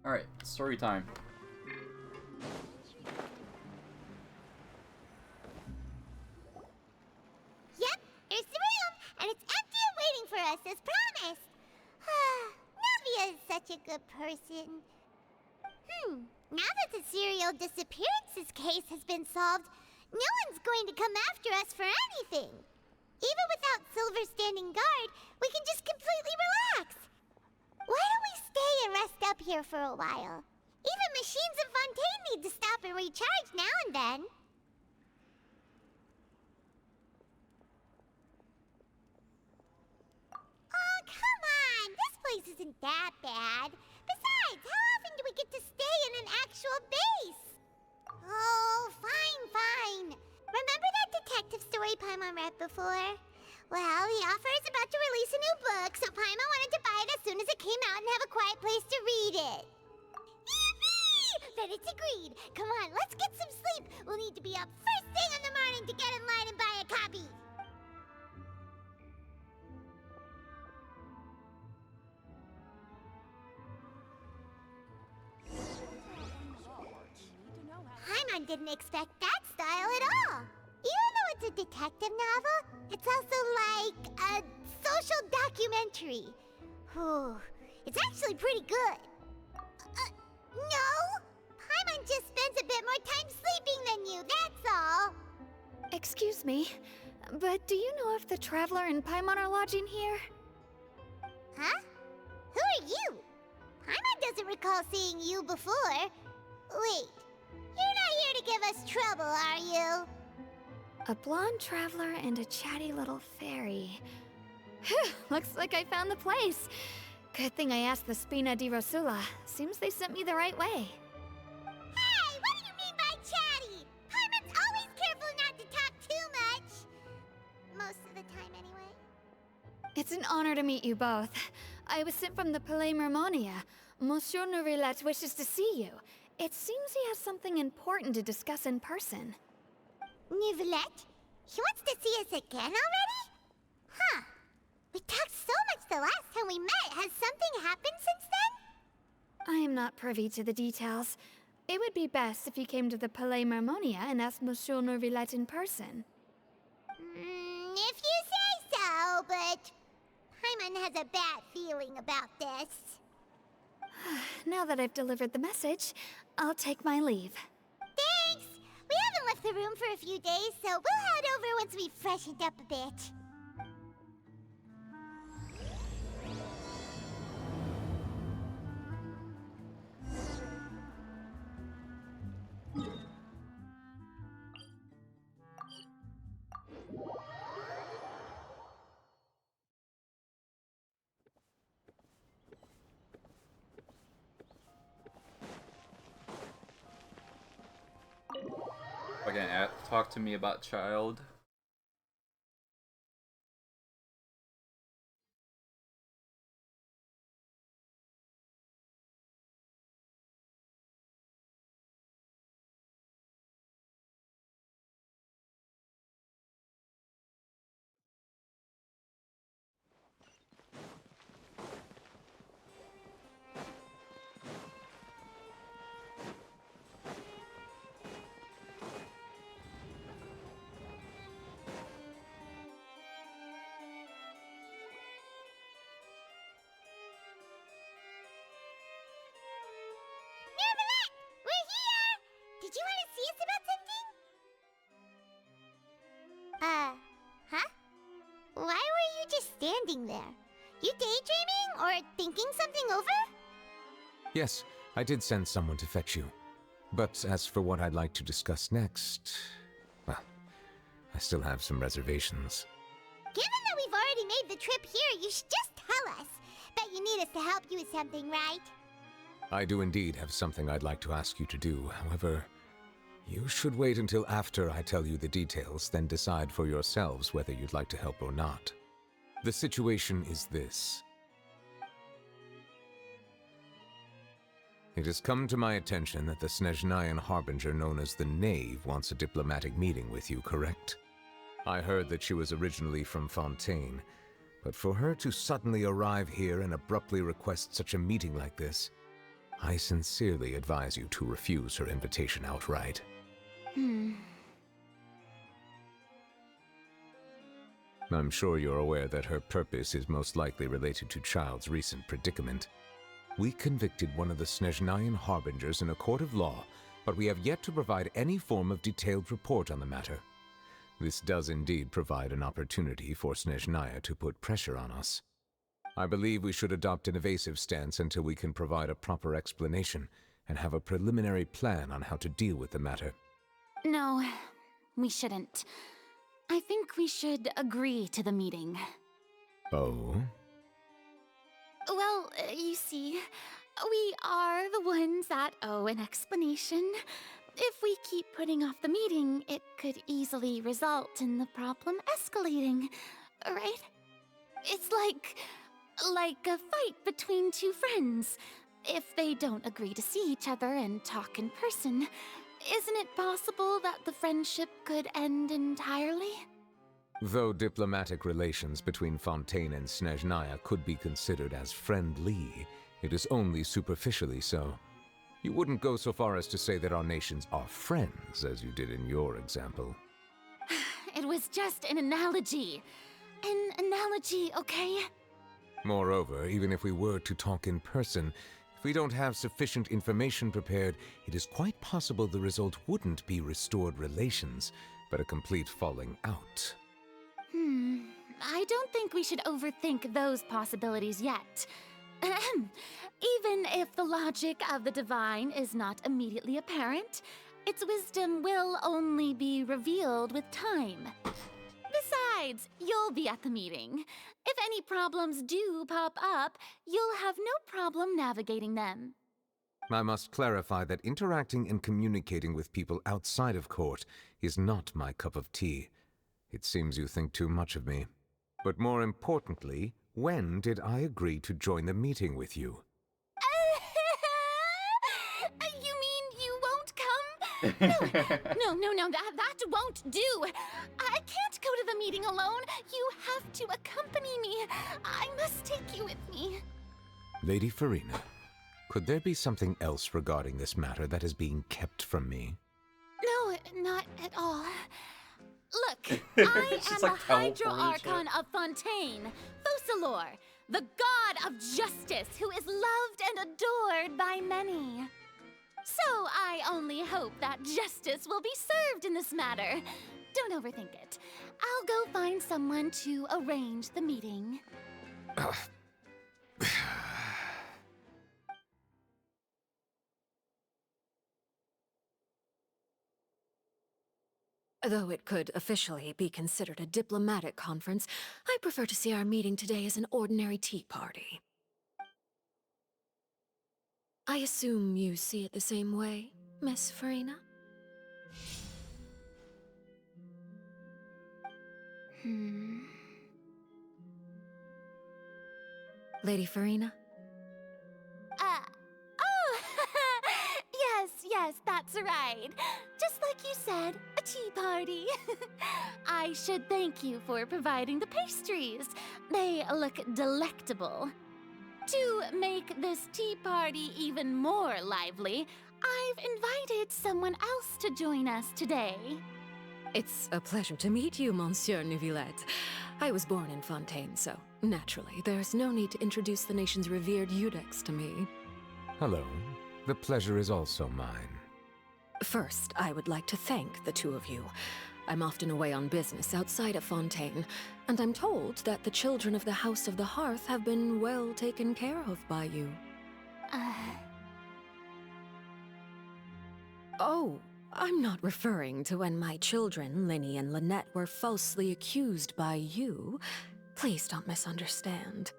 Alright, story time. Yep, here's the room, and it's empty and waiting for us as promised. Navia is such a good person. Now that the serial disappearances case has been solved, no one's going to come after us for anything. Even without Silver standing guard, we can just completely relax. Why don't we stay and rest up here for a while? Even machines in Fontaine need to stop and recharge now and then. Oh, come on! This place isn't that bad. Besides, how often do we get to stay in an actual base? Oh, fine. Remember that detective story Paimon read before? Well, the author is about to release a new book, so Paimon wanted to buy it as soon as it came out and have a quiet place to read it. Yippee! Then it's agreed. Come on, let's get some sleep. We'll need to be up first thing in the morning to get in line and buy a copy. Paimon didn't expect that style at all. Even though it's a detective novel, it's also like a social documentary. Whew, it's actually pretty good. No! Paimon just spends a bit more time sleeping than you, that's all. Excuse me, but do you know if the Traveler and Paimon are lodging here? Huh? Who are you? Paimon doesn't recall seeing you before. Wait, you're not here to give us trouble, are you? A blonde traveler and a chatty little fairy. Whew, looks like I found the place. Good thing I asked the Spina di Rosula. Seems they sent me the right way. Hey, what do you mean by chatty? Paimon's always careful not to talk too much. Most of the time, anyway. It's an honor to meet you both. I was sent from the Palais Mermonia. Monsieur Nourilette wishes to see you. It seems he has something important to discuss in person. Nourilette? He wants to see us again already? Huh. We talked so much the last time we met. Has something happened since then? I am not privy to the details. It would be best if you came to the Palais Mermonia and asked Monsieur Nourilette in person. If you say so, but Paimon has a bad feeling about this. Now that I've delivered the message, I'll take my leave. Thanks! We haven't left the room for a few days, so we'll head over once we've freshened up a bit. Again, talk to me about child. Nourilette! We're here! Did you want to see us about something? Huh? Why were you just standing there? You daydreaming or thinking something over? Yes, I did send someone to fetch you. But as for what I'd like to discuss next, well, I still have some reservations. Given that we've already made the trip here, you should just tell us. Bet you need us to help you with something, right? I do indeed have something I'd like to ask you to do. However, you should wait until after I tell you the details, then decide for yourselves whether you'd like to help or not. The situation is this. It has come to my attention that the Snezhnayan Harbinger known as the Knave wants a diplomatic meeting with you, correct? I heard that she was originally from Fontaine, but for her to suddenly arrive here and abruptly request such a meeting like this, I sincerely advise you to refuse her invitation outright. I'm sure you're aware that her purpose is most likely related to Child's recent predicament. We convicted one of the Snezhnayan harbingers in a court of law, but we have yet to provide any form of detailed report on the matter. This does indeed provide an opportunity for Snezhnaya to put pressure on us. I believe we should adopt an evasive stance until we can provide a proper explanation and have a preliminary plan on how to deal with the matter. No, we shouldn't. I think we should agree to the meeting. Oh? Well, you see, we are the ones that owe an explanation. If we keep putting off the meeting, it could easily result in the problem escalating, right? It's like a fight between two friends. If they don't agree to see each other and talk in person, isn't it possible that the friendship could end entirely? Though diplomatic relations between Fontaine and Snezhnaya could be considered as friendly, it is only superficially so. You wouldn't go so far as to say that our nations are friends, as you did in your example. It was just an analogy. An analogy, okay? Moreover, even if we were to talk in person, if we don't have sufficient information prepared, it is quite possible the result wouldn't be restored relations, but a complete falling out. I don't think we should overthink those possibilities yet. Even if the logic of the divine is not immediately apparent, its wisdom will only be revealed with time. Besides, you'll be at the meeting. If any problems do pop up, you'll have no problem navigating them. I must clarify that interacting and communicating with people outside of court is not my cup of tea. It seems you think too much of me. But more importantly, when did I agree to join the meeting with you? You mean you won't come? No, that won't do. I can't go to the meeting alone. You have to accompany me. I must take you with me. Lady Farina, could there be something else regarding this matter that is being kept from me? No, not at all. Look, I am the Hydro Archon of Fontaine, Focalor, the god of justice who is loved and adored by many. So I only hope that justice will be served in this matter. Don't overthink it. I'll go find someone to arrange the meeting. Though it could officially be considered a diplomatic conference, I prefer to see our meeting today as an ordinary tea party. I assume you see it the same way, Miss Farina? Lady Farina? Yes, that's right. Just like you said, a tea party. I should thank you for providing the pastries. They look delectable. To make this tea party even more lively, I've invited someone else to join us today. It's a pleasure to meet you, Monsieur Neuvillette. I was born in Fontaine, so naturally, there's no need to introduce the nation's revered Eudex to me. Hello. The pleasure is also mine. First, I would like to thank the two of you. I'm often away on business outside of Fontaine, and I'm told that the children of the House of the Hearth have been well taken care of by you. Oh, I'm not referring to when my children, Linny and Lynette, were falsely accused by you. Please don't misunderstand.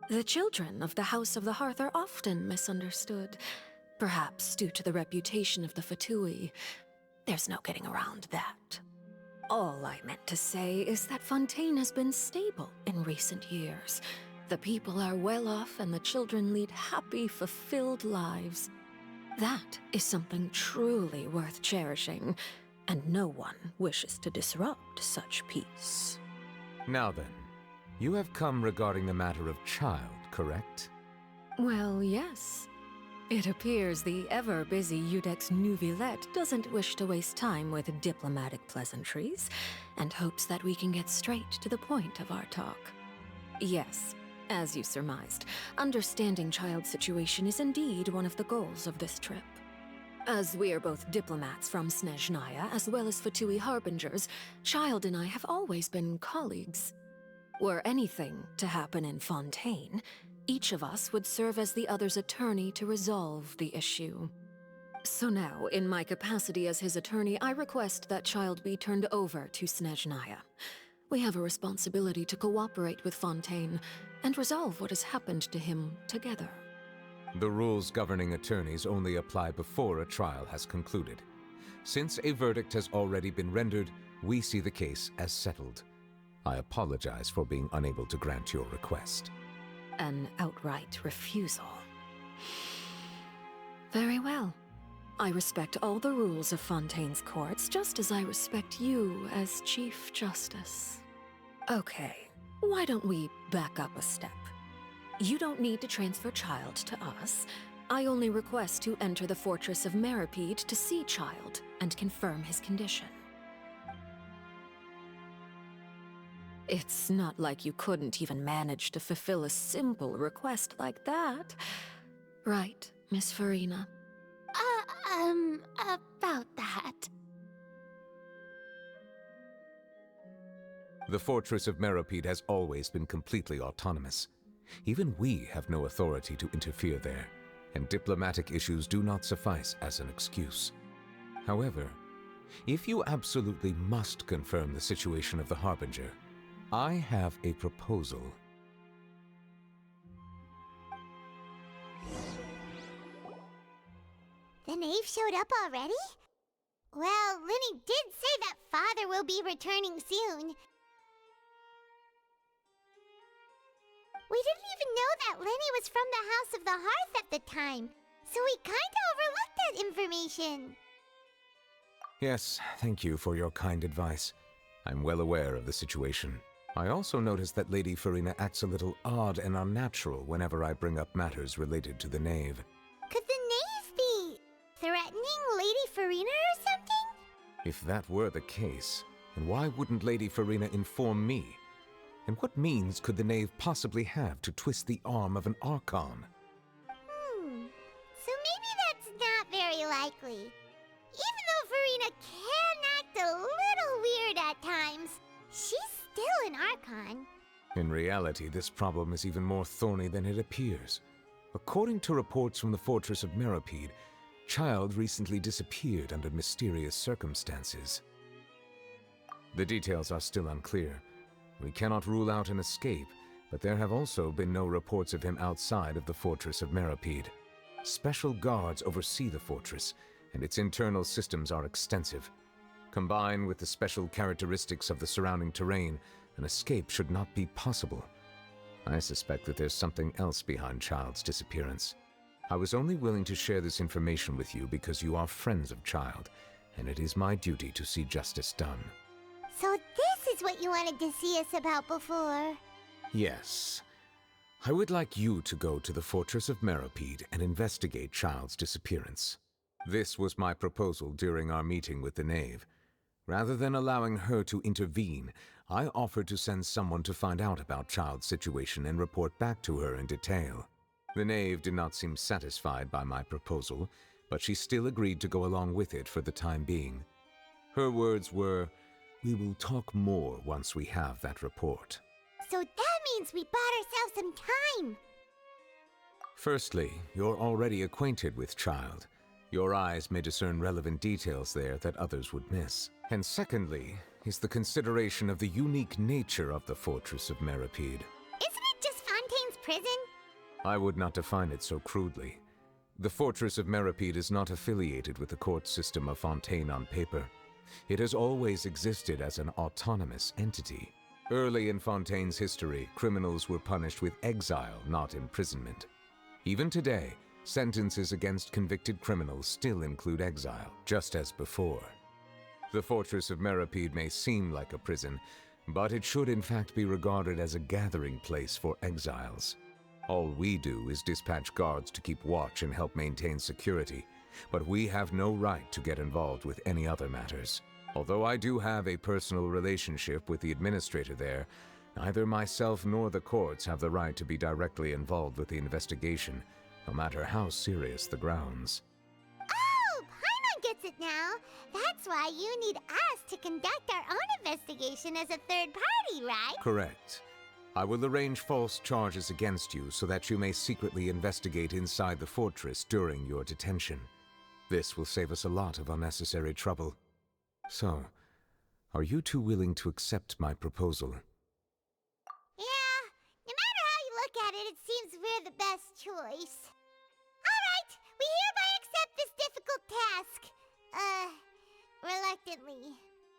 The children of the House of the Hearth are often misunderstood. Perhaps due to the reputation of the Fatui. There's no getting around that. All I meant to say is that Fontaine has been stable in recent years. The people are well off and the children lead happy, fulfilled lives. That is something truly worth cherishing, and no one wishes to disrupt such peace. Now then, you have come regarding the matter of Child, correct? Well, yes. It appears the ever-busy Udex Nuvillette doesn't wish to waste time with diplomatic pleasantries, and hopes that we can get straight to the point of our talk. Yes, as you surmised, understanding Child's situation is indeed one of the goals of this trip. As we are both diplomats from Snezhnaya as well as Fatui Harbingers, Child and I have always been colleagues. Were anything to happen in Fontaine, each of us would serve as the other's attorney to resolve the issue. So now, in my capacity as his attorney, I request that Child be turned over to Snezhnaya. We have a responsibility to cooperate with Fontaine and resolve what has happened to him together. The rules governing attorneys only apply before a trial has concluded. Since a verdict has already been rendered, we see the case as settled. I apologize for being unable to grant your request. An outright refusal. Very well. I respect all the rules of Fontaine's courts, just as I respect you as Chief Justice. Okay, why don't we back up a step? You don't need to transfer Child to us. I only request to enter the Fortress of Meripede to see Child and confirm his condition. It's not like you couldn't even manage to fulfill a simple request like that. Right, Miss Farina? About that. The Fortress of Meripede has always been completely autonomous. Even we have no authority to interfere there, and diplomatic issues do not suffice as an excuse. However, if you absolutely must confirm the situation of the Harbinger, I have a proposal. The knave showed up already? Well, Lenny did say that Father will be returning soon. We didn't even know that Lenny was from the House of the Hearth at the time, so we kinda overlooked that information. Yes, thank you for your kind advice. I'm well aware of the situation. I also noticed that Lady Farina acts a little odd and unnatural whenever I bring up matters related to the knave. Could the knave be threatening Lady Farina or something? If that were the case, then why wouldn't Lady Farina inform me? And what means could the knave possibly have to twist the arm of an Archon? So maybe that's not very likely. Even though Farina can act a little weird at times, she's still an Archon. In reality, this problem is even more thorny than it appears. According to reports from the Fortress of Meripede, Child recently disappeared under mysterious circumstances. The details are still unclear. We cannot rule out an escape, but there have also been no reports of him outside of the Fortress of Meripede. Special guards oversee the fortress, and its internal systems are extensive. Combined with the special characteristics of the surrounding terrain, an escape should not be possible. I suspect that there's something else behind Child's disappearance. I was only willing to share this information with you because you are friends of Child, and it is my duty to see justice done. So this is what you wanted to see us about before. Yes. I would like you to go to the Fortress of Meripede and investigate Child's disappearance. This was my proposal during our meeting with the knave. Rather than allowing her to intervene, I offered to send someone to find out about Child's situation and report back to her in detail. The knave did not seem satisfied by my proposal, but she still agreed to go along with it for the time being. Her words were, "We will talk more once we have that report." So that means we bought ourselves some time. Firstly, you're already acquainted with Child. Your eyes may discern relevant details there that others would miss. And secondly, is the consideration of the unique nature of the Fortress of Meripede. Isn't it just Fontaine's prison? I would not define it so crudely. The Fortress of Meripede is not affiliated with the court system of Fontaine on paper. It has always existed as an autonomous entity. Early in Fontaine's history, criminals were punished with exile, not imprisonment. Even today, sentences against convicted criminals still include exile, just as before. The Fortress of Meripede may seem like a prison, but it should in fact be regarded as a gathering place for exiles. All we do is dispatch guards to keep watch and help maintain security, but we have no right to get involved with any other matters. Although I do have a personal relationship with the administrator there, neither myself nor the courts have the right to be directly involved with the investigation, no matter how serious the grounds. Oh, Paimon gets it now. That's why you need us to conduct our own investigation as a third party, right? Correct. I will arrange false charges against you so that you may secretly investigate inside the fortress during your detention. This will save us a lot of unnecessary trouble. So, are you two willing to accept my proposal? Yeah, no matter how you look at it, it seems we're the best choice. Alright, we hereby accept this difficult task. Reluctantly.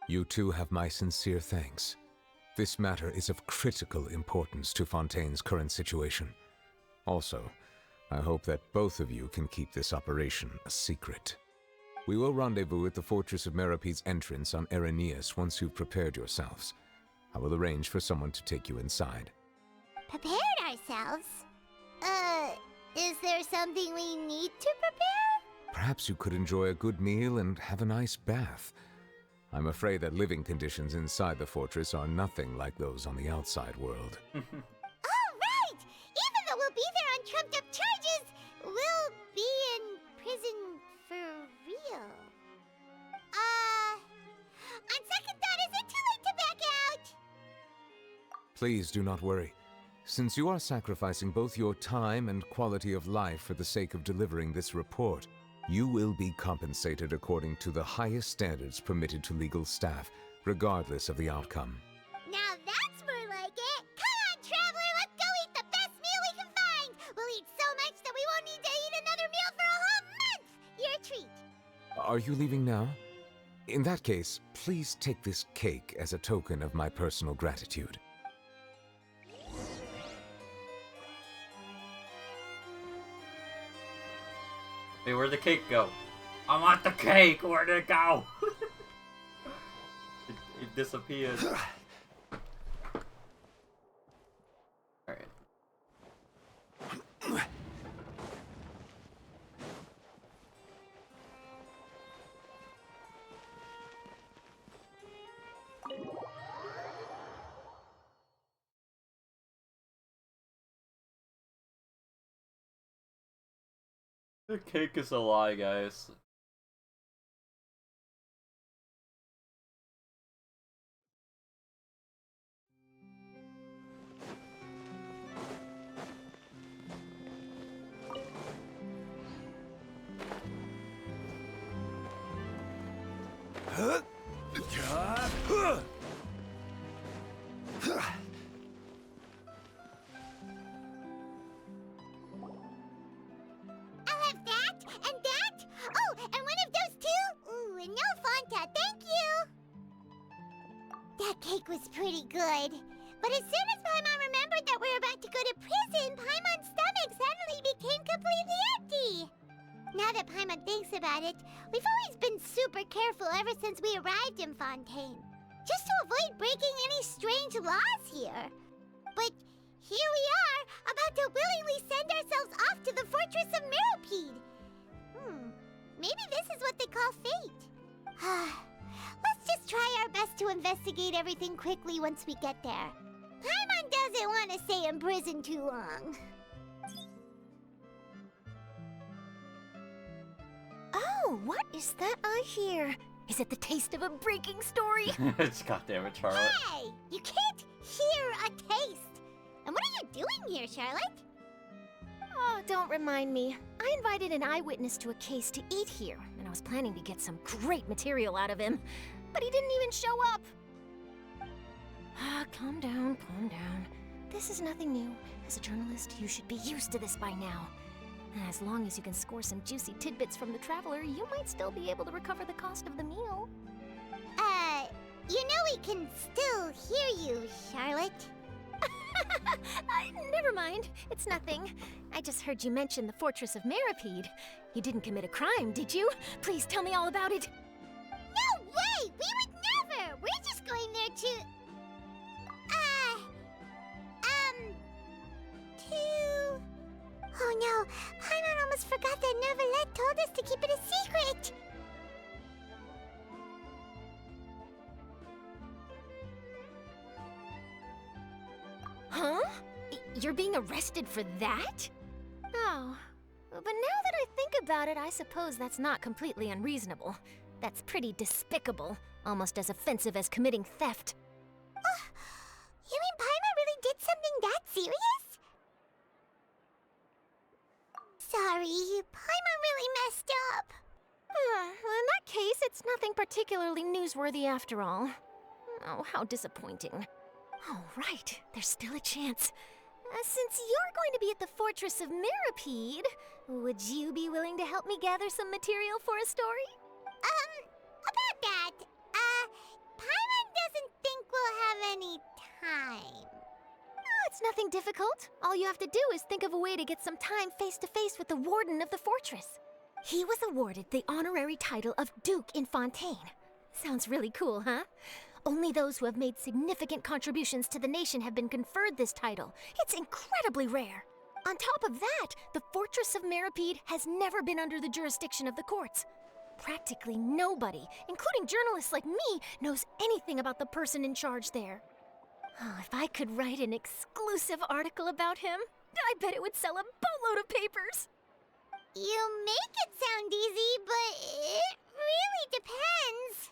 You two have my sincere thanks. This matter is of critical importance to Fontaine's current situation. Also, I hope that both of you can keep this operation a secret. We will rendezvous at the Fortress of Merope's entrance on Erinius once you've prepared yourselves. I will arrange for someone to take you inside. Prepared ourselves? Is there something we need to prepare? Perhaps you could enjoy a good meal and have a nice bath. I'm afraid that living conditions inside the fortress are nothing like those on the outside world. Oh, right! Even though we'll be there on trumped-up charges, we'll be in prison for real. On second thought, is it too late to back out? Please do not worry. Since you are sacrificing both your time and quality of life for the sake of delivering this report, you will be compensated according to the highest standards permitted to legal staff, regardless of the outcome. Now that's more like it! Come on, Traveler, let's go eat the best meal we can find! We'll eat so much that we won't need to eat another meal for a whole month! Your treat! Are you leaving now? In that case, please take this cake as a token of my personal gratitude. Hey, where'd the cake go? I want the cake! Where'd it go? it disappeared. Alright. The cake is a lie, guys. I'll have that, and that! Oh, and one of those two! Ooh, and no Fanta, thank you! That cake was pretty good. But as soon as Paimon remembered that we were about to go to prison, Paimon's stomach suddenly became completely empty! Now that Paimon thinks about it, we've always been super careful ever since we arrived in Fontaine. Just to avoid breaking any strange laws here. But here we are, about to willingly send ourselves off to the Fortress of Meropede. Maybe this is what they call fate. Let's just try our best to investigate everything quickly once we get there. Paimon doesn't want to stay in prison too long. Oh, what is that I hear? Is it the taste of a breaking story? Goddamn it, Charlotte. Hey, you can't hear a taste. And what are you doing here, Charlotte? Oh, don't remind me. I invited an eyewitness to a case to eat here, and I was planning to get some great material out of him. But he didn't even show up. Calm down, calm down. This is nothing new. As a journalist, you should be used to this by now. And as long as you can score some juicy tidbits from the Traveler, you might still be able to recover the cost of the meal. You know we can still hear you, Charlotte. Never mind. It's nothing. I just heard you mention the Fortress of Meropede. You didn't commit a crime, did you? Please tell me all about it. No way! We would never! We're just going there to Oh no, Paimon almost forgot that Neuvillette told us to keep it a secret! Huh? You're being arrested for that? Oh, but now that I think about it, I suppose that's not completely unreasonable. That's pretty despicable, almost as offensive as committing theft. You mean Paimon really did something that serious? Sorry, Paimon really messed up. Well, in that case, it's nothing particularly newsworthy after all. Oh, how disappointing. Oh, right, there's still a chance. Since you're going to be at the Fortress of Mirapede, would you be willing to help me gather some material for a story? About that, Paimon doesn't think we'll have any time. Oh, it's nothing difficult. All you have to do is think of a way to get some time face-to-face with the warden of the fortress. He was awarded the honorary title of Duke in Fontaine. Sounds really cool, huh? Only those who have made significant contributions to the nation have been conferred this title. It's incredibly rare. On top of that, the Fortress of Mirapede has never been under the jurisdiction of the courts. Practically nobody, including journalists like me, knows anything about the person in charge there. Oh, if I could write an exclusive article about him, I bet it would sell a boatload of papers. You make it sound easy, but it really depends.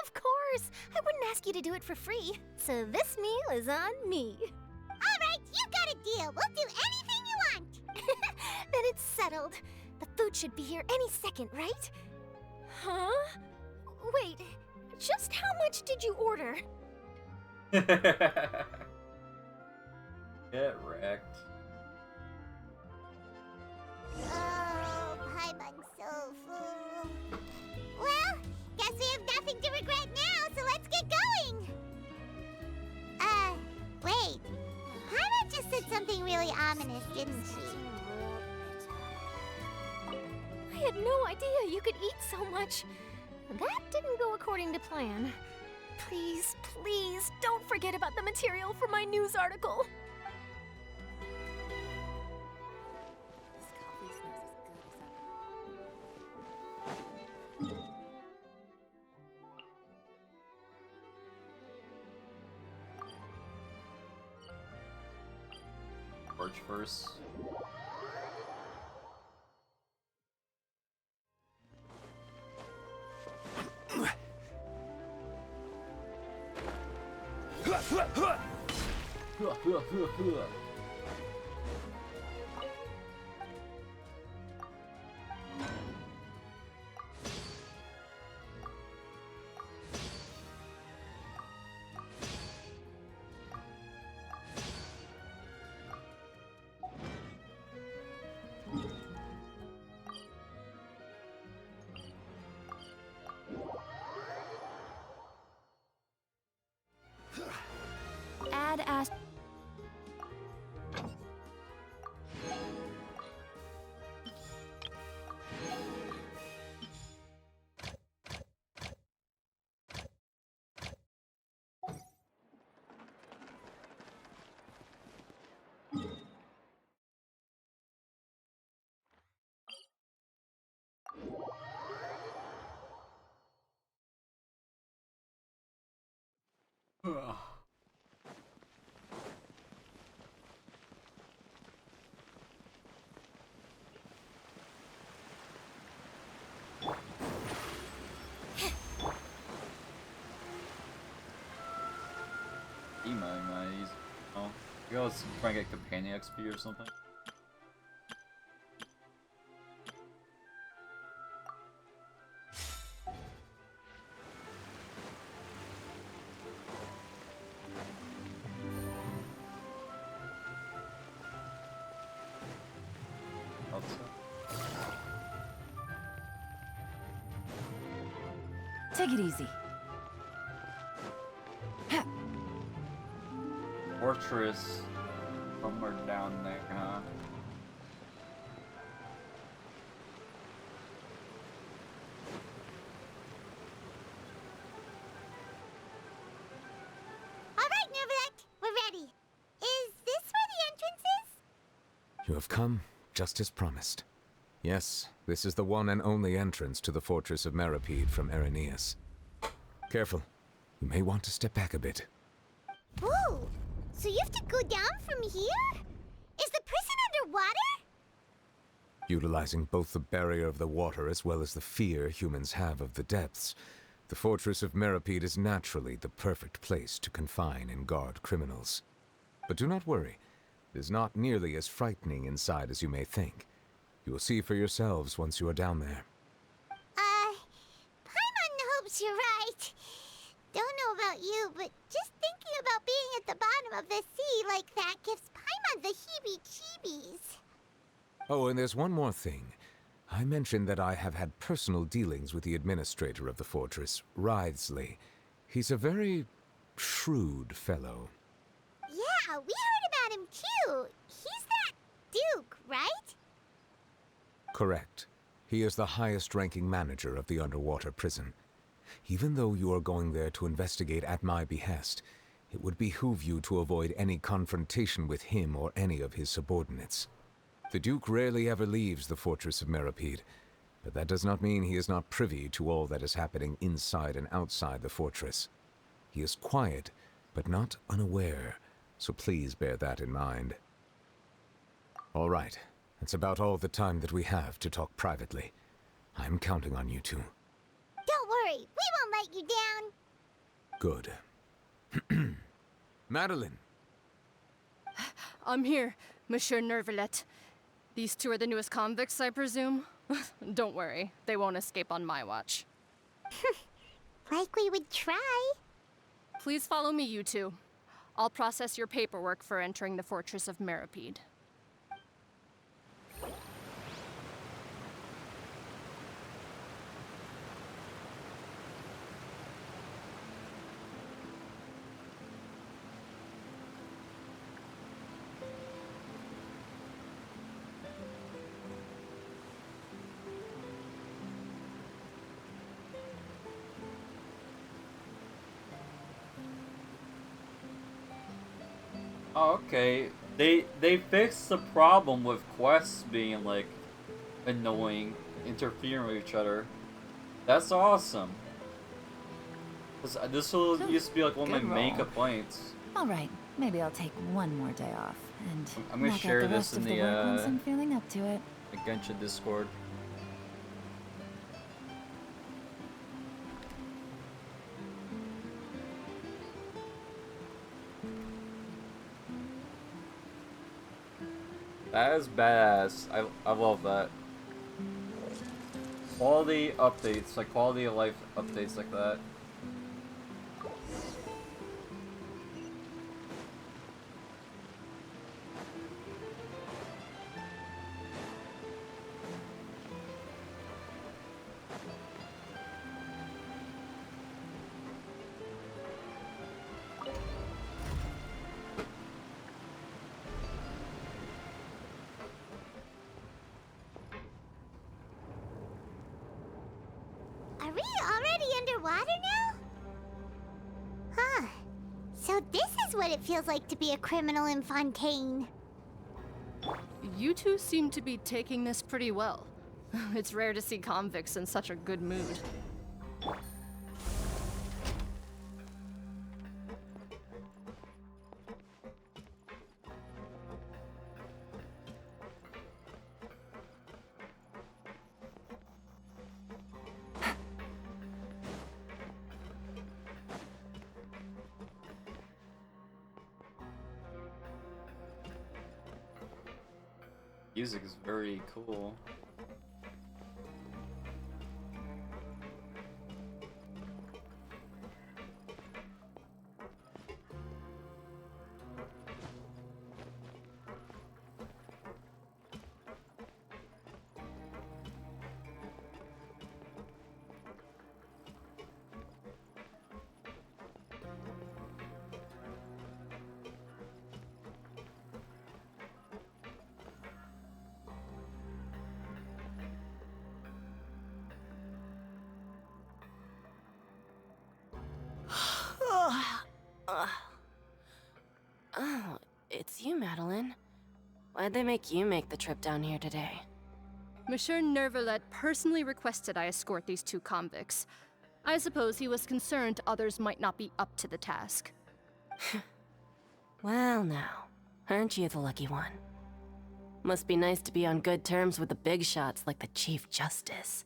Of course, I wouldn't ask you to do it for free, so this meal is on me. All right, you got a deal. We'll do anything you want. Then it's settled. The food should be here any second, right? Huh? Wait, just how much did you order? Get wrecked. Oh, Paimon's so full. Well, guess we have nothing to regret now, so let's get going. Wait. Paimon just said something really ominous, didn't she? I had no idea you could eat so much. That didn't go according to plan. Please, please, don't forget about the material for my news article. Torch first. Add as. Ugh. Oh, you guys try and get companion XP or something? Take it easy. Fortress somewhere down there, huh? All right, Neuvillette, we're ready. Is this where the entrance is? You have come just as promised. Yes, this is the one and only entrance to the fortress of Meripede from Irenaeus. Careful. You may want to step back a bit. Whoa! So you have to go down from here? Is the prison underwater? Utilizing both the barrier of the water as well as the fear humans have of the depths, the fortress of Meripede is naturally the perfect place to confine and guard criminals. But do not worry. It is not nearly as frightening inside as you may think. You will see for yourselves once you are down there. Paimon hopes you're right. Don't know about you, but just thinking about being at the bottom of the sea like that gives Paimon the heebie-jeebies. Oh, and there's one more thing. I mentioned that I have had personal dealings with the administrator of the fortress, Writhsley. He's a very shrewd fellow. Yeah, we heard about him too. He's that Duke, right? Correct. He is the highest-ranking manager of the underwater prison. Even though you are going there to investigate at my behest, it would behoove you to avoid any confrontation with him or any of his subordinates. The Duke rarely ever leaves the fortress of Meripede, but that does not mean he is not privy to all that is happening inside and outside the fortress. He is quiet, but not unaware, so please bear that in mind. All right, that's about all the time that we have to talk privately. I'm counting on you two. Don't worry, we won't let you down. Good. Madeline! I'm here, Monsieur Nervalet. These two are the newest convicts, I presume? Don't worry, they won't escape on my watch. Like we would try. Please follow me, you two. I'll process your paperwork for entering the Fortress of Meripede. Oh, okay. They fixed the problem with quests being like annoying, interfering with each other. That's awesome. This used to be like one of my main complaints. Alright, maybe I'll take one more day off and I'm gonna knock share out the this rest in of the the work once I'm feeling up to it. Genshin Discord. That is badass. I love that. Quality updates, like quality of life updates like that. Are we already underwater now? Huh. So this is what it feels like to be a criminal in Fontaine. You two seem to be taking this pretty well. It's rare to see convicts in such a good mood. Music is very cool. Why'd they make you make the trip down here today? Monsieur Nervalet personally requested I escort these 2 convicts. I suppose he was concerned others might not be up to the task. Well now, aren't you the lucky one? Must be nice to be on good terms with the big shots like the Chief Justice.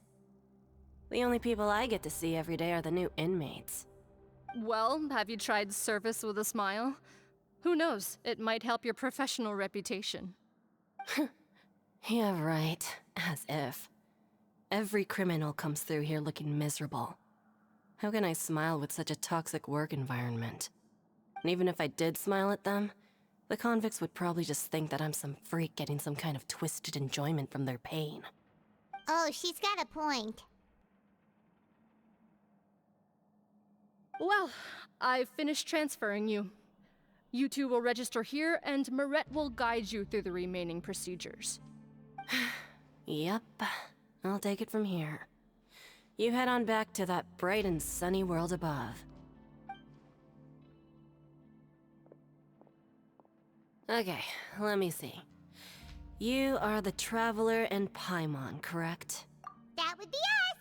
The only people I get to see every day are the new inmates. Well, have you tried service with a smile? Who knows, it might help your professional reputation. Yeah, right. As if. Every criminal comes through here looking miserable. How can I smile with such a toxic work environment? And even if I did smile at them, the convicts would probably just think that I'm some freak getting some kind of twisted enjoyment from their pain. Oh, she's got a point. Well, I've finished transferring you. You 2 will register here, and Marette will guide you through the remaining procedures. Yep, I'll take it from here. You head on back to that bright and sunny world above. Okay, let me see. You are the Traveler and Paimon, correct? That would be us!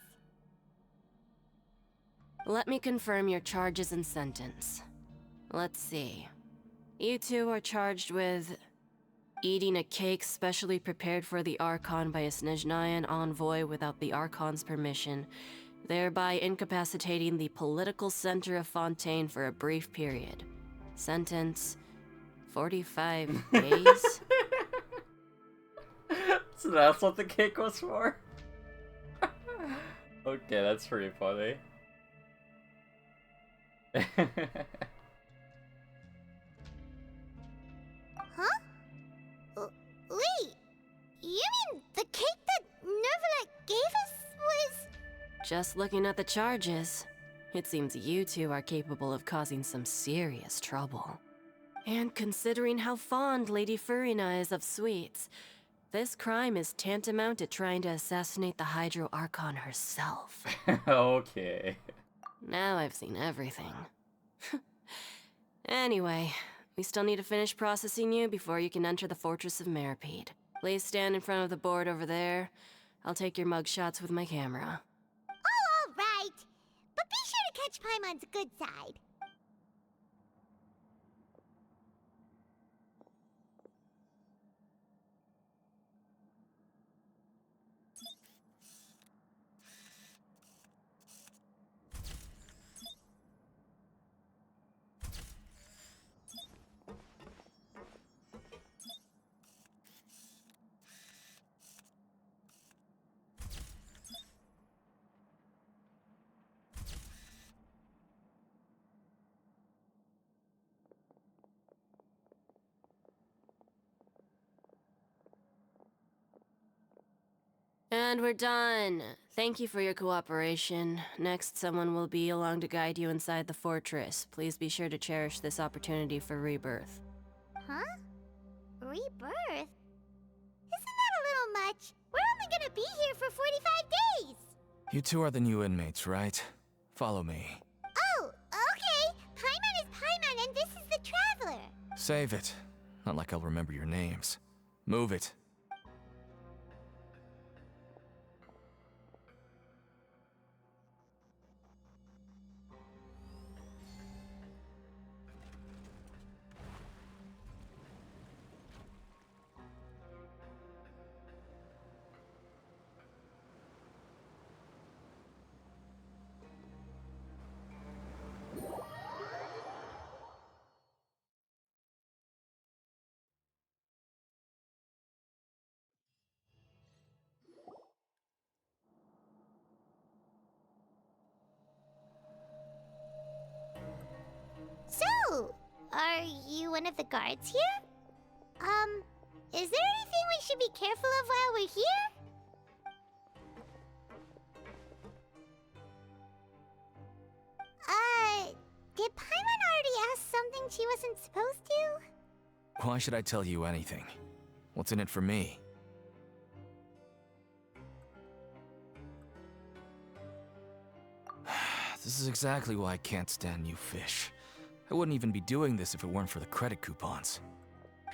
Let me confirm your charges and sentence. Let's see. You 2 are charged with eating a cake specially prepared for the Archon by a Snezhnayan envoy without the Archon's permission, thereby incapacitating the political center of Fontaine for a brief period. Sentence: 45 days? So that's what the cake was for? Okay, that's pretty funny. Huh? Wait, you mean the cake that Nervalet gave us was... Just looking at the charges, it seems you 2 are capable of causing some serious trouble. And considering how fond Lady Furina is of sweets, this crime is tantamount to trying to assassinate the Hydro Archon herself. Okay. Now I've seen everything. Anyway, we still need to finish processing you before you can enter the Fortress of Meripede. Please stand in front of the board over there. I'll take your mugshots with my camera. Oh, all right. But be sure to catch Paimon's good side. And we're done. Thank you for your cooperation. Next, someone will be along to guide you inside the fortress. Please be sure to cherish this opportunity for rebirth. Huh? Rebirth? Isn't that a little much? We're only gonna be here for 45 days! You 2 are the new inmates, right? Follow me. Oh, okay! Paimon is Paimon and this is the Traveler! Save it. Not like I'll remember your names. Move it. So, are you one of the guards here? Is there anything we should be careful of while we're here? Did Paimon already ask something she wasn't supposed to? Why should I tell you anything? What's in it for me? This is exactly why I can't stand you fish. I wouldn't even be doing this if it weren't for the credit coupons.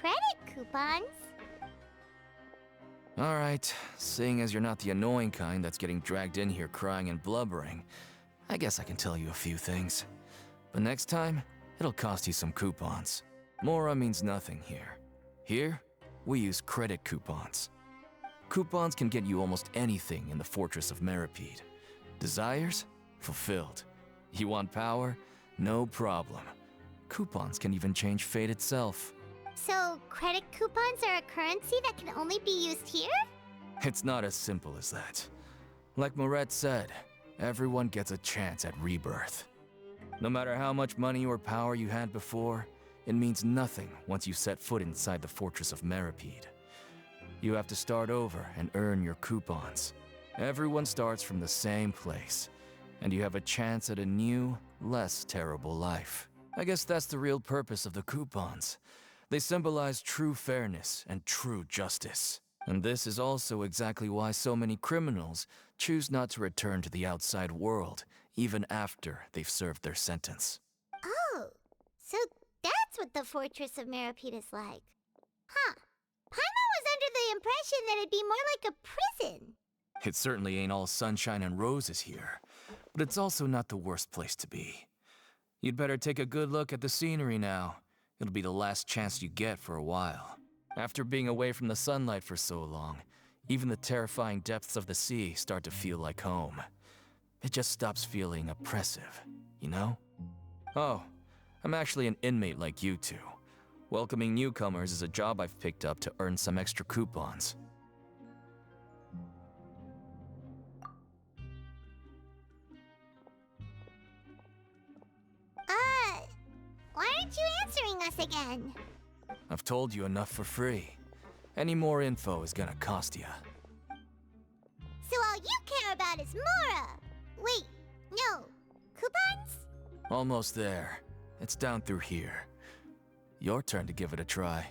Credit coupons? Alright, seeing as you're not the annoying kind that's getting dragged in here crying and blubbering, I guess I can tell you a few things. But next time, it'll cost you some coupons. Mora means nothing here. Here, we use credit coupons. Coupons can get you almost anything in the Fortress of Meripede. Desires? Fulfilled. You want power? No problem. Coupons can even change fate itself. So, credit coupons are a currency that can only be used here? It's not as simple as that. Like Moret said, everyone gets a chance at rebirth. No matter how much money or power you had before, it means nothing once you set foot inside the Fortress of Meripede. You have to start over and earn your coupons. Everyone starts from the same place, and you have a chance at a new, less terrible life. I guess that's the real purpose of the coupons. They symbolize true fairness and true justice. And this is also exactly why so many criminals choose not to return to the outside world, even after they've served their sentence. Oh, so that's what the Fortress of Meripede is like. Huh. Paimon was under the impression that it'd be more like a prison. It certainly ain't all sunshine and roses here, but it's also not the worst place to be. You'd better take a good look at the scenery now. It'll be the last chance you get for a while. After being away from the sunlight for so long, even the terrifying depths of the sea start to feel like home. It just stops feeling oppressive, you know? Oh, I'm actually an inmate like you two. Welcoming newcomers is a job I've picked up to earn some extra coupons. Why aren't you answering us again? I've told you enough for free. Any more info is gonna cost you. So all you care about is Mora! Wait, no. Coupons? Almost there. It's down through here. Your turn to give it a try.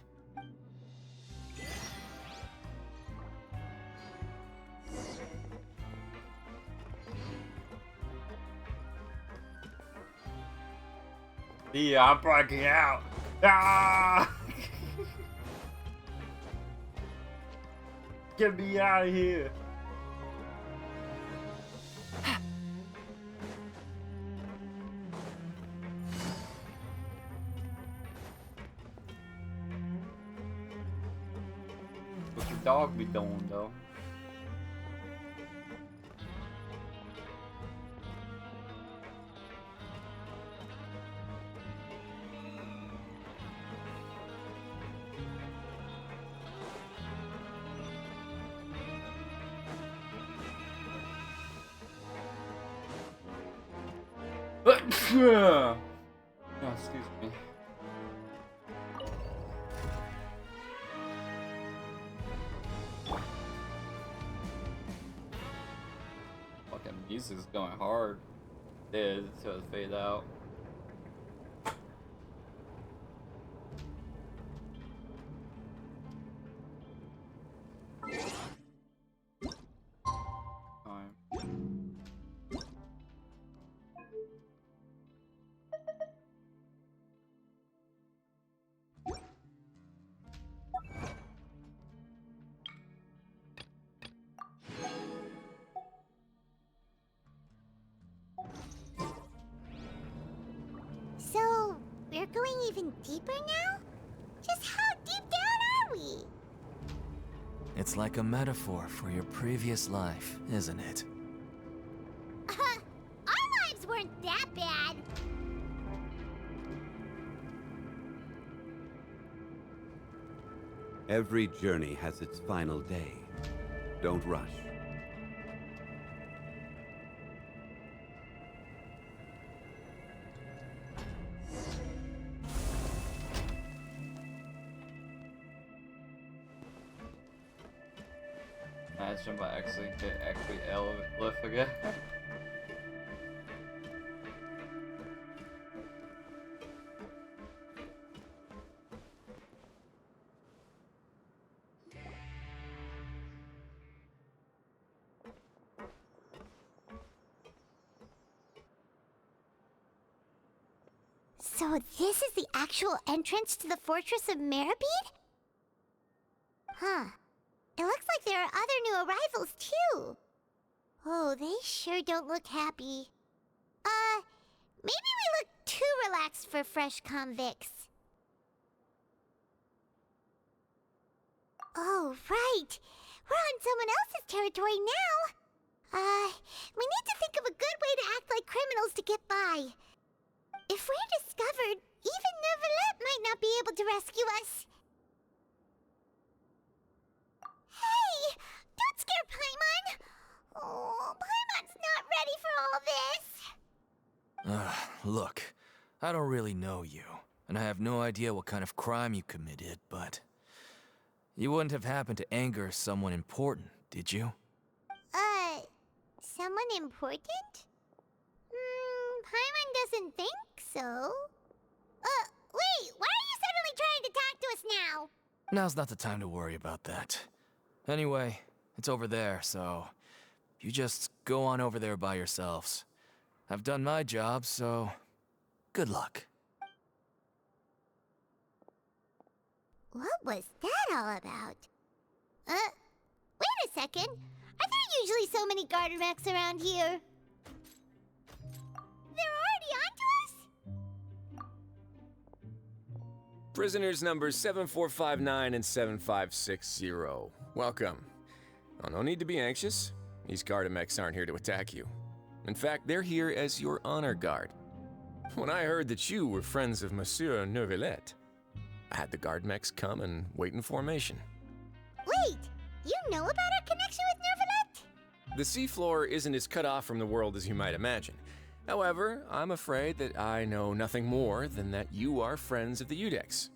Yeah, I'm breaking out. Ah! Get me out of here. What the dog be doing though? Oh, excuse me. Fucking music's going hard. It is until it fade out. Time. So, we're going even deeper now? Just how deep down are we? It's like a metaphor for your previous life, isn't it? Our lives weren't that bad. Every journey has its final day. Don't rush. Imagine if I actually live again. So this is the actual entrance to the Fortress of Meripede? Huh. It looks like there are other new arrivals, too. Oh, they sure don't look happy. Maybe we look too relaxed for fresh convicts. Oh, right. We're on someone else's territory now. We need to think of a good way to act like criminals to get by. If we're discovered, even Neuvillette might not be able to rescue us. Hey! Don't scare Paimon! Oh, Paimon's not ready for all this! Look, I don't really know you, and I have no idea what kind of crime you committed, but... You wouldn't have happened to anger someone important, did you? Someone important? Paimon doesn't think so. Wait, why are you suddenly trying to talk to us now? Now's not the time to worry about that. Anyway, it's over there, so... You just go on over there by yourselves. I've done my job, so... Good luck. What was that all about? Wait a second. Are there usually so many Gardermechs around here? They're already onto us? Prisoners numbers 7459 and 7560. Welcome. Oh, no need to be anxious. These Gardermechs aren't here to attack you. In fact, they're here as your honor guard. When I heard that you were friends of Monsieur Neuvillette, I had the Gardermechs come and wait in formation. Wait, you know about our connection with Neuvillette? The seafloor isn't as cut off from the world as you might imagine. However, I'm afraid that I know nothing more than that you are friends of the Udex.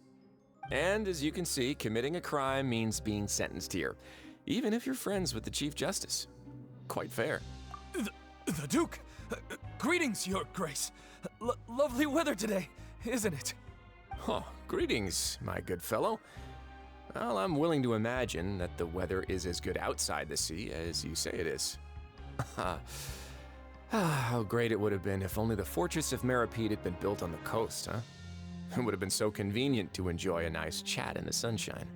And as you can see, committing a crime means being sentenced here, even if you're friends with the Chief Justice. Quite fair. The Duke! Greetings, Your Grace. Lovely weather today, isn't it? Oh, greetings, my good fellow. Well, I'm willing to imagine that the weather is as good outside the sea as you say it is. How great it would have been if only the Fortress of Meripede had been built on the coast, huh? It would have been so convenient to enjoy a nice chat in the sunshine.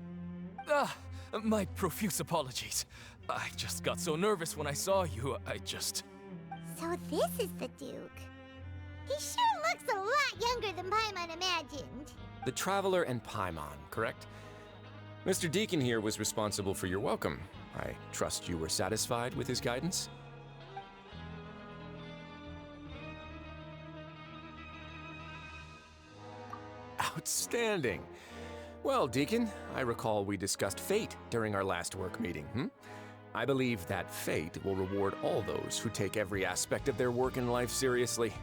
My profuse apologies. I just got so nervous when I saw you, So this is the Duke. He sure looks a lot younger than Paimon imagined. The Traveler and Paimon, correct? Mr. Deacon here was responsible for your welcome. I trust you were satisfied with his guidance? Outstanding. Well, Deacon, I recall we discussed fate during our last work meeting, I believe that fate will reward all those who take every aspect of their work in life seriously.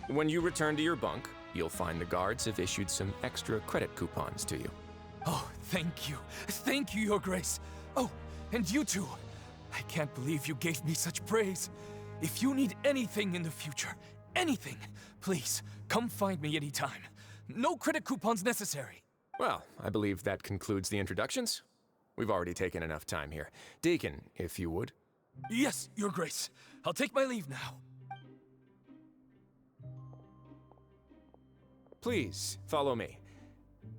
When you return to your bunk, you'll find the guards have issued some extra credit coupons to you. Oh, thank you. Thank you, Your Grace. Oh, and you too. I can't believe you gave me such praise. If you need anything in the future, anything, please, come find me anytime. No credit coupons necessary. Well, I believe that concludes the introductions. We've already taken enough time here. Deacon, if you would. Yes, Your Grace. I'll take my leave now. Please, follow me.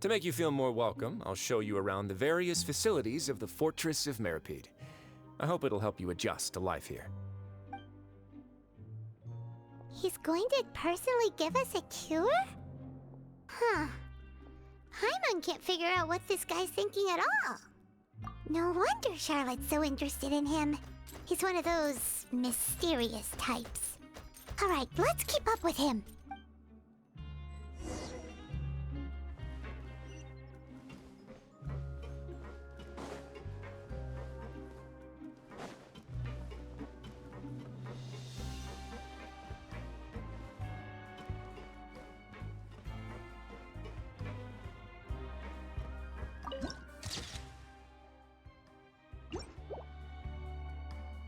To make you feel more welcome, I'll show you around the various facilities of the Fortress of Meripede. I hope it'll help you adjust to life here. He's going to personally give us a tour? Huh. Paimon can't figure out what this guy's thinking at all. No wonder Charlotte's so interested in him. He's one of those mysterious types. Alright, let's keep up with him.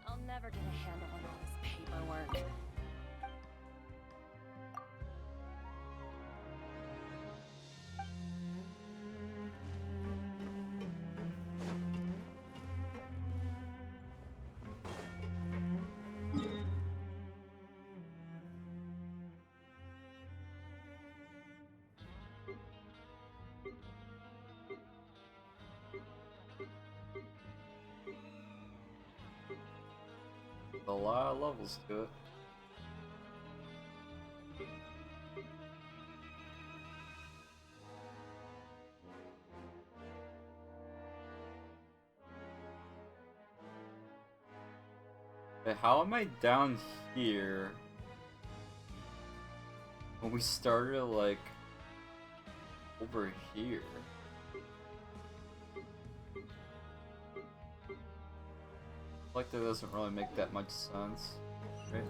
I'll never get a handle on all this paperwork. A lot of levels to it. Okay, how am I down here? When we started, like, over here. Like, that doesn't really make that much sense. Right?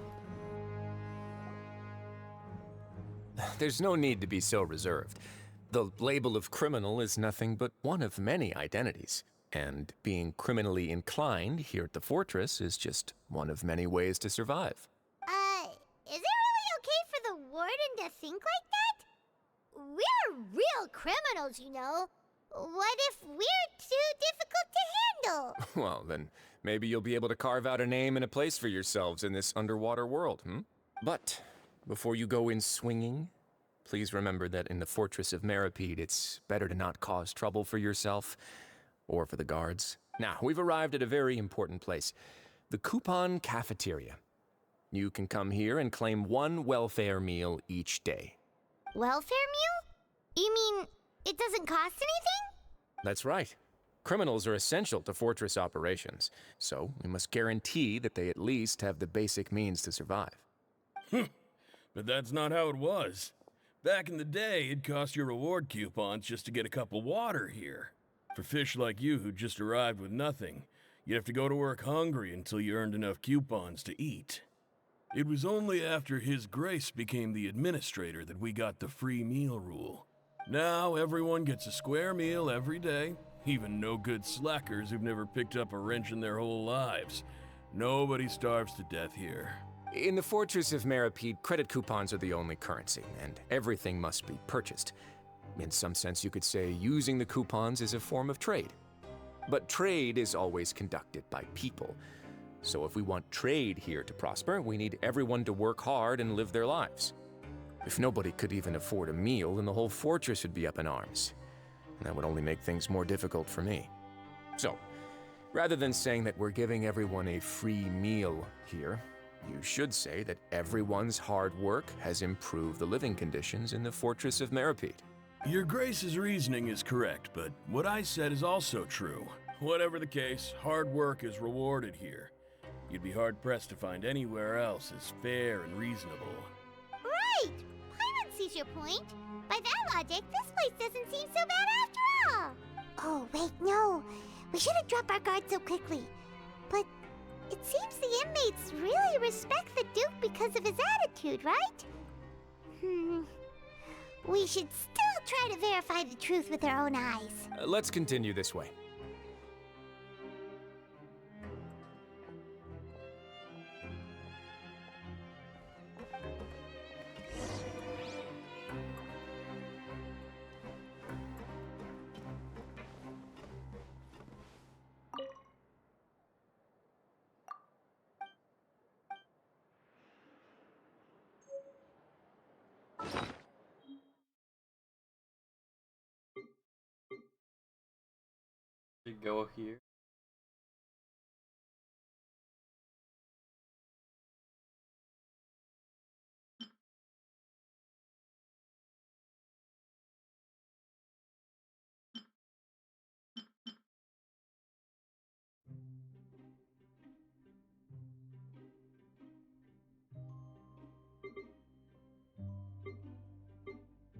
There's no need to be so reserved. The label of criminal is nothing but one of many identities. And being criminally inclined here at the fortress is just one of many ways to survive. Is it really okay for the warden to think like that? We're real criminals, you know. What if we're too difficult to handle? Well, then maybe you'll be able to carve out a name and a place for yourselves in this underwater world, But before you go in swinging, please remember that in the Fortress of Meripede, it's better to not cause trouble for yourself or for the guards. Now, we've arrived at a very important place, the Coupon Cafeteria. You can come here and claim one welfare meal each day. Welfare meal? You mean it doesn't cost anything? That's right. Criminals are essential to fortress operations, so we must guarantee that they at least have the basic means to survive. But that's not how it was. Back in the day, it cost your reward coupons just to get a cup of water here. For fish like you who just arrived with nothing, you'd have to go to work hungry until you earned enough coupons to eat. It was only after His Grace became the administrator that we got the free meal rule. Now everyone gets a square meal every day, even no-good slackers who've never picked up a wrench in their whole lives. Nobody starves to death here. In the Fortress of Meripede, credit coupons are the only currency, and everything must be purchased. In some sense, you could say using the coupons is a form of trade. But trade is always conducted by people. So if we want trade here to prosper, we need everyone to work hard and live their lives. If nobody could even afford a meal, then the whole fortress would be up in arms. And that would only make things more difficult for me. So, rather than saying that we're giving everyone a free meal here, you should say that everyone's hard work has improved the living conditions in the Fortress of Meripede. Your Grace's reasoning is correct, but what I said is also true. Whatever the case, hard work is rewarded here. You'd be hard-pressed to find anywhere else as fair and reasonable. Right! Paimon sees your point. By that logic, this place doesn't seem so bad after all. Oh, wait, no. We shouldn't drop our guard so quickly. But it seems the inmates really respect the Duke because of his attitude, right? We should still try to verify the truth with our own eyes. Let's continue this way. You go here.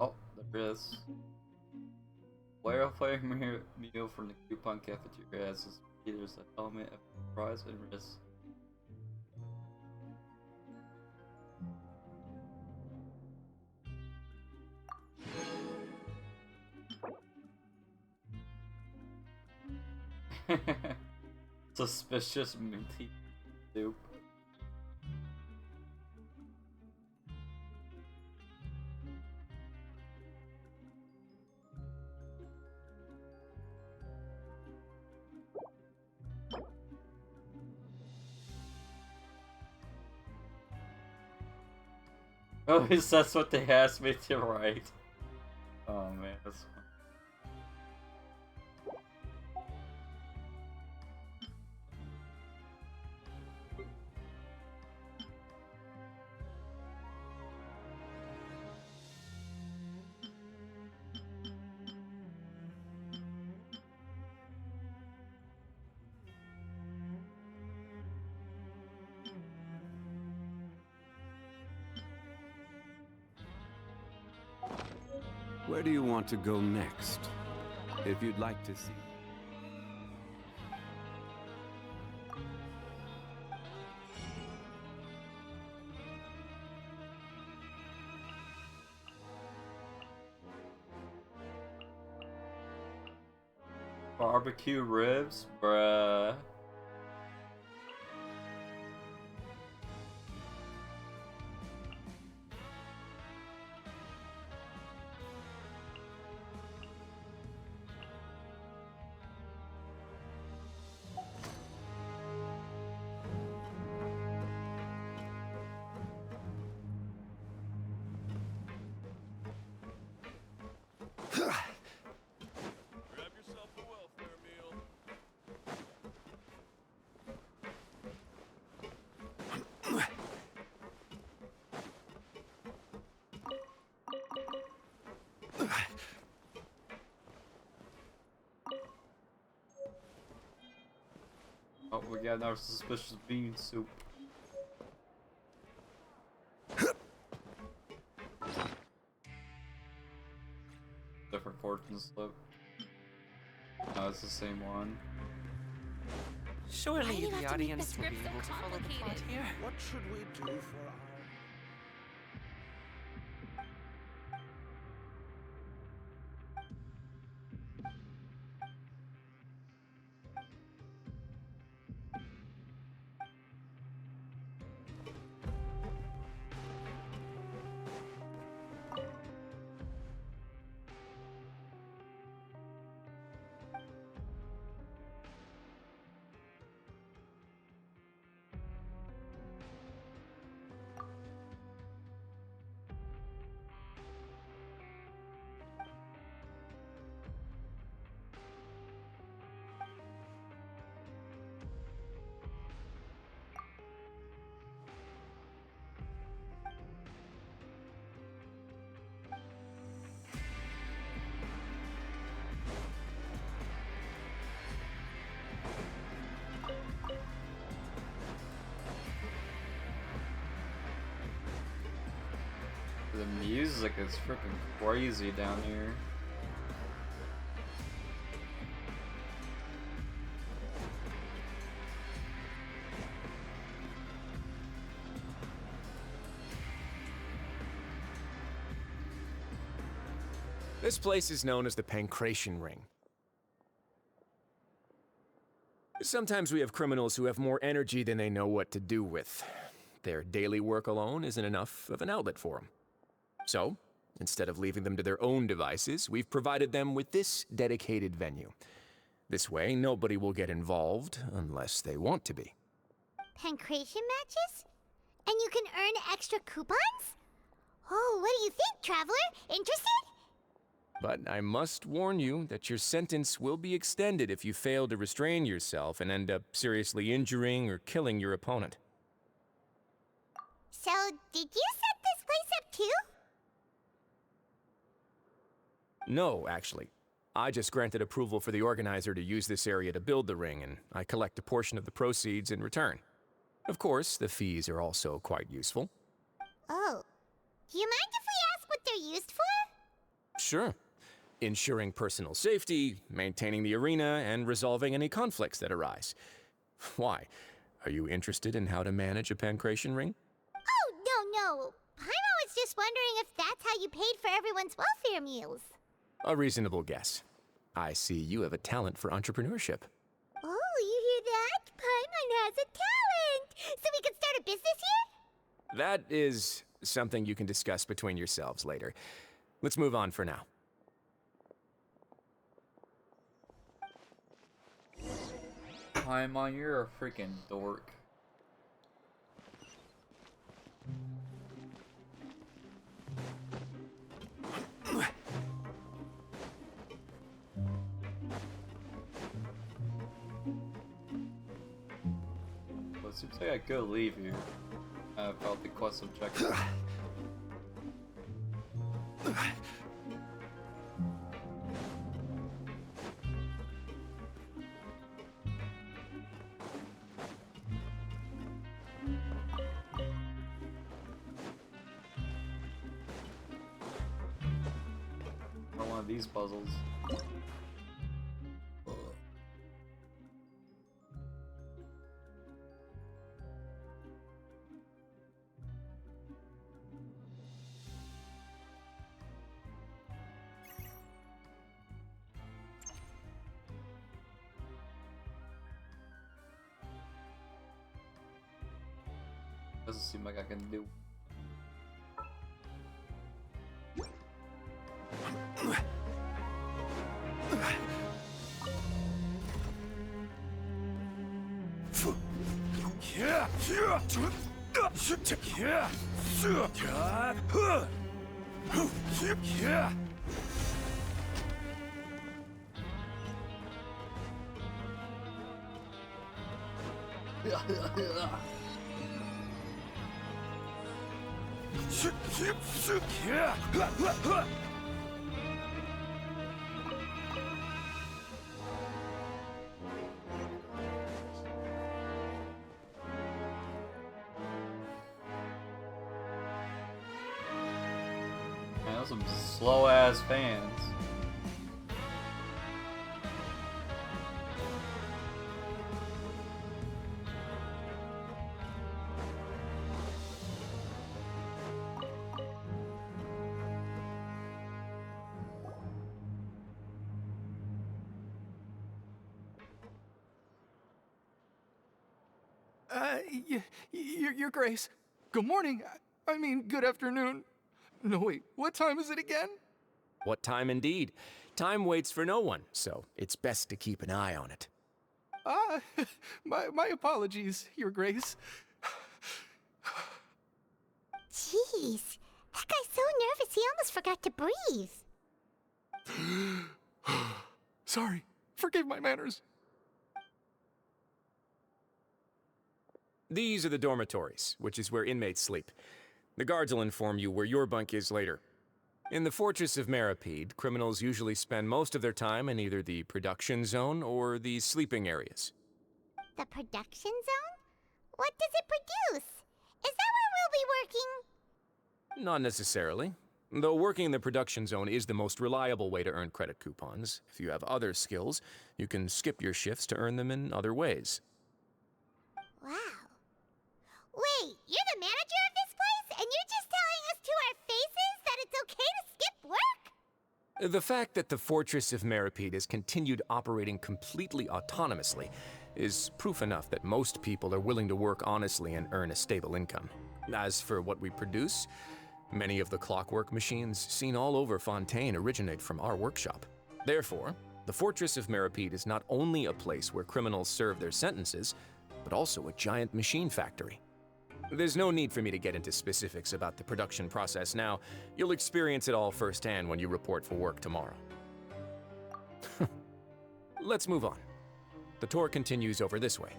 Oh, there is. Welfare meal from the coupon cafeteria has there's an element of surprise and risk. Suspicious minty soup. Oh, that's what they asked me to write. Oh man, that's fun. Where do you want to go next? If you'd like to see... Barbecue ribs? Bruh. Grab yourself a welfare meal. Oh, we got another suspicious bean soup. Different fortune slip. No, it's the same one. Surely the audience will be able to follow the plot here. What should we do for our... The music is freaking crazy down here. This place is known as the Pancration Ring. Sometimes we have criminals who have more energy than they know what to do with. Their daily work alone isn't enough of an outlet for them. So, instead of leaving them to their own devices, we've provided them with this dedicated venue. This way, nobody will get involved unless they want to be. Pancration matches? And you can earn extra coupons? Oh, what do you think, traveler? Interested? But I must warn you that your sentence will be extended if you fail to restrain yourself and end up seriously injuring or killing your opponent. So, did you set this place up too? No, actually. I just granted approval for the organizer to use this area to build the ring, and I collect a portion of the proceeds in return. Of course, the fees are also quite useful. Oh. Do you mind if we ask what they're used for? Sure. Ensuring personal safety, maintaining the arena, and resolving any conflicts that arise. Why? Are you interested in how to manage a pancration ring? Oh, no. Paimon was just wondering if that's how you paid for everyone's welfare meals. A reasonable guess. I see you have a talent for entrepreneurship. Oh, you hear that? Paimon has a talent! So we can start a business here? That is something you can discuss between yourselves later. Let's move on for now. Paimon, you're a freaking dork. Well, it seems like I could leave here. About the quest objective. these puzzles. Doesn't seem like I can do. Man, those some slow ass fans. Your Grace. Good morning. I mean, good afternoon. No, wait, what time is it again? What time indeed? Time waits for no one, so it's best to keep an eye on it. My apologies, Your Grace. Jeez, that guy's so nervous he almost forgot to breathe. Sorry, forgive my manners. These are the dormitories, which is where inmates sleep. The guards will inform you where your bunk is later. In the Fortress of Meripede, criminals usually spend most of their time in either the production zone or the sleeping areas. The production zone? What does it produce? Is that where we'll be working? Not necessarily. Though working in the production zone is the most reliable way to earn credit coupons, if you have other skills, you can skip your shifts to earn them in other ways. Wow. Wait, you're the manager of this place, and you're just telling us to our faces that it's okay to skip work? The fact that the Fortress of Meripede has continued operating completely autonomously is proof enough that most people are willing to work honestly and earn a stable income. As for what we produce, many of the clockwork machines seen all over Fontaine originate from our workshop. Therefore, the Fortress of Meripede is not only a place where criminals serve their sentences, but also a giant machine factory. There's no need for me to get into specifics about the production process now. You'll experience it all firsthand when you report for work tomorrow. Let's move on. The tour continues over this way.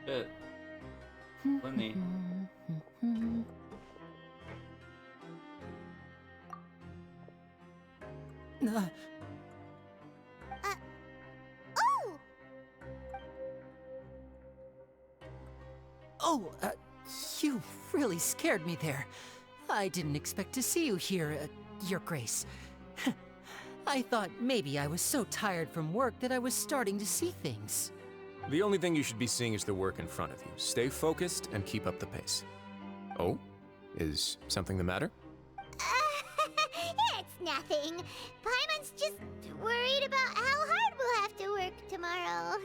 Shit. Lenny. Oh! Oh, you really scared me there. I didn't expect to see you here, Your Grace. I thought maybe I was so tired from work that I was starting to see things. The only thing you should be seeing is the work in front of you. Stay focused and keep up the pace. Oh? Is something the matter? It's nothing. Paimon's just worried about how hard we'll have to work tomorrow.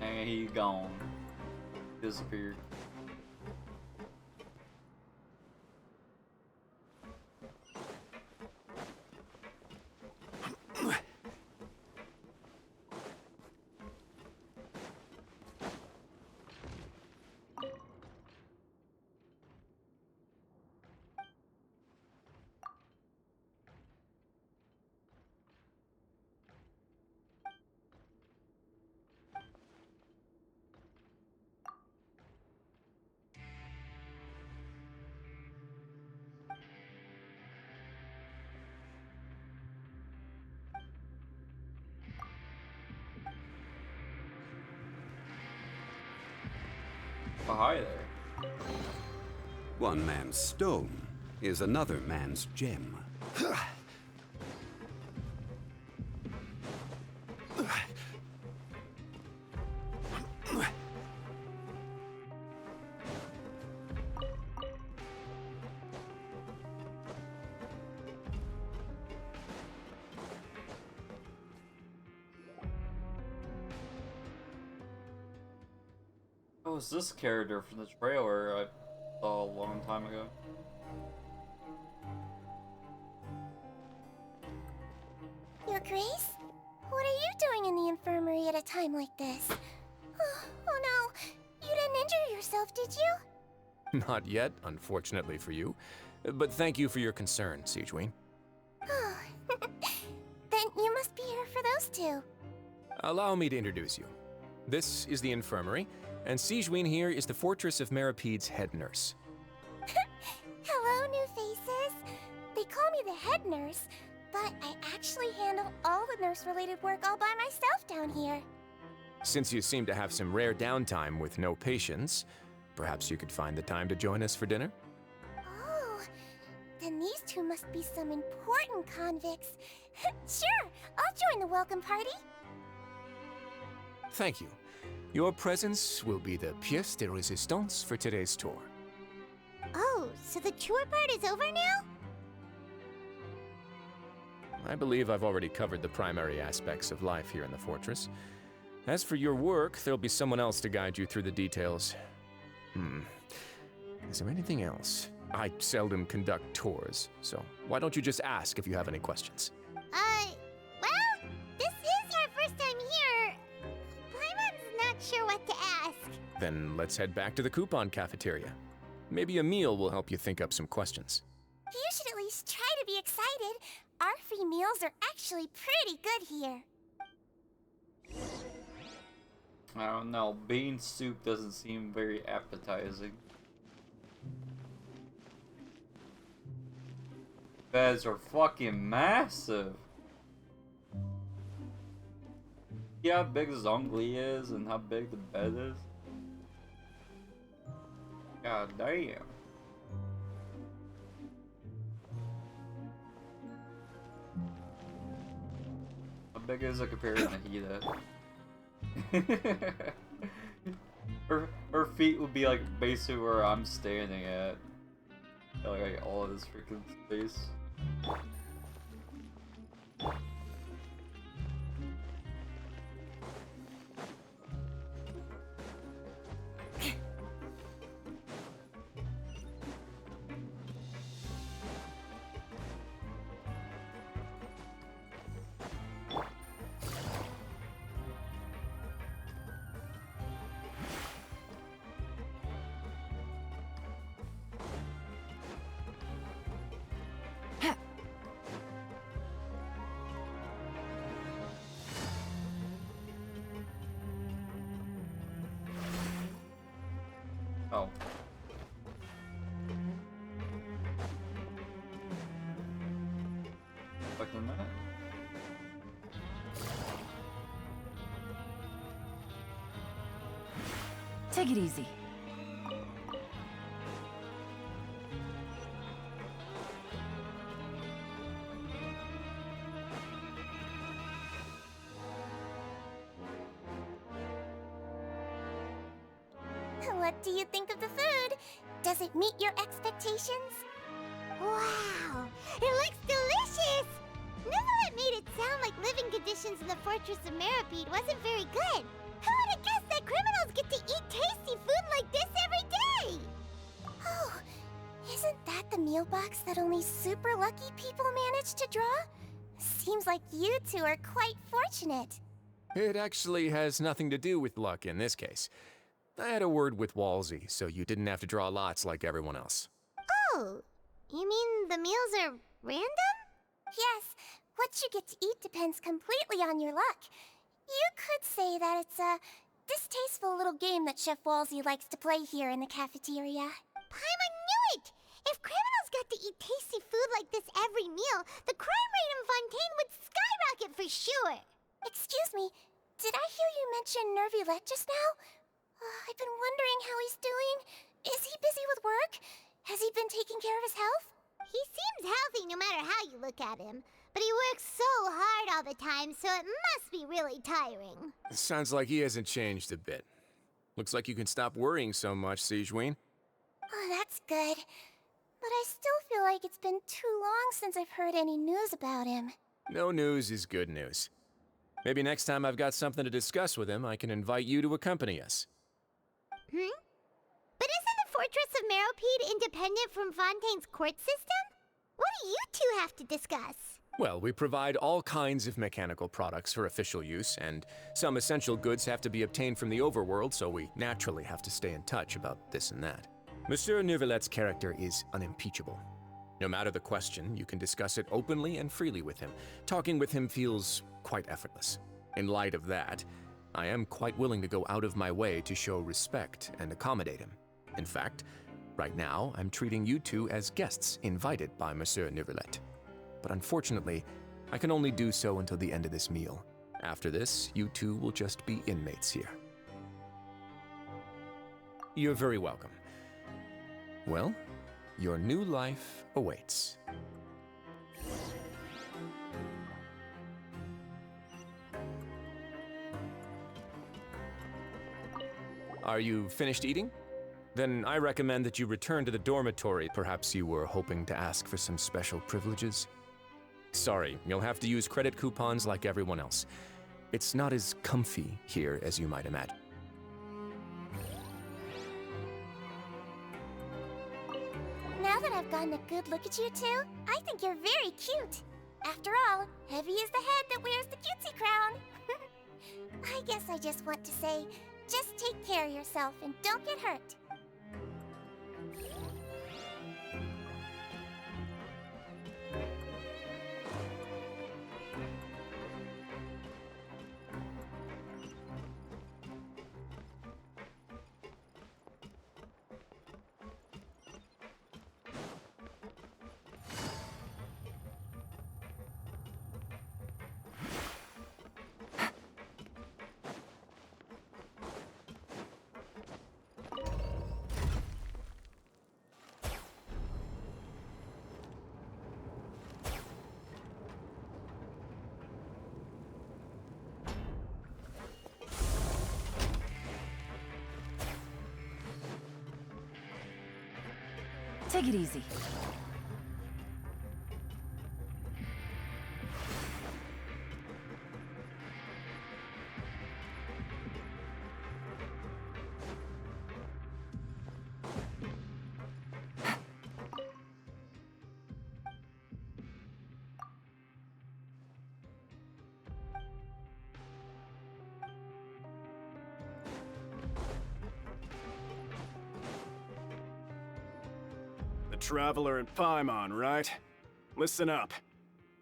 And he's gone. Disappeared. hi there. One man's stone is another man's gem. Oh, it's this character from the trailer I saw a long time ago. Your Grace? What are you doing in the infirmary at a time like this? Oh no, you didn't injure yourself, did you? Not yet, unfortunately for you. But thank you for your concern, Siegewein. Then you must be here for those two. Allow me to introduce you. This is the infirmary, and Siegewein here is the Fortress of Merapede's head nurse. Hello, new faces. They call me the head nurse, but I actually handle all the nurse-related work all by myself down here. Since you seem to have some rare downtime with no patients, perhaps you could find the time to join us for dinner? Oh, then these two must be some important convicts. Sure, I'll join the welcome party. Thank you. Your presence will be the pièce de résistance for today's tour. Oh, so the tour part is over now? I believe I've already covered the primary aspects of life here in the fortress. As for your work, there'll be someone else to guide you through the details. Is there anything else? I seldom conduct tours, so why don't you just ask if you have any questions? Well, this is our first time here. Paimon's not sure what to ask. Then let's head back to the coupon cafeteria. Maybe a meal will help you think up some questions. You should at least try to be excited. Our free meals are actually pretty good here. I don't know, bean soup doesn't seem very appetizing. Beds are fucking massive. See how big Zhongli is and how big the bed is? God damn. How big is it compared to Nahida? her feet would be like basically where I'm standing at. Like all of this freaking space. Oh. Like a minute. Take it easy. What do you think of the food? Does it meet your expectations? Wow, it looks delicious! Neverlet made it sound like living conditions in the Fortress of Meripede wasn't very good. Who would have guessed that criminals get to eat tasty food like this every day? Oh, isn't that the meal box that only super lucky people manage to draw? Seems like you two are quite fortunate. It actually has nothing to do with luck in this case. I had a word with Walsey, so you didn't have to draw lots like everyone else. Oh, you mean the meals are random? Yes, what you get to eat depends completely on your luck. You could say that it's a distasteful little game that Chef Walsey likes to play here in the cafeteria. Paimon knew it! If criminals got to eat tasty food like this every meal, the crime rate in Fontaine would skyrocket for sure! Excuse me, did I hear you mention Nervulette just now? I've been wondering how he's doing. Is he busy with work? Has he been taking care of his health? He seems healthy no matter how you look at him. But he works so hard all the time, so it must be really tiring. Sounds like he hasn't changed a bit. Looks like you can stop worrying so much, Sigewinne. Oh, that's good. But I still feel like it's been too long since I've heard any news about him. No news is good news. Maybe next time I've got something to discuss with him, I can invite you to accompany us. But isn't the Fortress of Meropide independent from Fontaine's court system? What do you two have to discuss? Well, we provide all kinds of mechanical products for official use, and some essential goods have to be obtained from the overworld, so we naturally have to stay in touch about this and that. Monsieur Neuvillette's character is unimpeachable. No matter the question, you can discuss it openly and freely with him. Talking with him feels quite effortless. In light of that, I am quite willing to go out of my way to show respect and accommodate him. In fact, right now, I'm treating you two as guests invited by Monsieur Neuvillette. But unfortunately, I can only do so until the end of this meal. After this, you two will just be inmates here. You're very welcome. Well, your new life awaits. Are you finished eating? Then I recommend that you return to the dormitory. Perhaps you were hoping to ask for some special privileges? Sorry, you'll have to use credit coupons like everyone else. It's not as comfy here as you might imagine. Now that I've gotten a good look at you two, I think you're very cute. After all, heavy is the head that wears the cutesy crown. I guess I just want to say, just take care of yourself and don't get hurt. Take it easy. The Traveler and Paimon, right? Listen up.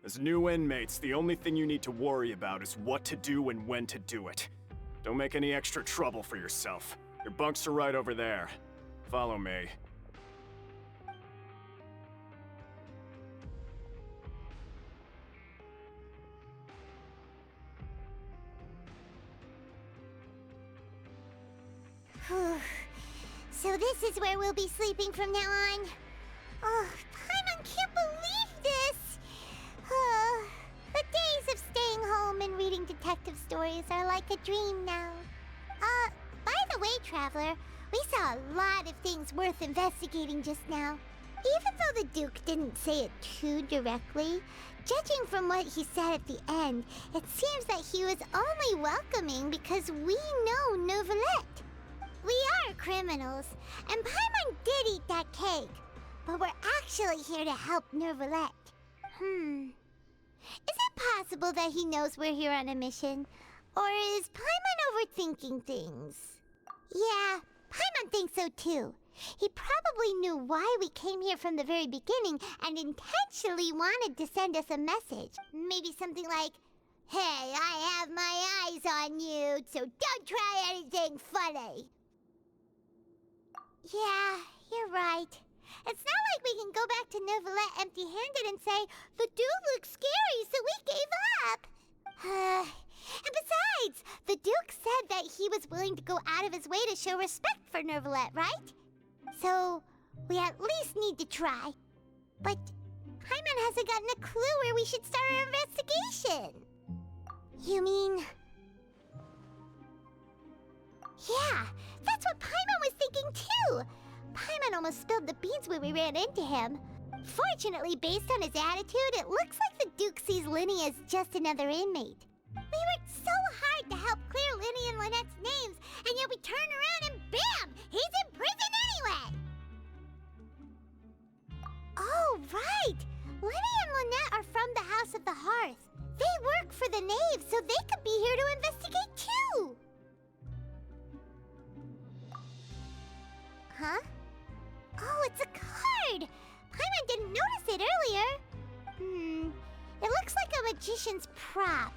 As new inmates, the only thing you need to worry about is what to do and when to do it. Don't make any extra trouble for yourself. Your bunks are right over there. Follow me. So this is where we'll be sleeping from now on. Oh, Paimon can't believe this! The days of staying home and reading detective stories are like a dream now. By the way, Traveler, we saw a lot of things worth investigating just now. Even though the Duke didn't say it too directly, judging from what he said at the end, it seems that he was only welcoming because we know Neuvillette. We are criminals, and Paimon did eat that cake, but we're actually here to help Neuvillette. Is it possible that he knows we're here on a mission? Or is Paimon overthinking things? Yeah, Paimon thinks so too. He probably knew why we came here from the very beginning and intentionally wanted to send us a message. Maybe something like, "Hey, I have my eyes on you, so don't try anything funny." Yeah, you're right. It's not like we can go back to Neuvillette empty-handed and say, "The dude looks scary, so we gave up." And Besides, the Duke said that he was willing to go out of his way to show respect for Nervalette, right? So, we at least need to try. But Paimon hasn't gotten a clue where we should start our investigation. You mean... Yeah, that's what Paimon was thinking too! Paimon almost spilled the beans when we ran into him. Fortunately, based on his attitude, it looks like the Duke sees Linny as just another inmate. We worked so hard to help clear Linny and Lynette's names, and yet we turn around and bam! He's in prison anyway! Oh, right! Linny and Lynette are from the House of the Hearth. They work for the Knave, so they could be here to investigate too! Huh? Oh, it's a card! Paimon didn't notice it earlier. It looks like a magician's prop.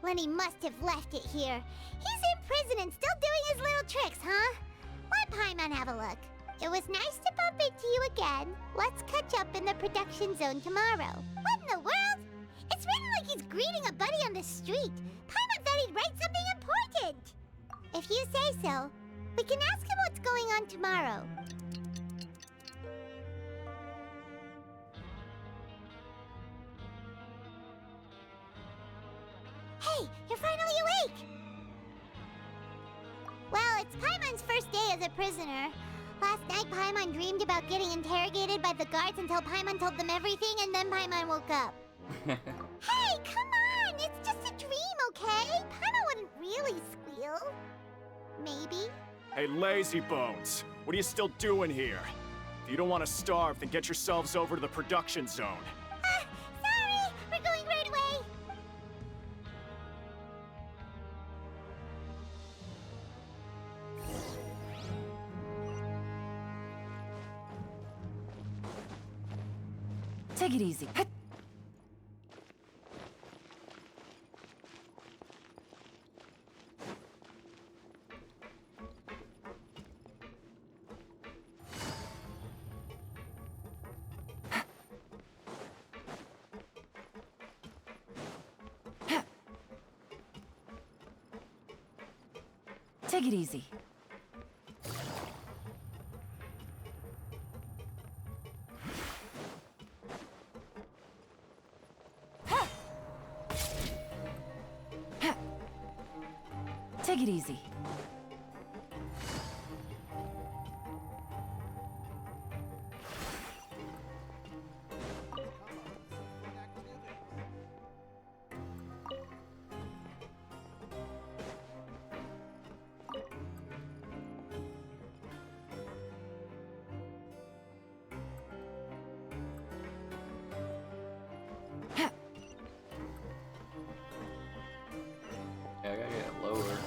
Lenny must have left it here. He's in prison and still doing his little tricks, huh? Let Paimon have a look. It was nice to bump into you again. Let's catch up in the production zone tomorrow. What in the world? It's written like he's greeting a buddy on the street. Paimon thought he'd write something important. If you say so, we can ask him what's going on tomorrow. Hey, you're finally awake! Well, it's Paimon's first day as a prisoner. Last night, Paimon dreamed about getting interrogated by the guards until Paimon told them everything, and then Paimon woke up. Hey, come on! It's just a dream, okay? Paimon wouldn't really squeal. Maybe. Hey, lazy bones! What are you still doing here? If you don't want to starve, then get yourselves over to the production zone. Sorry! We're going right away! Take it easy. Take it easy. Take it easy. Yeah, I gotta get it lower.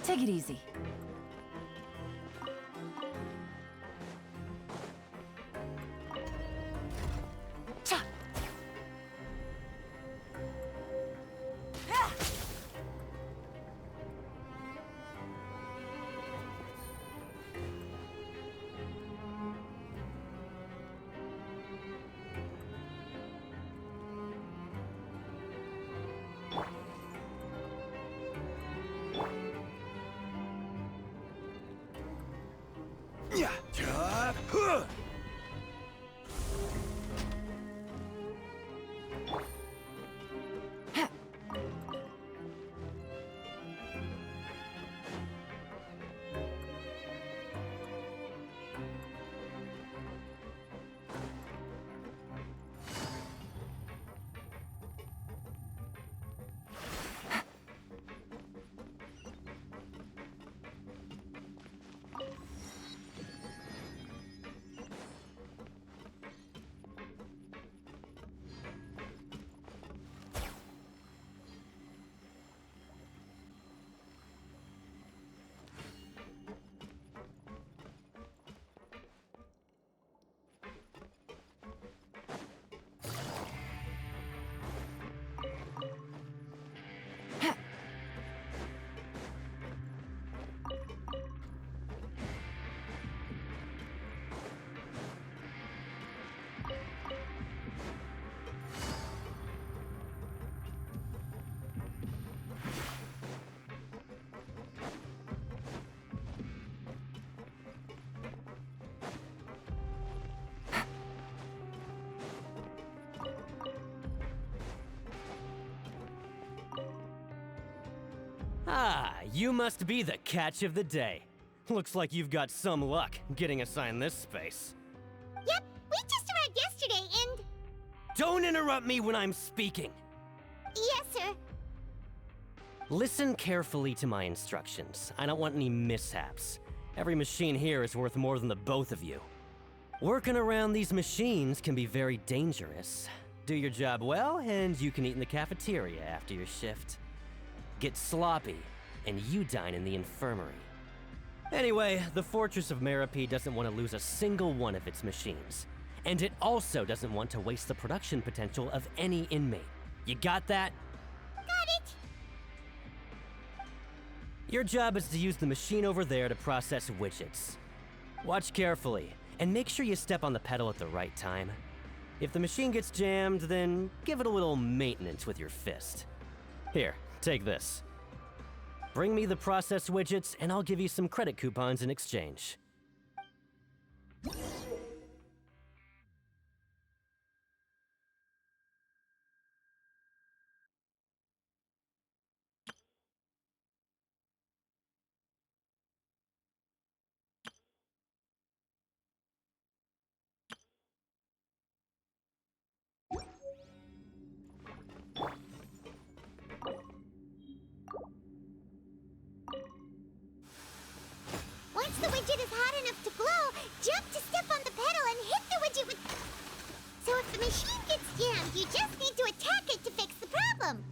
Take it easy. Ah, you must be the catch of the day. Looks like you've got some luck getting assigned this space. Yep, we just arrived yesterday and... Don't interrupt me when I'm speaking! Yes, sir. Listen carefully to my instructions. I don't want any mishaps. Every machine here is worth more than the both of you. Working around these machines can be very dangerous. Do your job well, and you can eat in the cafeteria after your shift. Get sloppy, and you dine in the infirmary. Anyway, the Fortress of Merope doesn't want to lose a single one of its machines. And it also doesn't want to waste the production potential of any inmate. You got that? Got it. Your job is to use the machine over there to process widgets. Watch carefully, and make sure you step on the pedal at the right time. If the machine gets jammed, then give it a little maintenance with your fist. Here, take this. Bring me the process widgets, and I'll give you some credit coupons in exchange. Once the widget is hot enough to glow, jump to step on the pedal and hit the widget with... So if the machine gets jammed, you just need to attack it to fix the problem.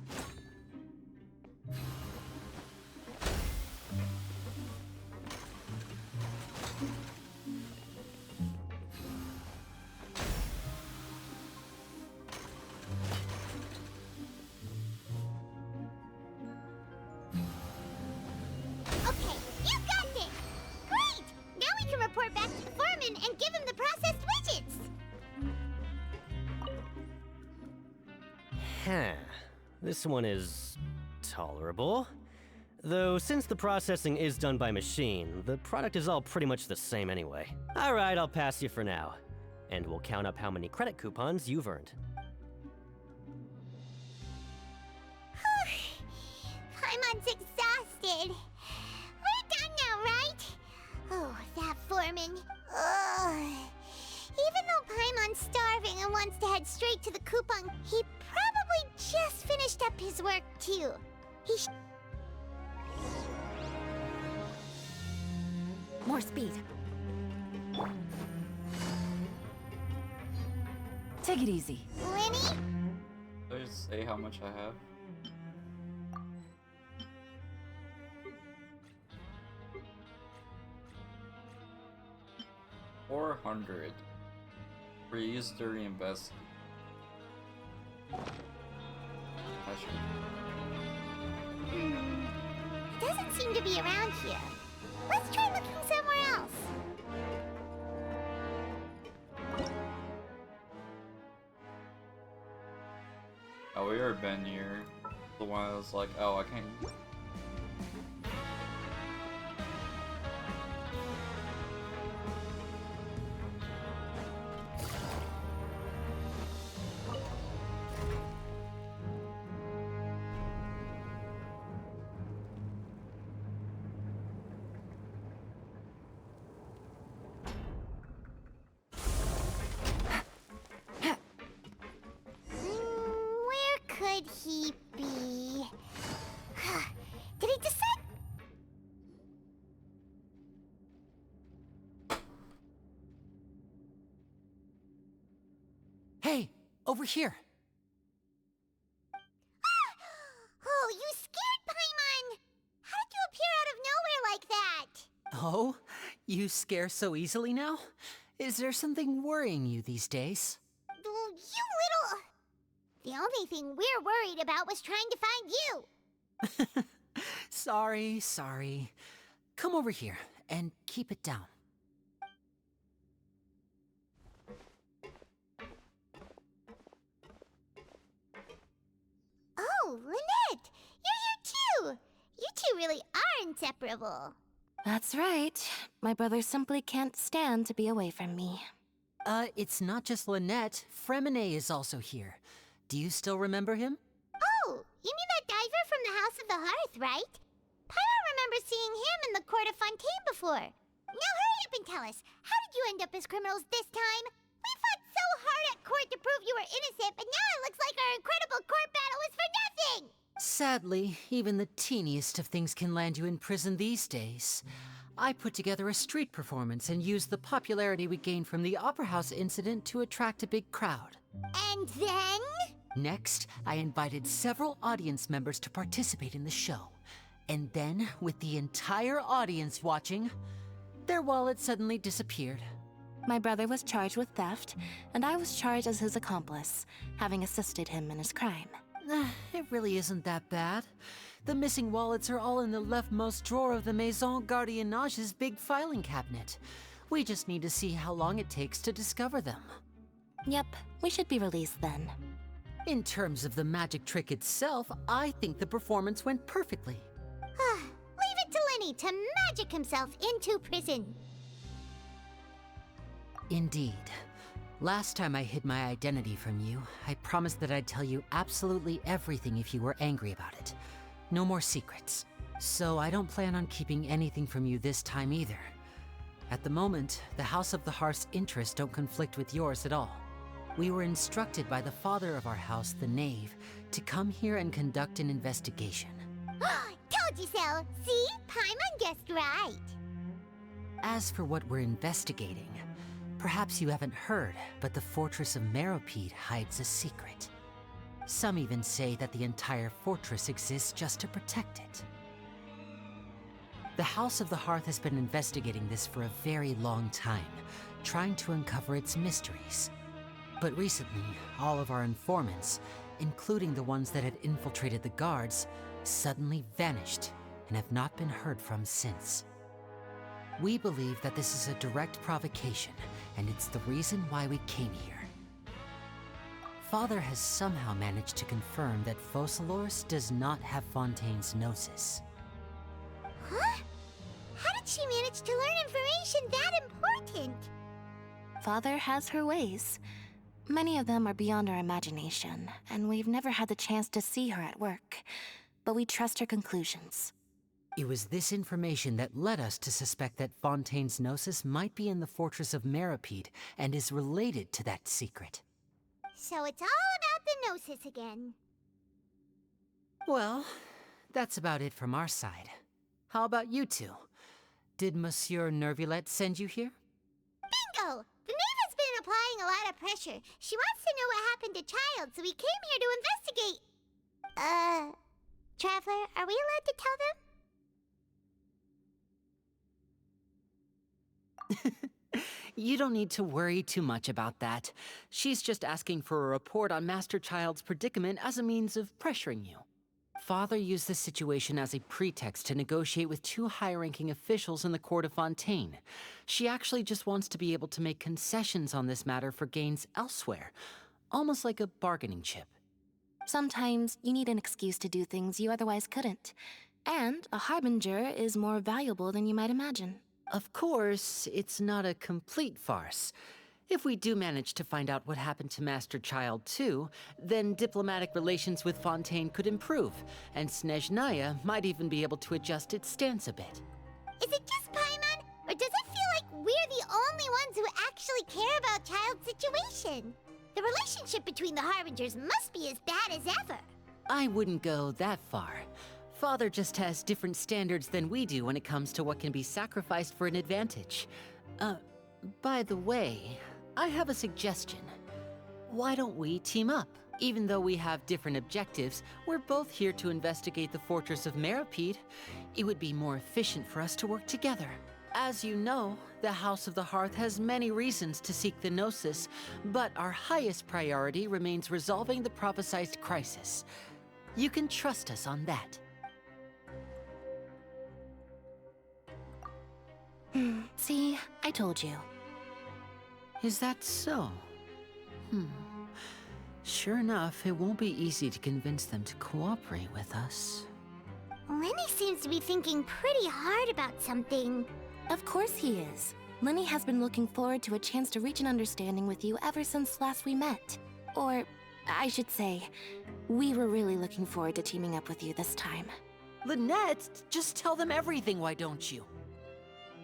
Okay, you got it! Great! Now we can report back to the foreman and give him the processed widgets! Huh. This one is tolerable. Though since the processing is done by machine, the product is all pretty much the same anyway. Alright, I'll pass you for now. And we'll count up how many credit coupons you've earned. Paimon's exhausted. We're done now, right? Oh, that foreman. Ugh. Even though Paimon's starving and wants to head straight to the coupon, he probably just finished up his work too. More speed. Take it easy. Lenny? Did I just say how much I have? $400. Freeze to reinvest. It doesn't seem to be around here. Let's try looking somewhere else. Oh, we already been here. The one I was like, oh, I can't. Where could he be? Did he decide? Hey, over here. Oh, you scared Paimon! How did you appear out of nowhere like that? Oh, you scare so easily now? Is there something worrying you these days? You little... The only thing we're worried about was trying to find you. Sorry. Come over here and keep it down. Oh, Lynette! You're here too! You two really are inseparable. That's right. My brother simply can't stand to be away from me. It's not just Lynette. Fremine is also here. Do you still remember him? Oh, you mean that diver from the House of the Hearth, right? Paimon remembers seeing him in the court of Fontaine before. Now hurry up and tell us, how did you end up as criminals this time? We fought so hard at court to prove you were innocent, but now it looks like our incredible court battle was for nothing! Sadly, even the teeniest of things can land you in prison these days. I put together a street performance and used the popularity we gained from the Opera House incident to attract a big crowd. And then? Next, I invited several audience members to participate in the show. And then, with the entire audience watching, their wallet suddenly disappeared. My brother was charged with theft, and I was charged as his accomplice, having assisted him in his crime. It really isn't that bad. The missing wallets are all in the leftmost drawer of the Maison Gardiennage's big filing cabinet. We just need to see how long it takes to discover them. Yep, we should be released then. In terms of the magic trick itself, I think the performance went perfectly. Leave it to Lenny to magic himself into prison. Indeed. Last time I hid my identity from you, I promised that I'd tell you absolutely everything if you were angry about it. No more secrets. So I don't plan on keeping anything from you this time either. At the moment, the House of the Hearth's interests don't conflict with yours at all. We were instructed by the father of our house, the Knave, to come here and conduct an investigation. Told you so! See? Paimon guessed right. As for what we're investigating, perhaps you haven't heard, but the fortress of Meropide hides a secret. Some even say that the entire fortress exists just to protect it. The House of the Hearth has been investigating this for a very long time, trying to uncover its mysteries. But recently, all of our informants, including the ones that had infiltrated the guards, suddenly vanished and have not been heard from since. We believe that this is a direct provocation, and it's the reason why we came here. Father has somehow managed to confirm that Focalors does not have Fontaine's Gnosis. Huh? How did she manage to learn information that important? Father has her ways. Many of them are beyond our imagination, and we've never had the chance to see her at work. But we trust her conclusions. It was this information that led us to suspect that Fontaine's Gnosis might be in the fortress of Meropide and is related to that secret. So it's all about the Gnosis again. Well, that's about it from our side. How about you two? Did Monsieur Nervulette send you here? Bingo! The Knave has been applying a lot of pressure. She wants to know what happened to Child, so we came here to investigate. Traveler, are we allowed to tell them? You don't need to worry too much about that. She's just asking for a report on Master Child's predicament as a means of pressuring you. Father used this situation as a pretext to negotiate with two high-ranking officials in the court of Fontaine. She actually just wants to be able to make concessions on this matter for gains elsewhere, almost like a bargaining chip. Sometimes you need an excuse to do things you otherwise couldn't. And a harbinger is more valuable than you might imagine. Of course, it's not a complete farce. If we do manage to find out what happened to Master Child too, then diplomatic relations with Fontaine could improve, and Snezhnaya might even be able to adjust its stance a bit. Is it just Paimon, or does it feel like we're the only ones who actually care about Child's situation? The relationship between the Harbingers must be as bad as ever. I wouldn't go that far. Father just has different standards than we do when it comes to what can be sacrificed for an advantage. By the way, I have a suggestion. Why don't we team up? Even though we have different objectives, we're both here to investigate the fortress of Meropide. It would be more efficient for us to work together. As you know, the House of the Hearth has many reasons to seek the Gnosis, but our highest priority remains resolving the prophesized crisis. You can trust us on that. See, I told you. Is that so? Sure enough, it won't be easy to convince them to cooperate with us. Lenny seems to be thinking pretty hard about something. Of course he is. Lenny has been looking forward to a chance to reach an understanding with you ever since last we met. Or, I should say, we were really looking forward to teaming up with you this time. Lynette, just tell them everything, why don't you?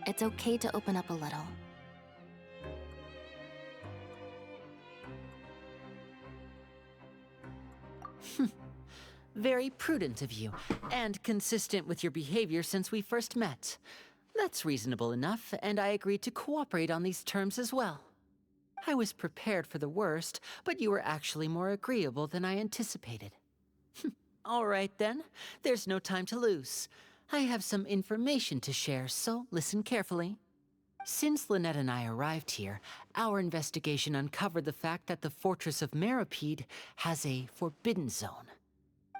It's okay to open up a little. Very prudent of you, and consistent with your behavior since we first met. That's reasonable enough, and I agreed to cooperate on these terms as well. I was prepared for the worst, but you were actually more agreeable than I anticipated. All right then, there's no time to lose. I have some information to share, so listen carefully. Since Lynette and I arrived here, our investigation uncovered the fact that the Fortress of Meripede has a forbidden zone.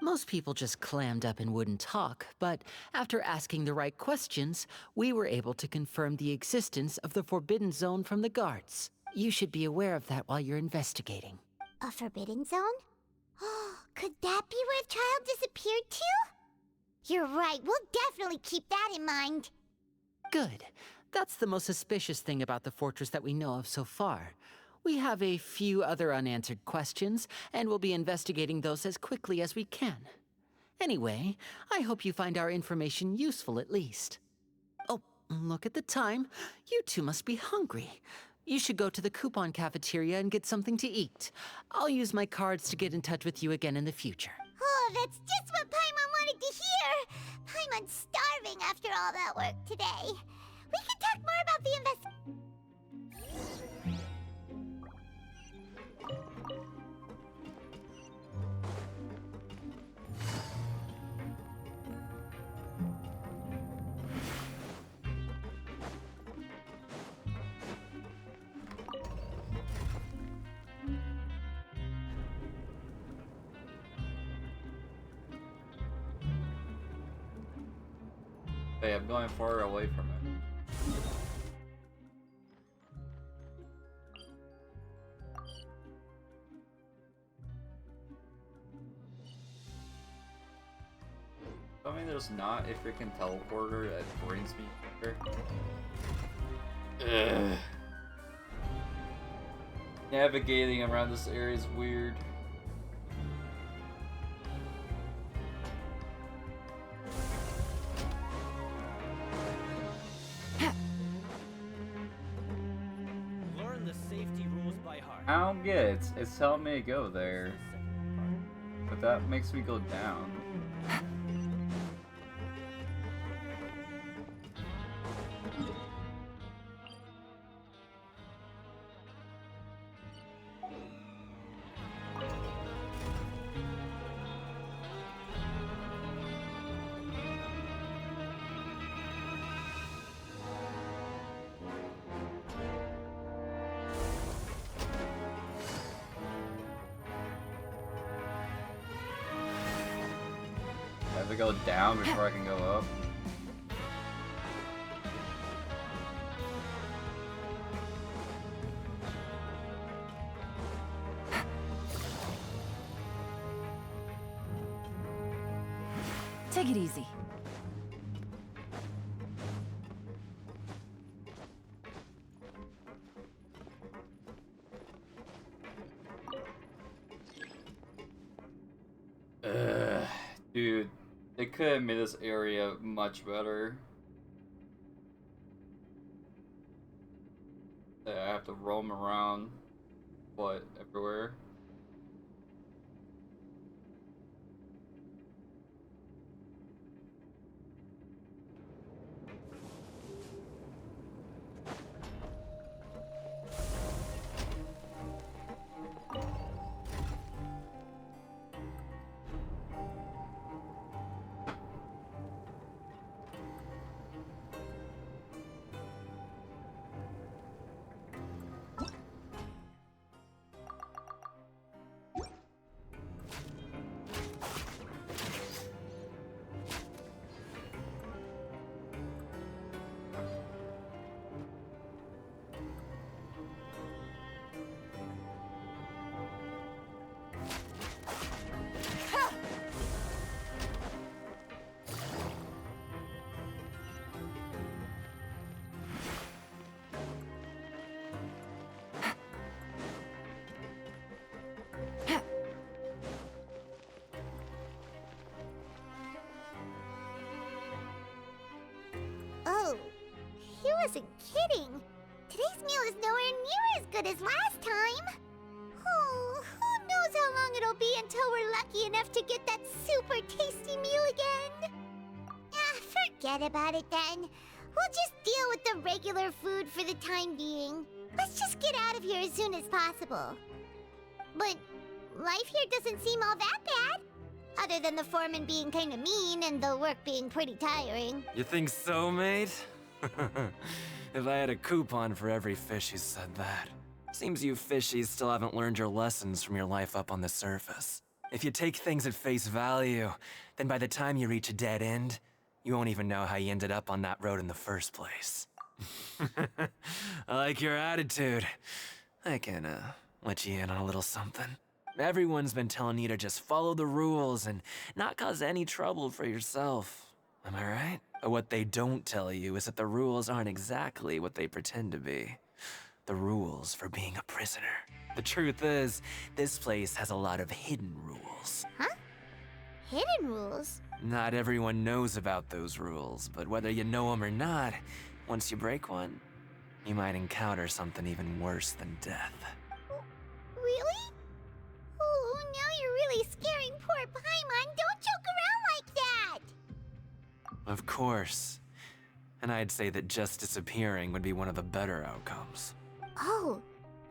Most people just clammed up and wouldn't talk, but after asking the right questions, we were able to confirm the existence of the forbidden zone from the guards. You should be aware of that while you're investigating. A forbidden zone? Oh, could that be where the child disappeared to? You're right, we'll definitely keep that in mind. Good. That's the most suspicious thing about the fortress that we know of so far. We have a few other unanswered questions, and we'll be investigating those as quickly as we can. Anyway, I hope you find our information useful at least. Oh, look at the time. You two must be hungry. You should go to the coupon cafeteria and get something to eat. I'll use my cards to get in touch with you again in the future. Oh, that's just what Paimon wanted to hear! Paimon's starving after all that work today. We can talk more about the Hey, I'm going far away from it. I mean, there's not a freaking teleporter that brings me here. Ugh. Navigating around this area is weird. Learn the safety rules by heart. I don't get it. It's telling me to go there. But that makes me go down. I have to go down before I can go up. Take it easy. Dude, they could have made this area much better. I have to roam around, what, everywhere? kidding. Today's meal is nowhere near as good as last time. Oh, who knows how long it'll be until we're lucky enough to get that super tasty meal again. Ah, forget about it then. We'll just deal with the regular food for the time being. Let's just get out of here as soon as possible. But life here doesn't seem all that bad. Other than the foreman being kinda mean and the work being pretty tiring. You think so, mate? If I had a coupon for every fish who said that. Seems you fishies still haven't learned your lessons from your life up on the surface. If you take things at face value, then by the time you reach a dead end, you won't even know how you ended up on that road in the first place. I like your attitude. I can, let you in on a little something. Everyone's been telling you to just follow the rules and not cause any trouble for yourself. Am I right? But what they don't tell you is that the rules aren't exactly what they pretend to be. The rules for being a prisoner. The truth is, this place has a lot of hidden rules. Huh? Hidden rules? Not everyone knows about those rules, but whether you know them or not, once you break one, you might encounter something even worse than death. Really? Oh, now you're really scaring poor Paimon. Don't joke around like that! Of course. And I'd say that just disappearing would be one of the better outcomes. Oh,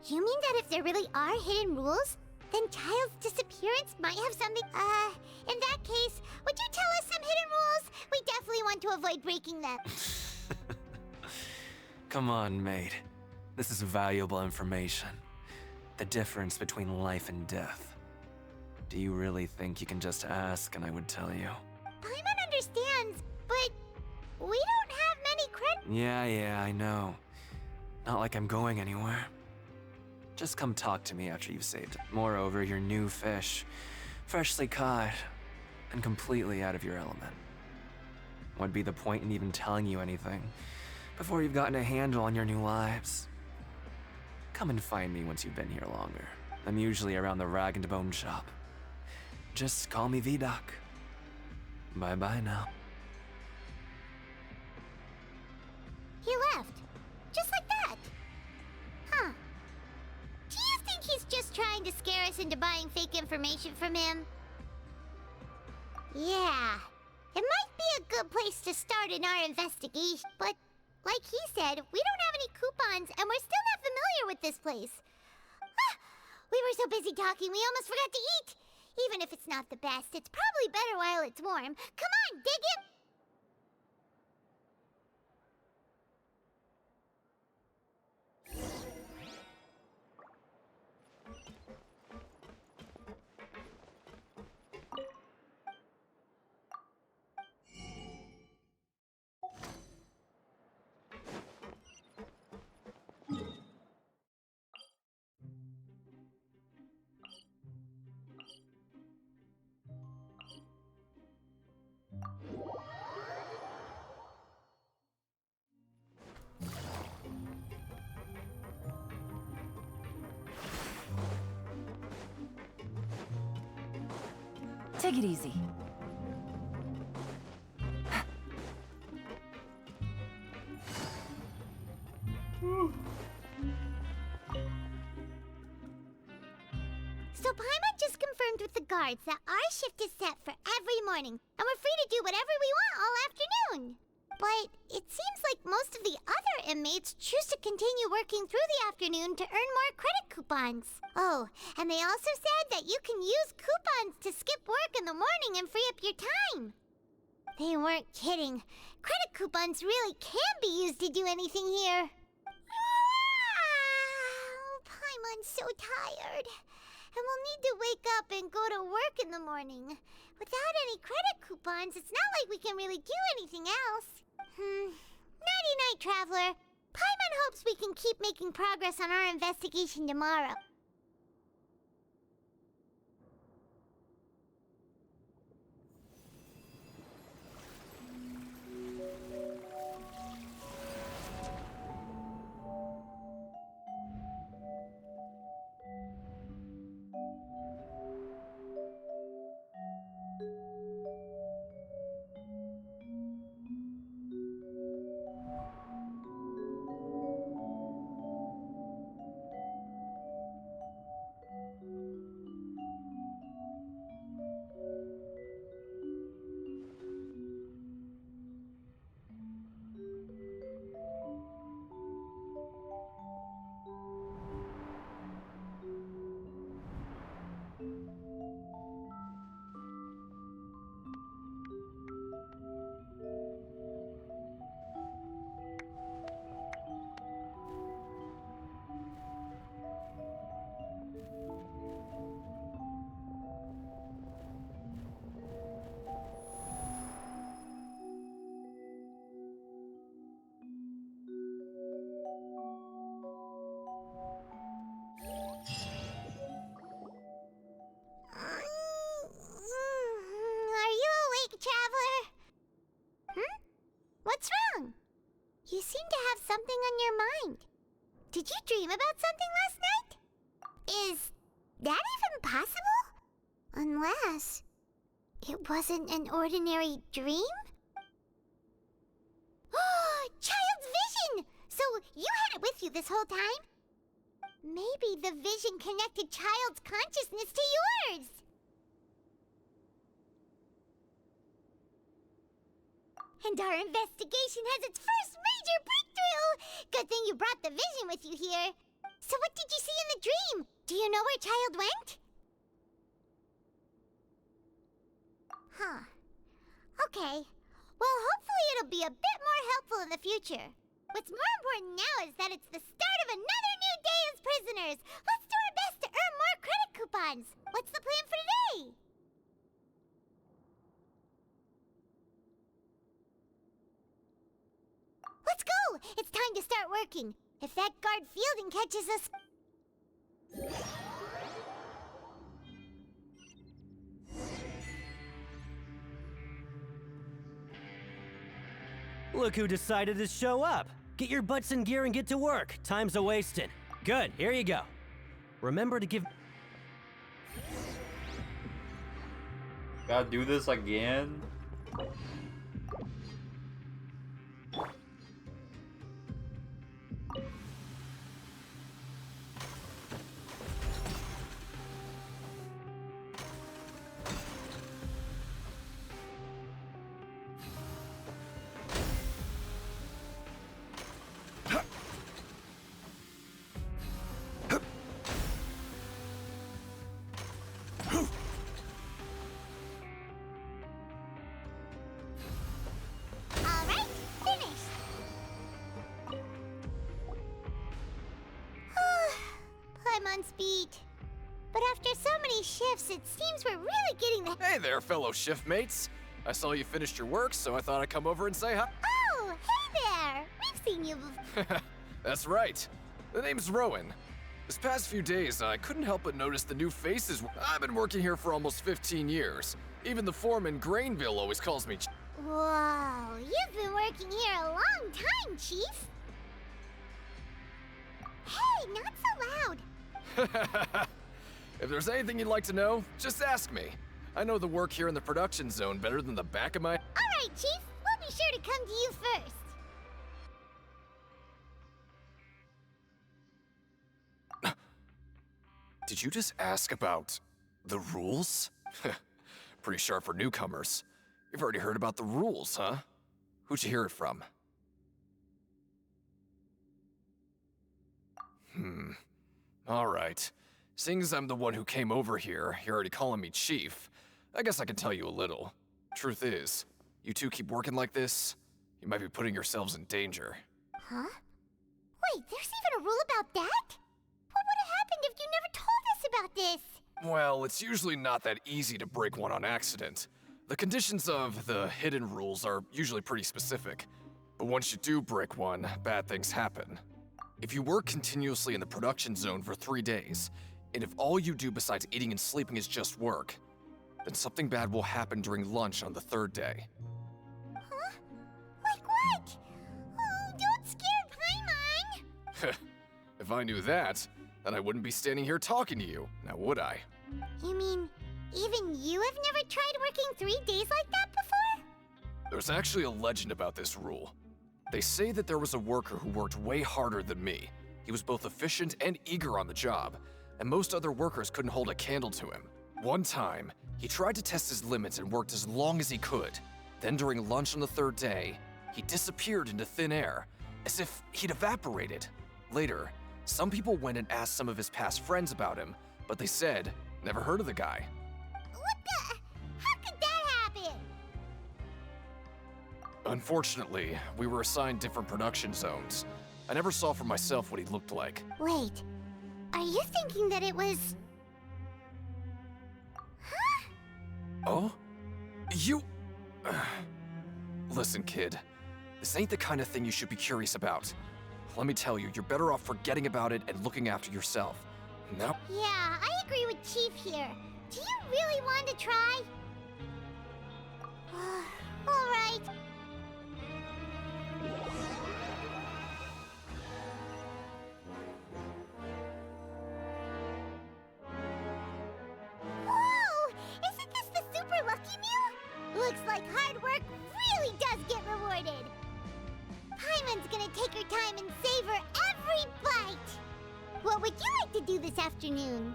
you mean that if there really are hidden rules, then Child's disappearance might have something… in that case, would you tell us some hidden rules? We definitely want to avoid breaking them. Come on, mate. This is valuable information. The difference between life and death. Do you really think you can just ask and I would tell you? Paimon understands, but we don't have many credits. Yeah, I know. Not like I'm going anywhere. Just come talk to me after you've saved it. Moreover, you're new fish, freshly caught, and completely out of your element. What'd be the point in even telling you anything before you've gotten a handle on your new lives? Come and find me once you've been here longer. I'm usually around the Rag and Bone shop. Just call me V-Doc. Bye-bye now. He left. Just like that. Huh. Do you think he's just trying to scare us into buying fake information from him? Yeah. It might be a good place to start in our investigation, but like he said, we don't have any coupons and we're still not familiar with this place. Ah, we were so busy talking we almost forgot to eat. Even if it's not the best, it's probably better while it's warm. Come on, dig it! Take it easy. So Paimon just confirmed with the guards that our shift is set for every morning, and we're free to do whatever we want all afternoon. But it seems like most of the other inmates choose to continue working through the afternoon to earn more credit coupons. Oh, and they also said that you can use coupons to skip work in the morning and free up your time. They weren't kidding. Credit coupons really can be used to do anything here. Ah, Paimon's so tired. And we'll need to wake up and go to work in the morning. Without any credit coupons, it's not like we can really do anything else. Nighty-night, Traveler. Paimon hopes we can keep making progress on our investigation tomorrow. something on your mind. Did you dream about something last night? Is that even possible? Unless it wasn't an ordinary dream? Oh, Child's vision! So you had it with you this whole time? Maybe the vision connected Child's consciousness to yours. And our investigation has its first major breakthrough! Good thing you brought the vision with you here. So what did you see in the dream? Do you know where Child went? Huh. Okay. Well, hopefully it'll be a bit more helpful in the future. What's more important now is that it's the start of another new day as prisoners. Let's do our best to earn more credit coupons. What's the plan for today? Let's go! It's time to start working. If that guard Fielding catches us... Look who decided to show up. Get your butts in gear and get to work. Time's a-wasting. Good, here you go. Remember to give... Gotta do this again? Speed. But after so many shifts, it seems we're really getting the... Hey there, fellow shiftmates. I saw you finished your work, so I thought I'd come over and say hi. Oh, hey there! We've seen you before. That's right. The name's Rowan. This past few days, I couldn't help but notice the new faces. I've been working here for almost 15 years. Even the foreman, Grainville, always calls me... Whoa, you've been working here a long time, Chief. Hey, not so loud. If there's anything you'd like to know, just ask me. I know the work here in the production zone better than the back of my... Alright, Chief. We'll be sure to come to you first. Did you just ask about the rules? Pretty sharp for newcomers. You've already heard about the rules, huh? Who'd you hear it from? Alright. Seeing as I'm the one who came over here, you're already calling me Chief, I guess I can tell you a little. Truth is, you two keep working like this, you might be putting yourselves in danger. Huh? Wait, there's even a rule about that? What would have happened if you never told us about this? Well, it's usually not that easy to break one on accident. The conditions of the hidden rules are usually pretty specific. But once you do break one, bad things happen. If you work continuously in the production zone for 3 days, and if all you do besides eating and sleeping is just work, then something bad will happen during lunch on the 3rd day. Huh? Like what? Oh, don't scare Paimon! If I knew that, then I wouldn't be standing here talking to you, now would I? You mean, even you have never tried working 3 days like that before? There's actually a legend about this rule. They say that there was a worker who worked way harder than me. He was both efficient and eager on the job, and most other workers couldn't hold a candle to him. One time, he tried to test his limits and worked as long as he could. Then during lunch on the 3rd day, he disappeared into thin air, as if he'd evaporated. Later, some people went and asked some of his past friends about him, but they said, never heard of the guy. What the? How could that happen? Unfortunately, we were assigned different production zones. I never saw for myself what he looked like. Wait, are you thinking that it was... Huh? Oh? You... Listen, kid. This ain't the kind of thing you should be curious about. Let me tell you, you're better off forgetting about it and looking after yourself. No? Yeah, I agree with Chief here. Do you really want to try? All right. do this afternoon.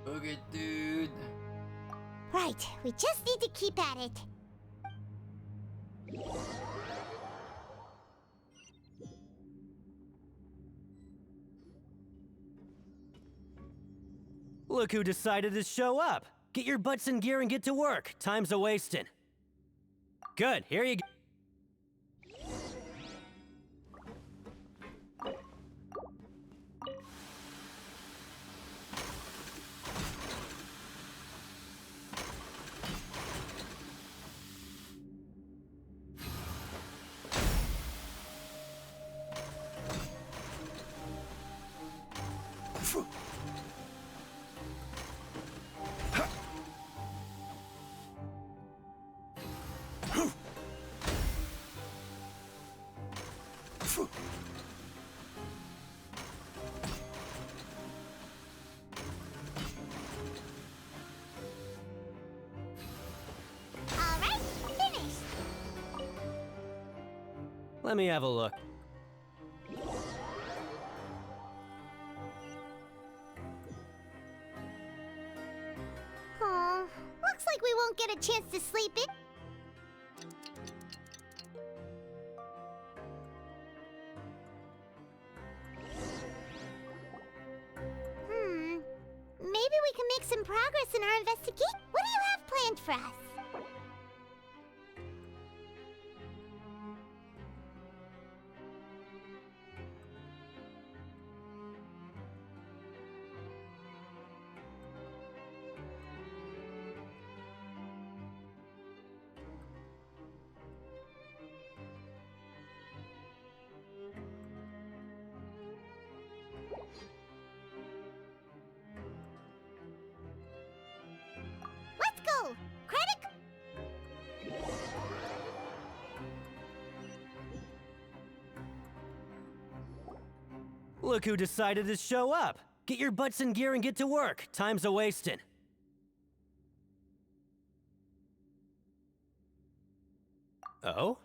Okay, dude. Right, we just need to keep at it. Look who decided to show up. Get your butts in gear and get to work. Time's a-wasting. Good, here you go. Alright, finished. Let me have a look. Aw, looks like we won't get a chance to sleep in. Maybe we can make some progress in our investigation. What do you have planned for us? Let's go! Credit! Look who decided to show up. Get your butts in gear and get to work. Time's a-wasting. Oh?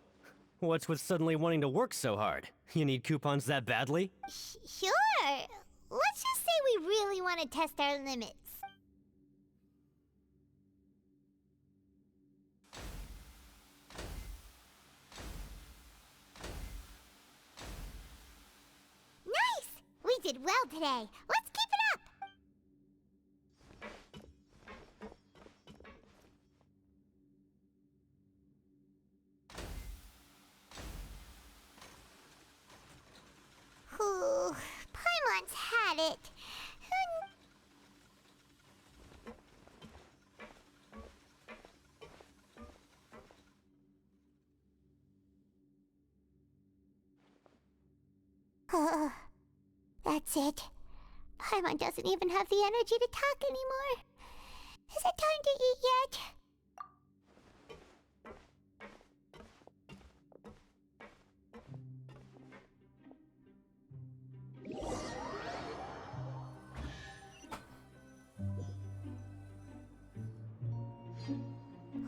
What's with suddenly wanting to work so hard? You need coupons that badly? Sure. Let's just say we really want to test our limits. Nice! We did well today. Let's keep it up! Ooh, Paimon's had it. That's it. Paimon doesn't even have the energy to talk anymore. Is it time to eat yet?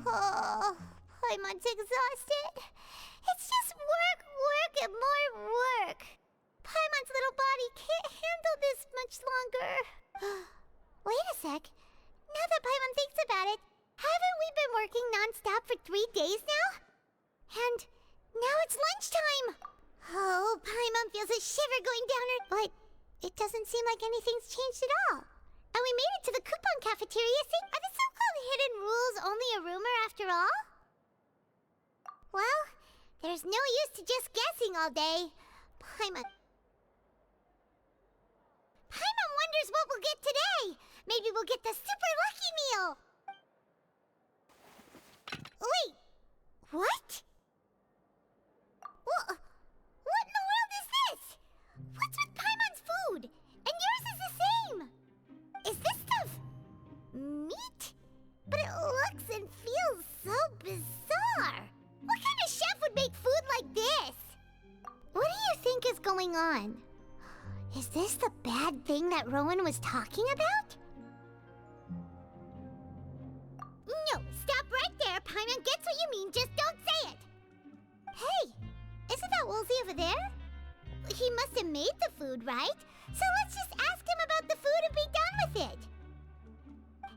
Oh, Paimon's exhausted. It's just work, work, and more work. Paimon's little body can't handle this much longer. Wait a sec. Now that Paimon thinks about it, haven't we been working non-stop for 3 days now? And now it's lunchtime. Oh, Paimon feels a shiver going down her... But it doesn't seem like anything's changed at all. And we made it to the coupon cafeteria. See, are the so-called hidden rules only a rumor after all? Well, there's no use to just guessing all day. Paimon wonders what we'll get today. Maybe we'll get the super lucky meal. Wait, what? What in the world is this? What's with Paimon's food? And yours is the same. Is this stuff meat? But it looks and feels so bizarre. What kind of chef would make food like this? What do you think is going on? Is this the bad thing that Rowan was talking about? No, stop right there. Paimon gets what you mean, just don't say it. Hey, isn't that Woolsey over there? he must have made the food, right? So let's just ask him about the food and be done with it.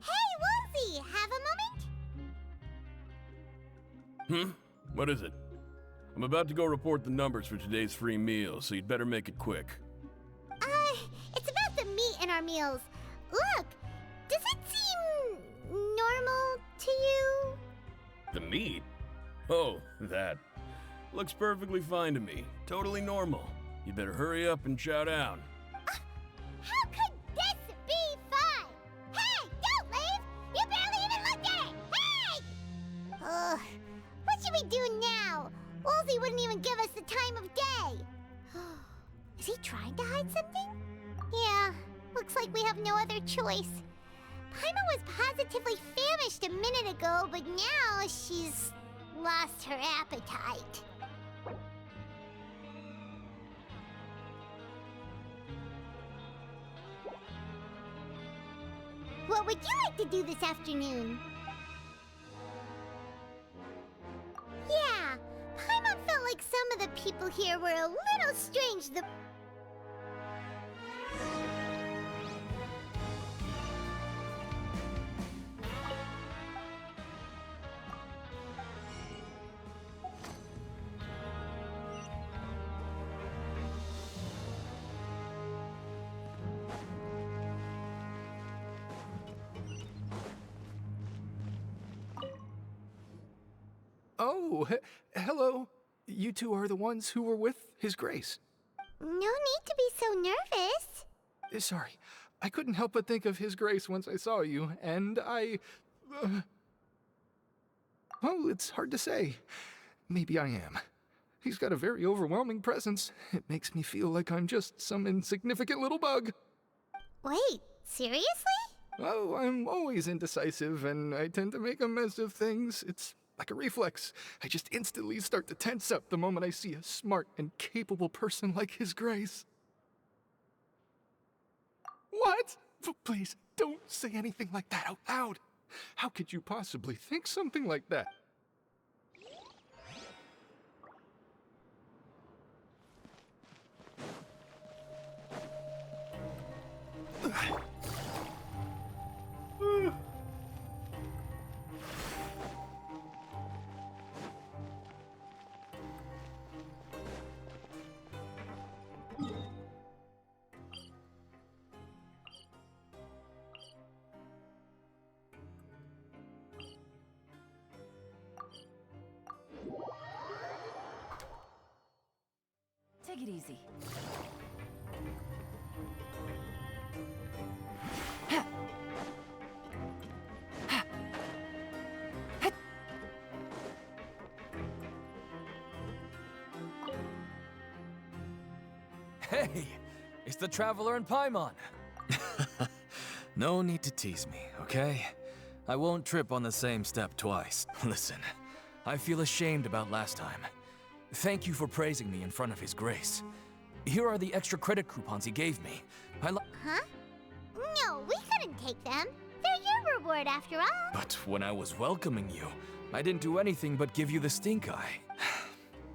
Hey, Woolsey, have a moment? What is it? I'm about to go report the numbers for today's free meal, so you'd better make it quick. It's about the meat in our meals. Look, does it seem normal to you? The meat? Oh, that. Looks perfectly fine to me. Totally normal. You better hurry up and chow down. How could this be fine? Hey, don't leave! You barely even looked at it! Hey! Ugh, what should we do now? Woolsey wouldn't even give us the time of day. Is he trying to hide something? Yeah, looks like we have no other choice. Paimon was positively famished a minute ago, but now she's lost her appetite. What would you like to do this afternoon? Yeah, Paimon felt like some of the people here were a little strange. Oh, hello. You two are the ones who were with His Grace. No need to be so nervous. Sorry, I couldn't help but think of His Grace once I saw you, and I... well, it's hard to say. Maybe I am. He's got a very overwhelming presence. It makes me feel like I'm just some insignificant little bug. Wait, seriously? Oh, I'm always indecisive, and I tend to make a mess of things. It's like a reflex. I just instantly start to tense up the moment I see a smart and capable person like His Grace. What? Please, don't say anything like that out loud. How could you possibly think something like that? Take it easy. Hey, it's the Traveler and Paimon. No need to tease me, okay? I won't trip on the same step twice. Listen, I feel ashamed about last time. Thank you for praising me in front of His Grace. Here are the extra credit coupons he gave me. Huh? No, we couldn't take them. They're your reward after all. But when I was welcoming you, I didn't do anything but give you the stink eye.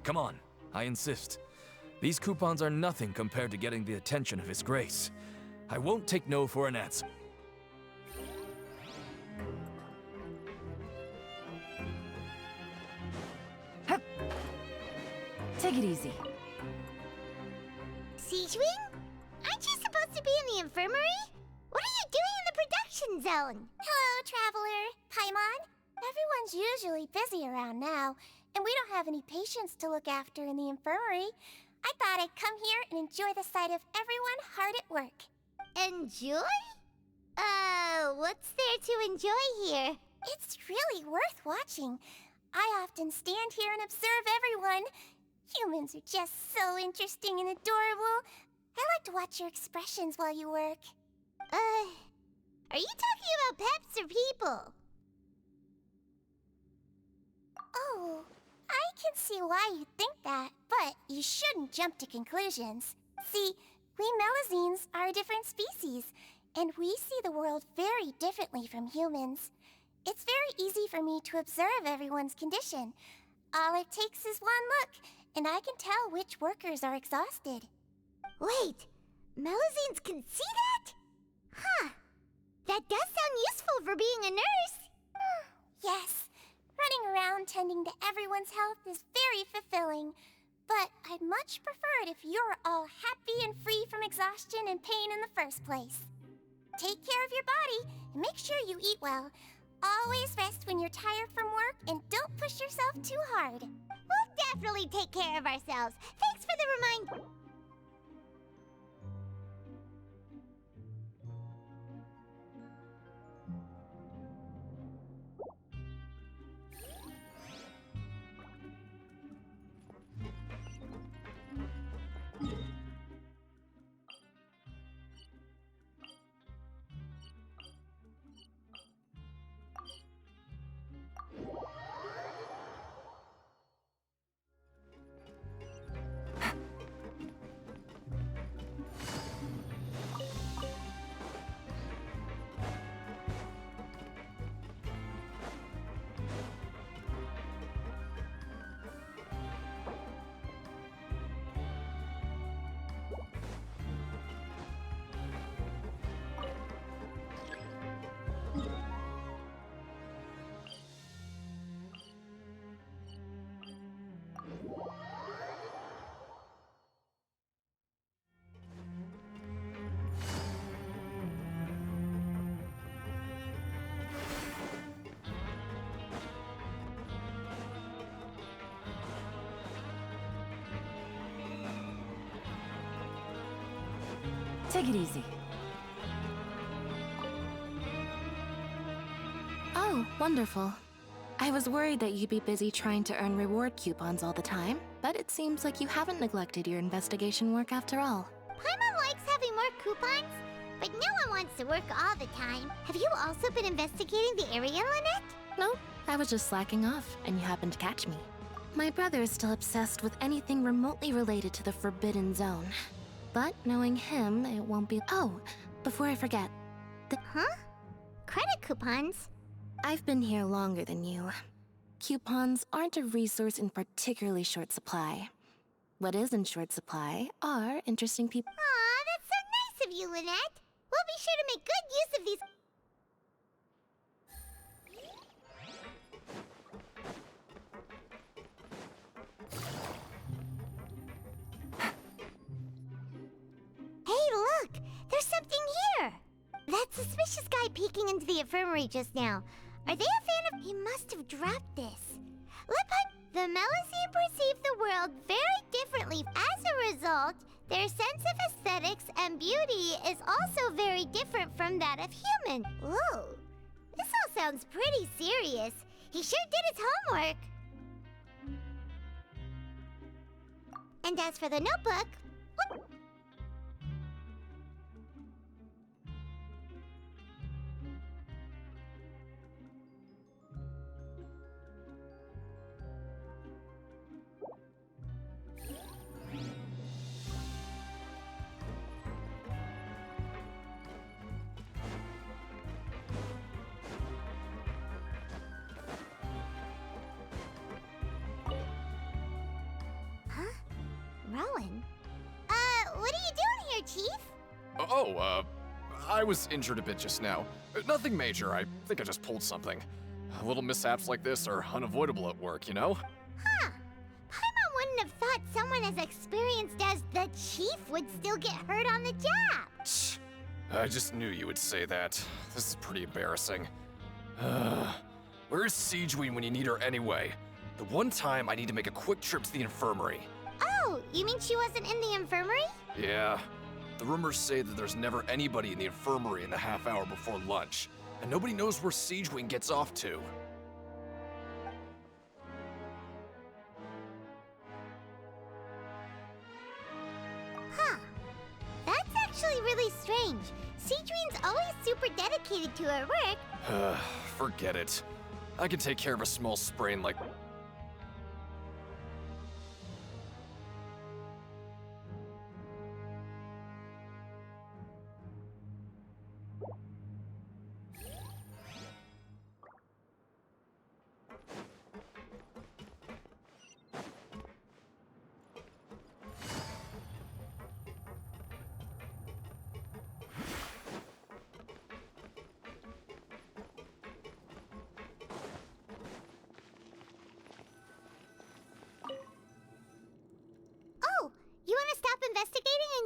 Come on, I insist. These coupons are nothing compared to getting the attention of His Grace. I won't take no for an answer. Take it easy. Siegewing? Aren't you supposed to be in the infirmary? What are you doing in the production zone? Hello, Traveler. Paimon. Everyone's usually busy around now, and we don't have any patients to look after in the infirmary. I thought I'd come here and enjoy the sight of everyone hard at work. Enjoy? What's there to enjoy here? It's really worth watching. I often stand here and observe everyone. Humans are just so interesting and adorable. I like to watch your expressions while you work. Are you talking about pets or people? Oh, I can see why you think that, but you shouldn't jump to conclusions. See, we Melazines are a different species, and we see the world very differently from humans. It's very easy for me to observe everyone's condition. All it takes is one look, and I can tell which workers are exhausted. Wait, Melusines can see that? Huh. That does sound useful for being a nurse. Yes, running around tending to everyone's health is very fulfilling. But I'd much prefer it if you're all happy and free from exhaustion and pain in the first place. Take care of your body and make sure you eat well. Always rest when you're tired from work and don't push yourself too hard. We'll definitely take care of ourselves. Thanks for the reminder. Take it easy. Oh, wonderful. I was worried that you'd be busy trying to earn reward coupons all the time, but it seems like you haven't neglected your investigation work after all. Paimon likes having more coupons, but no one wants to work all the time. Have you also been investigating the area, Lynette? Nope, I was just slacking off, and you happened to catch me. My brother is still obsessed with anything remotely related to the Forbidden Zone. But knowing him, it won't be— Oh, before I forget. Huh? Credit coupons? I've been here longer than you. Coupons aren't a resource in particularly short supply. What is in short supply are interesting people— Aw, that's so nice of you, Lynette. We'll be sure to make good use of these— Hey, look! There's something here! That suspicious guy peeking into the infirmary just now. Are they a fan of— He must have dropped this. The Melusine perceive the world very differently. As a result, their sense of aesthetics and beauty is also very different from that of human. Ooh, this all sounds pretty serious. He sure did his homework. And as for the notebook— What? Rowan? What are you doing here, Chief? I was injured a bit just now. Nothing major, I think I just pulled something. Little mishaps like this are unavoidable at work, you know? Huh. Paimon wouldn't have thought someone as experienced as the Chief would still get hurt on the job. I just knew you would say that. This is pretty embarrassing. Where's Siegeween when you need her anyway? The one time I need to make a quick trip to the infirmary. Oh, you mean she wasn't in the infirmary? Yeah. The rumors say that there's never anybody in the infirmary in the half hour before lunch, and nobody knows where Siegeween gets off to. Huh. That's actually really strange. Siegeween's always super dedicated to her work. Forget it. I can take care of a small sprain like...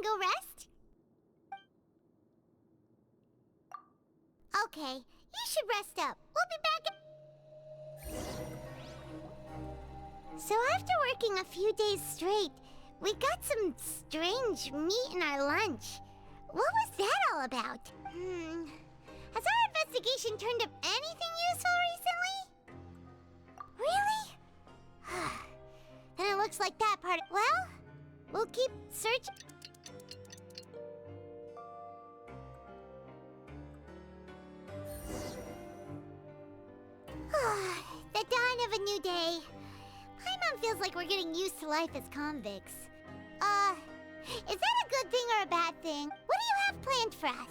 go rest? Okay, you should rest up. We'll be back. So after working a few days straight, we got some strange meat in our lunch. What was that all about? Has our investigation turned up anything useful recently? Really? Then it looks like that part. Well, we'll keep searching. The dawn of a new day. Paimon feels like we're getting used to life as convicts. Is that a good thing or a bad thing? What do you have planned for us?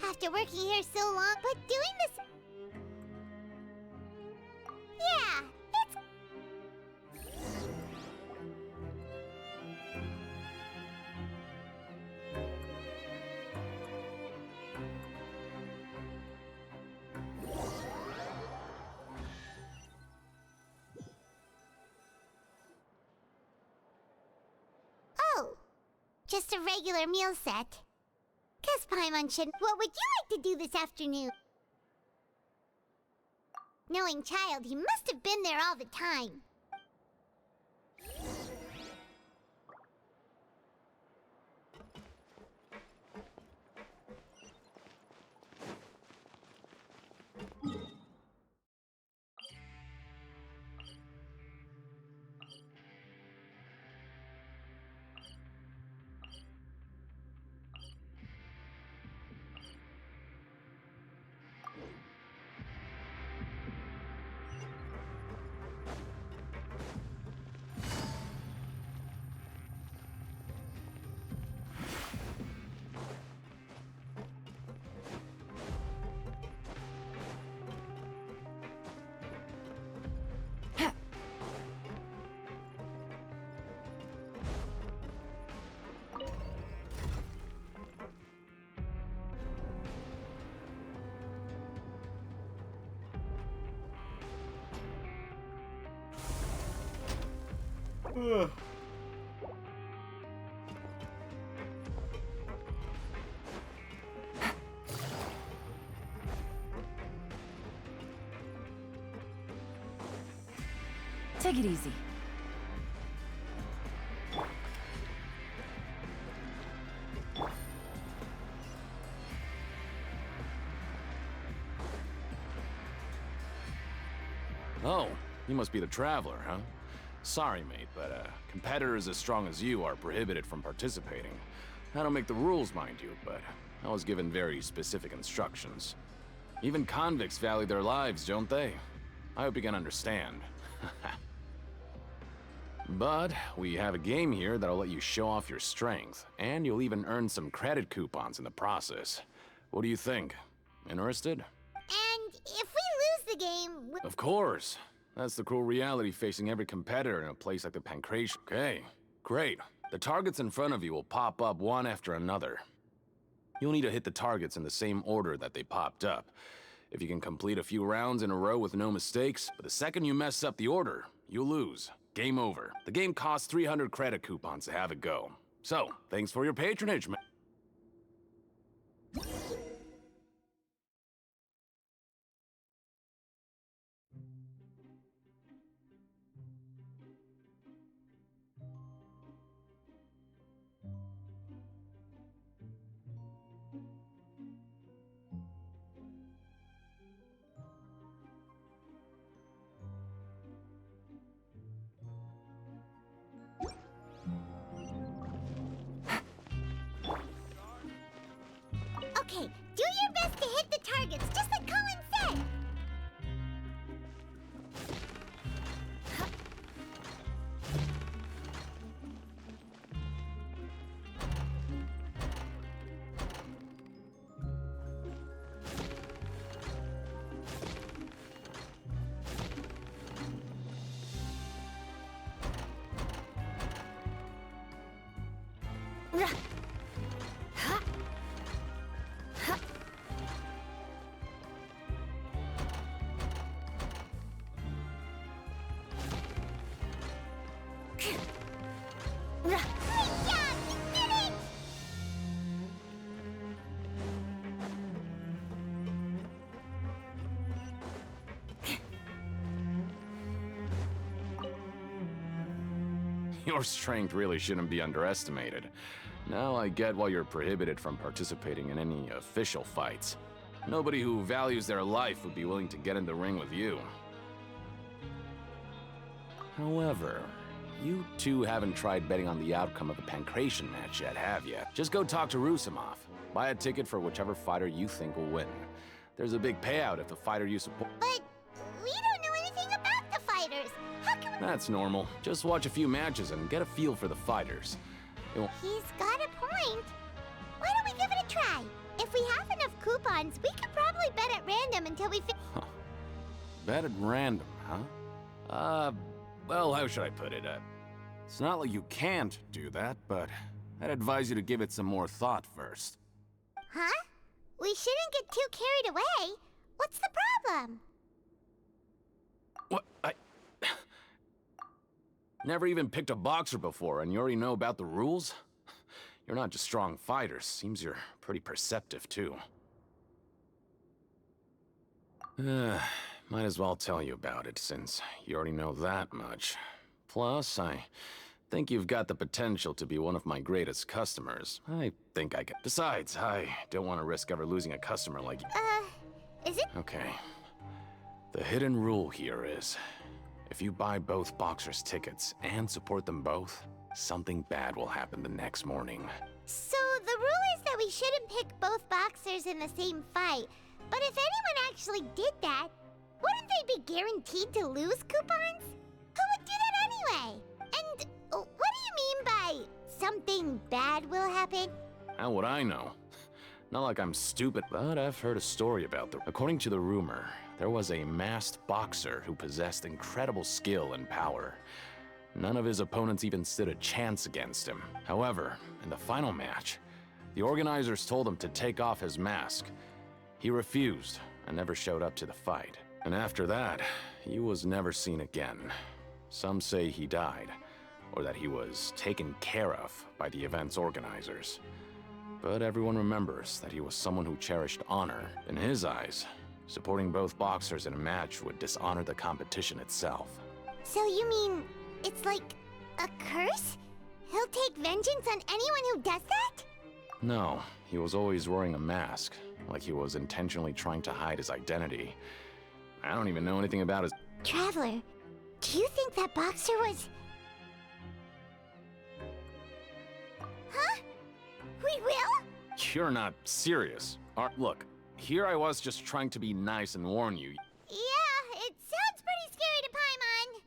After working here so long, but doing this... Yeah, it's... Oh, just a regular meal set. Guess Paimon shouldn't. What would you like to do this afternoon? Knowing child, he must have been there all the time. Ugh. Take it easy. Oh, you must be the Traveler, huh? Sorry, mate, but competitors as strong as you are prohibited from participating. I don't make the rules, mind you, but I was given very specific instructions. Even convicts value their lives, don't they? I hope you can understand. But we have a game here that'll let you show off your strength, and you'll even earn some credit coupons in the process. What do you think? Interested? And if we lose the game... Of course. That's the cruel reality facing every competitor in a place like the Pancration. Okay, great. The targets in front of you will pop up one after another. You'll need to hit the targets in the same order that they popped up. If you can complete a few rounds in a row with no mistakes, but the second you mess up the order, you lose. Game over. The game costs 300 credit coupons to have it go. So, thanks for your patronage, man. Your strength really shouldn't be underestimated. Now I get why you're prohibited from participating in any official fights. Nobody who values their life would be willing to get in the ring with you. However, you two haven't tried betting on the outcome of the Pancration match yet, have you? Just go talk to Rusimov. Buy a ticket for whichever fighter you think will win. There's a big payout if the fighter you support— But we don't know anything about the fighters. How can we— That's normal. Just watch a few matches and get a feel for the fighters. He's got a point. Why don't we give it a try? If we have enough coupons, we could probably bet at random until we Bet at random, huh? Well, how should I put it? It's not like you can't do that, but I'd advise you to give it some more thought first. Huh? We shouldn't get too carried away. What's the problem? What? Never even picked a boxer before, and you already know about the rules? You're not just strong fighters. Seems you're pretty perceptive, too. Might as well tell you about it, since you already know that much. Plus, I think you've got the potential to be one of my greatest customers. I think I can. Besides, I don't want to risk ever losing a customer like you. Is it? Okay. The hidden rule here is, if you buy both boxers' tickets and support them both, something bad will happen the next morning. So the rule is that we shouldn't pick both boxers in the same fight. But if anyone actually did that, wouldn't they be guaranteed to lose coupons? Who would do that anyway? And what do you mean by something bad will happen? How would I know? Not like I'm stupid, but I've heard a story about them. According to the rumor, there was a masked boxer who possessed incredible skill and power. None of his opponents even stood a chance against him. However, in the final match, the organizers told him to take off his mask. He refused and never showed up to the fight. And after that, he was never seen again. Some say he died, or that he was taken care of by the event's organizers. But everyone remembers that he was someone who cherished honor. In his eyes, supporting both boxers in a match would dishonor the competition itself. So you mean it's like a curse? He'll take vengeance on anyone who does that? No, he was always wearing a mask, like he was intentionally trying to hide his identity. I don't even know anything about his— Traveler, do you think that boxer was— Huh? We will? You're not serious. Look, here I was just trying to be nice and warn you. Yeah, it sounds pretty scary to Paimon.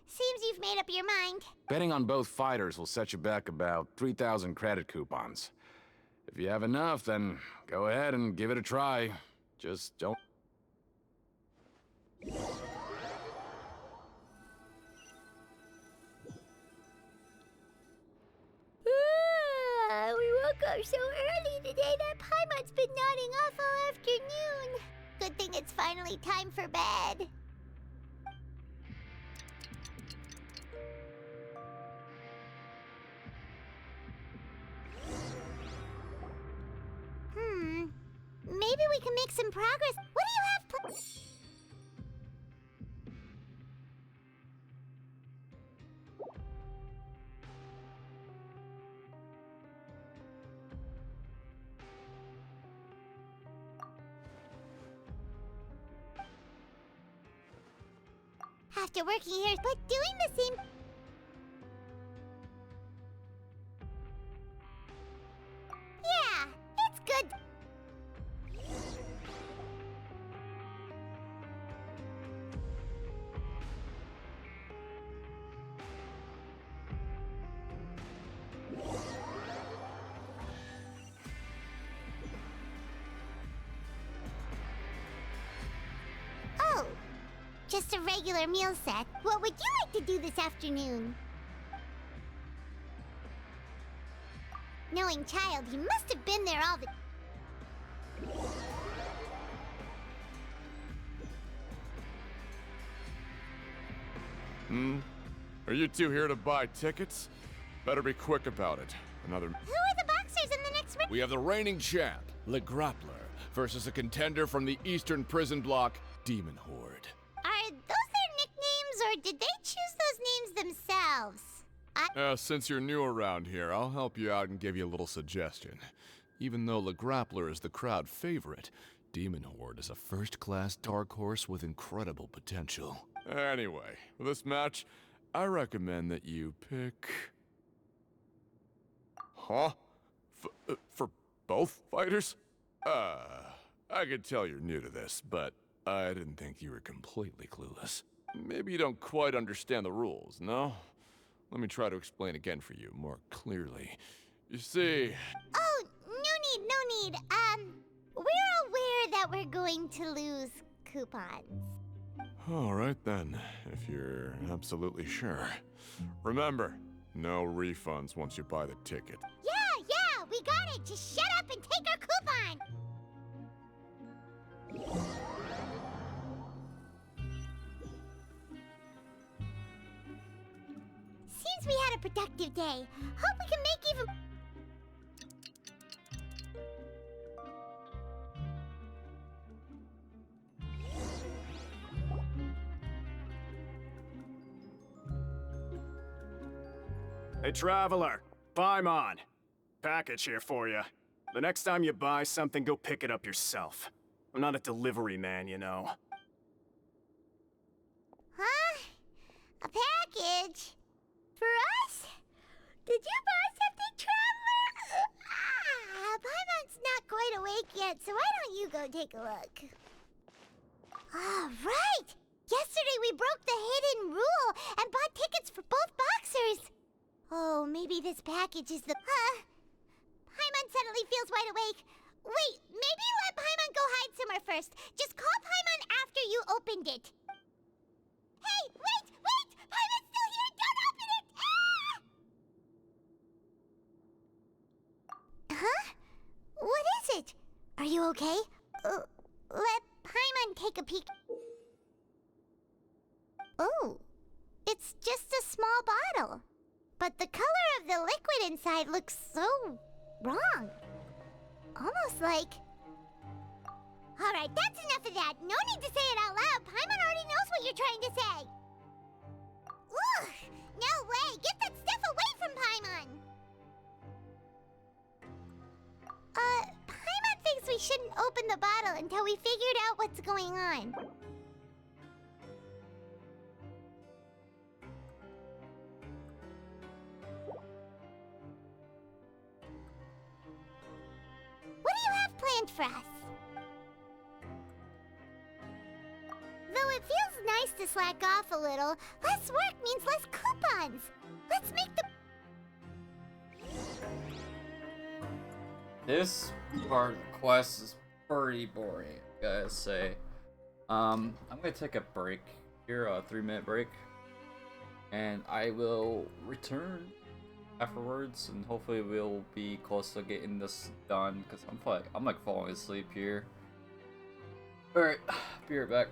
Seems you've made up your mind. Betting on both fighters will set you back about 3,000 credit coupons. If you have enough, then go ahead and give it a try. Just don't— We woke up so early today that Paimon's been nodding off all afternoon. Good thing it's finally time for bed. Maybe we can make some progress. What do you have After working here, but doing the same— Yeah, it's good. Oh, just a regular meal set. What would you like to do this afternoon? Knowing Child, he must have been there all the... Are you two here to buy tickets? Better be quick about it. Another... Who are the boxers in the next ring? We have the reigning champ, Le Grappler, versus a contender from the Eastern Prison Block, Demon Horde. Are those their nicknames, or did they choose those names themselves? Since you're new around here, I'll help you out and give you a little suggestion. Even though Le Grappler is the crowd favorite, Demon Horde is a first-class dark horse with incredible potential. Anyway, for this match, I recommend that you pick... Huh? For both fighters? I could tell you're new to this, but I didn't think you were completely clueless. Maybe you don't quite understand the rules, no? Let me try to explain again for you more clearly. You see... Oh, no need. We're aware that we're going to lose coupons. All right then, if you're absolutely sure. Remember, no refunds once you buy the ticket. Yeah, we got it. Just shut up and take our coupon. Seems we had a productive day. Hope we can make even... Hey, Traveler. Paimon. Package here for you. The next time you buy something, go pick it up yourself. I'm not a delivery man, you know. Huh? A package? For us? Did you buy something, Traveler? Paimon's not quite awake yet, so why don't you go take a look? Ah, right! Yesterday we broke the hidden rule and bought tickets for both boxers. Oh, maybe this package is the... Paimon suddenly feels wide awake. Wait, maybe let Paimon go hide somewhere first. Just call Paimon after you opened it. Hey, wait! Paimon's still here! Don't open it! Huh? What is it? Are you okay? Let Paimon take a peek. Oh, it's just a small bottle. But the color of the liquid inside looks so wrong. Almost like... Alright, that's enough of that. No need to say it out loud. Paimon already knows what you're trying to say. Ugh! No way! Get that stuff away from Paimon! Paimon thinks we shouldn't open the bottle until we figured out what's going on. What do you have planned for us? Though it feels nice to slack off a little, less work means less coupons. Let's make the... This part of the quest is pretty boring, I gotta say. I'm gonna take a break here, a 3-minute break. And I will return afterwards, and hopefully we'll be close to getting this done, because I'm like falling asleep here. Alright, be right back.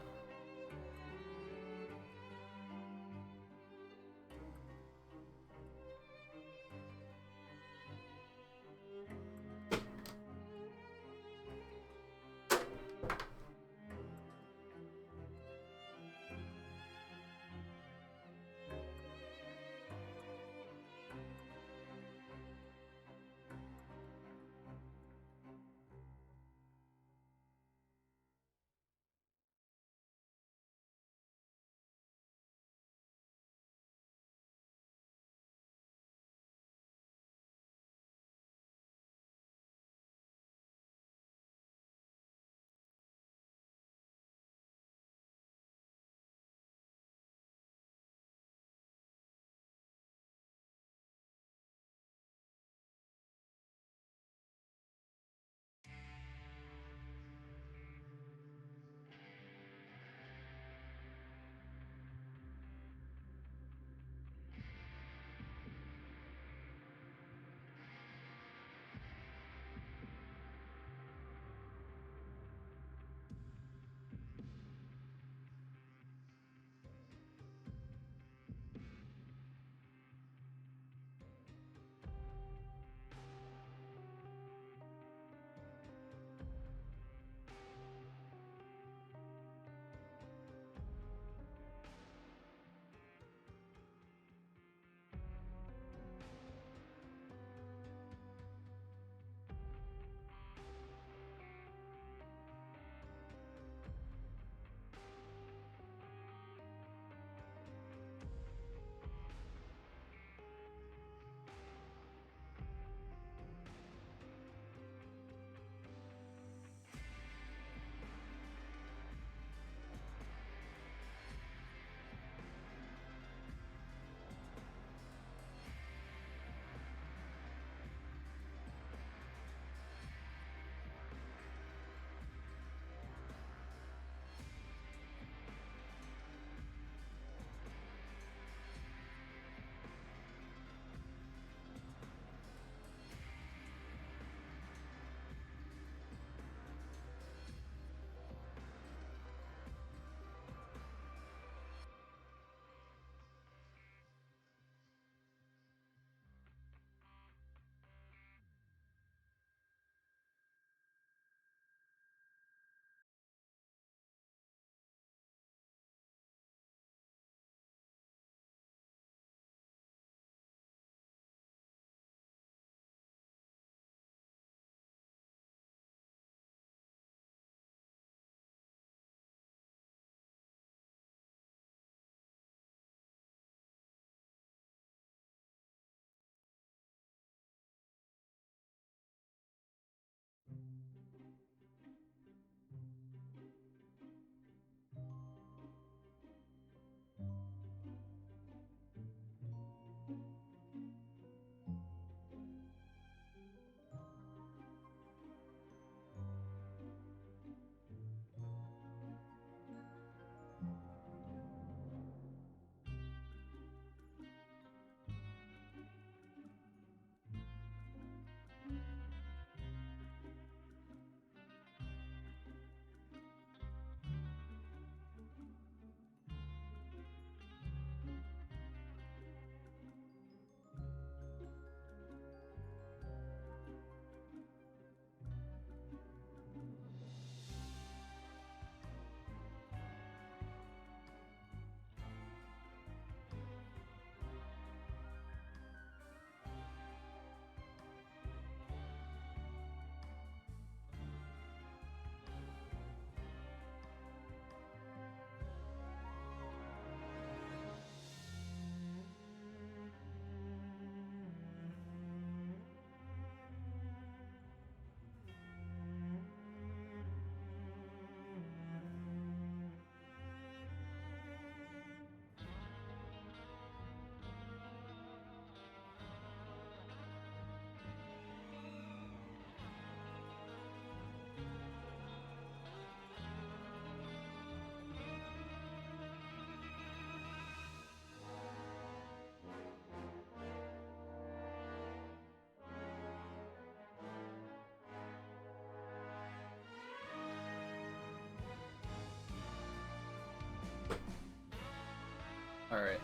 Alright.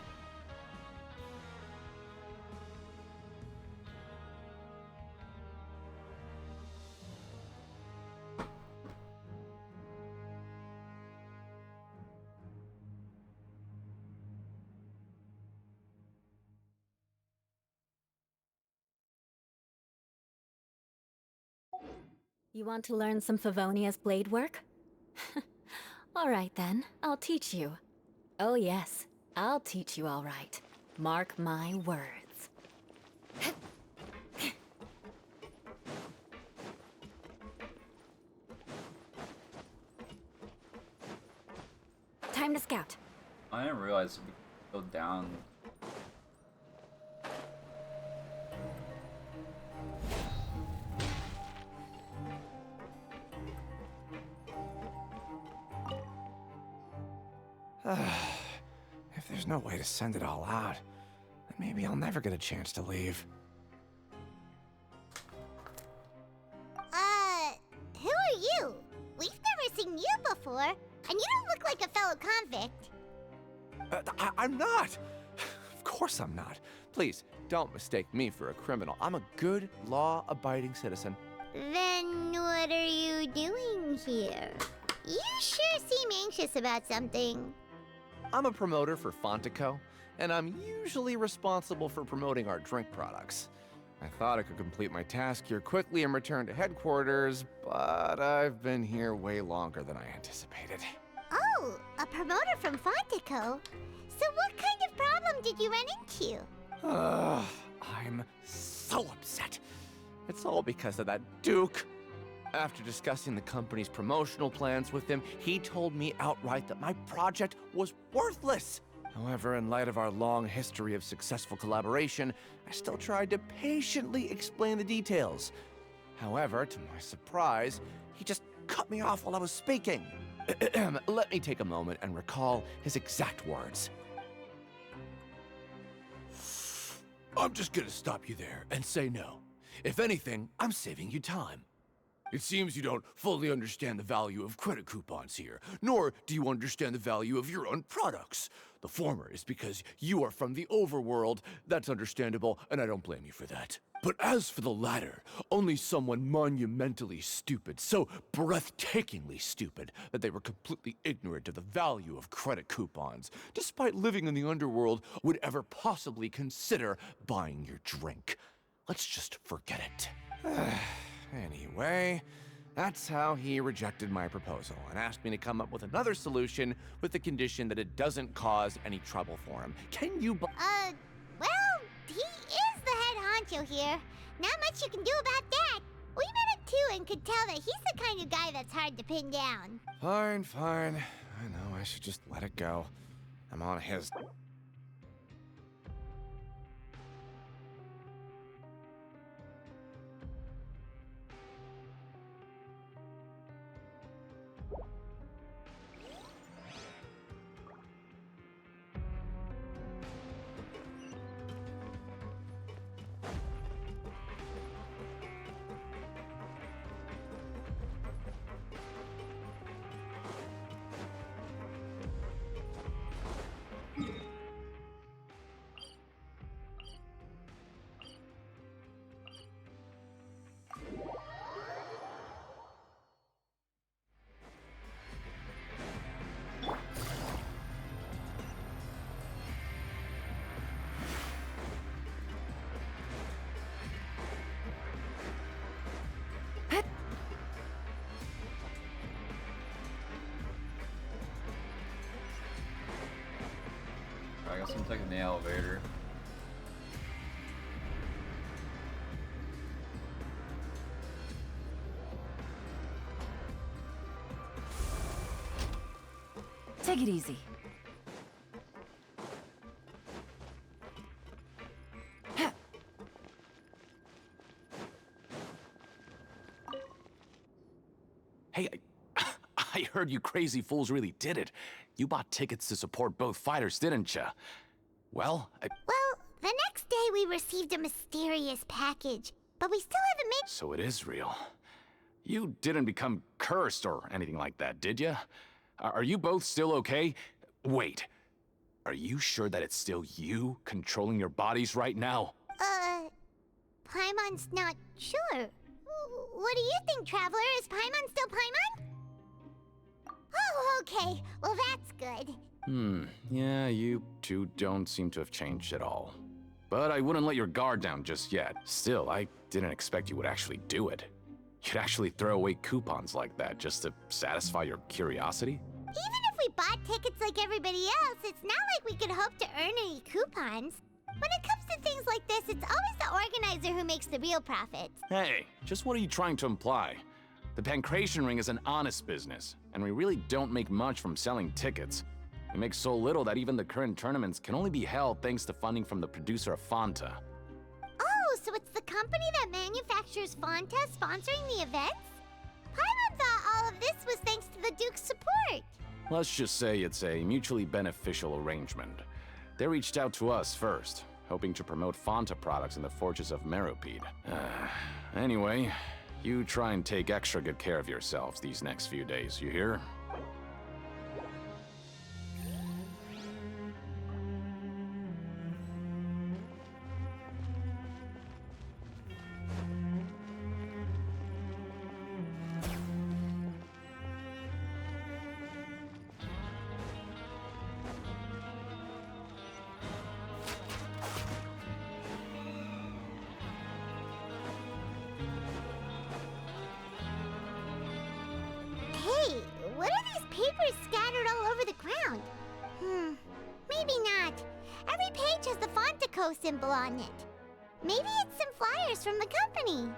You want to learn some Favonia's blade work? All right then, I'll teach you. Oh yes, I'll teach you all right. Mark my words. Time to scout. I didn't realize we could go down. If there's no way to send it all out, then maybe I'll never get a chance to leave. Who are you? We've never seen you before, and you don't look like a fellow convict. I'm not! Of course I'm not. Please, don't mistake me for a criminal. I'm a good, law-abiding citizen. Then what are you doing here? You sure seem anxious about something. I'm a promoter for Fontico, and I'm usually responsible for promoting our drink products. I thought I could complete my task here quickly and return to headquarters, but I've been here way longer than I anticipated. Oh, a promoter from Fontico? So what kind of problem did you run into? I'm so upset. It's all because of that Duke. After discussing the company's promotional plans with him, he told me outright that my project was worthless. However, in light of our long history of successful collaboration, I still tried to patiently explain the details. However, to my surprise, he just cut me off while I was speaking. Let me take a moment and recall his exact words. I'm just gonna stop you there and say no. If anything, I'm saving you time. It seems you don't fully understand the value of credit coupons here, nor do you understand the value of your own products. The former is because you are from the overworld. That's understandable, and I don't blame you for that. But as for the latter, only someone monumentally stupid, so breathtakingly stupid that they were completely ignorant of the value of credit coupons, despite living in the underworld, would ever possibly consider buying your drink. Let's just forget it. Anyway, that's how he rejected my proposal and asked me to come up with another solution with the condition that it doesn't cause any trouble for him. Can you Well, he is the head honcho here. Not much you can do about that. We met him too and could tell that he's the kind of guy that's hard to pin down. Fine, fine. I know I should just let it go. I'm on his... I guess I'm taking the elevator. Take it easy. Hey, I heard you crazy fools really did it. You bought tickets to support both fighters, didn't ya? Well, Well, the next day we received a mysterious package, but we still haven't made... So it is real. You didn't become cursed or anything like that, did ya? Are you both still okay? Wait. Are you sure that it's still you controlling your bodies right now? Paimon's not sure. What do you think, Traveler? Is Paimon still Paimon? Oh, okay. Well, that's good. Yeah, you two don't seem to have changed at all. But I wouldn't let your guard down just yet. Still, I didn't expect you would actually do it. You'd actually throw away coupons like that just to satisfy your curiosity? Even if we bought tickets like everybody else, it's not like we could hope to earn any coupons. When it comes to things like this, it's always the organizer who makes the real profits. Hey, just what are you trying to imply? The Pancration Ring is an honest business, and we really don't make much from selling tickets. We make so little that even the current tournaments can only be held thanks to funding from the producer of Fanta. Oh, so it's the company that manufactures Fanta sponsoring the events? Paimon thought all of this was thanks to the Duke's support. Let's just say it's a mutually beneficial arrangement. They reached out to us first, hoping to promote Fanta products in the Fortress of Meropide. Anyway, you try and take extra good care of yourselves these next few days, you hear? Hey, what are these papers scattered all over the ground? Maybe not. Every page has the Fontaco symbol on it. Maybe it's some flyers from the company.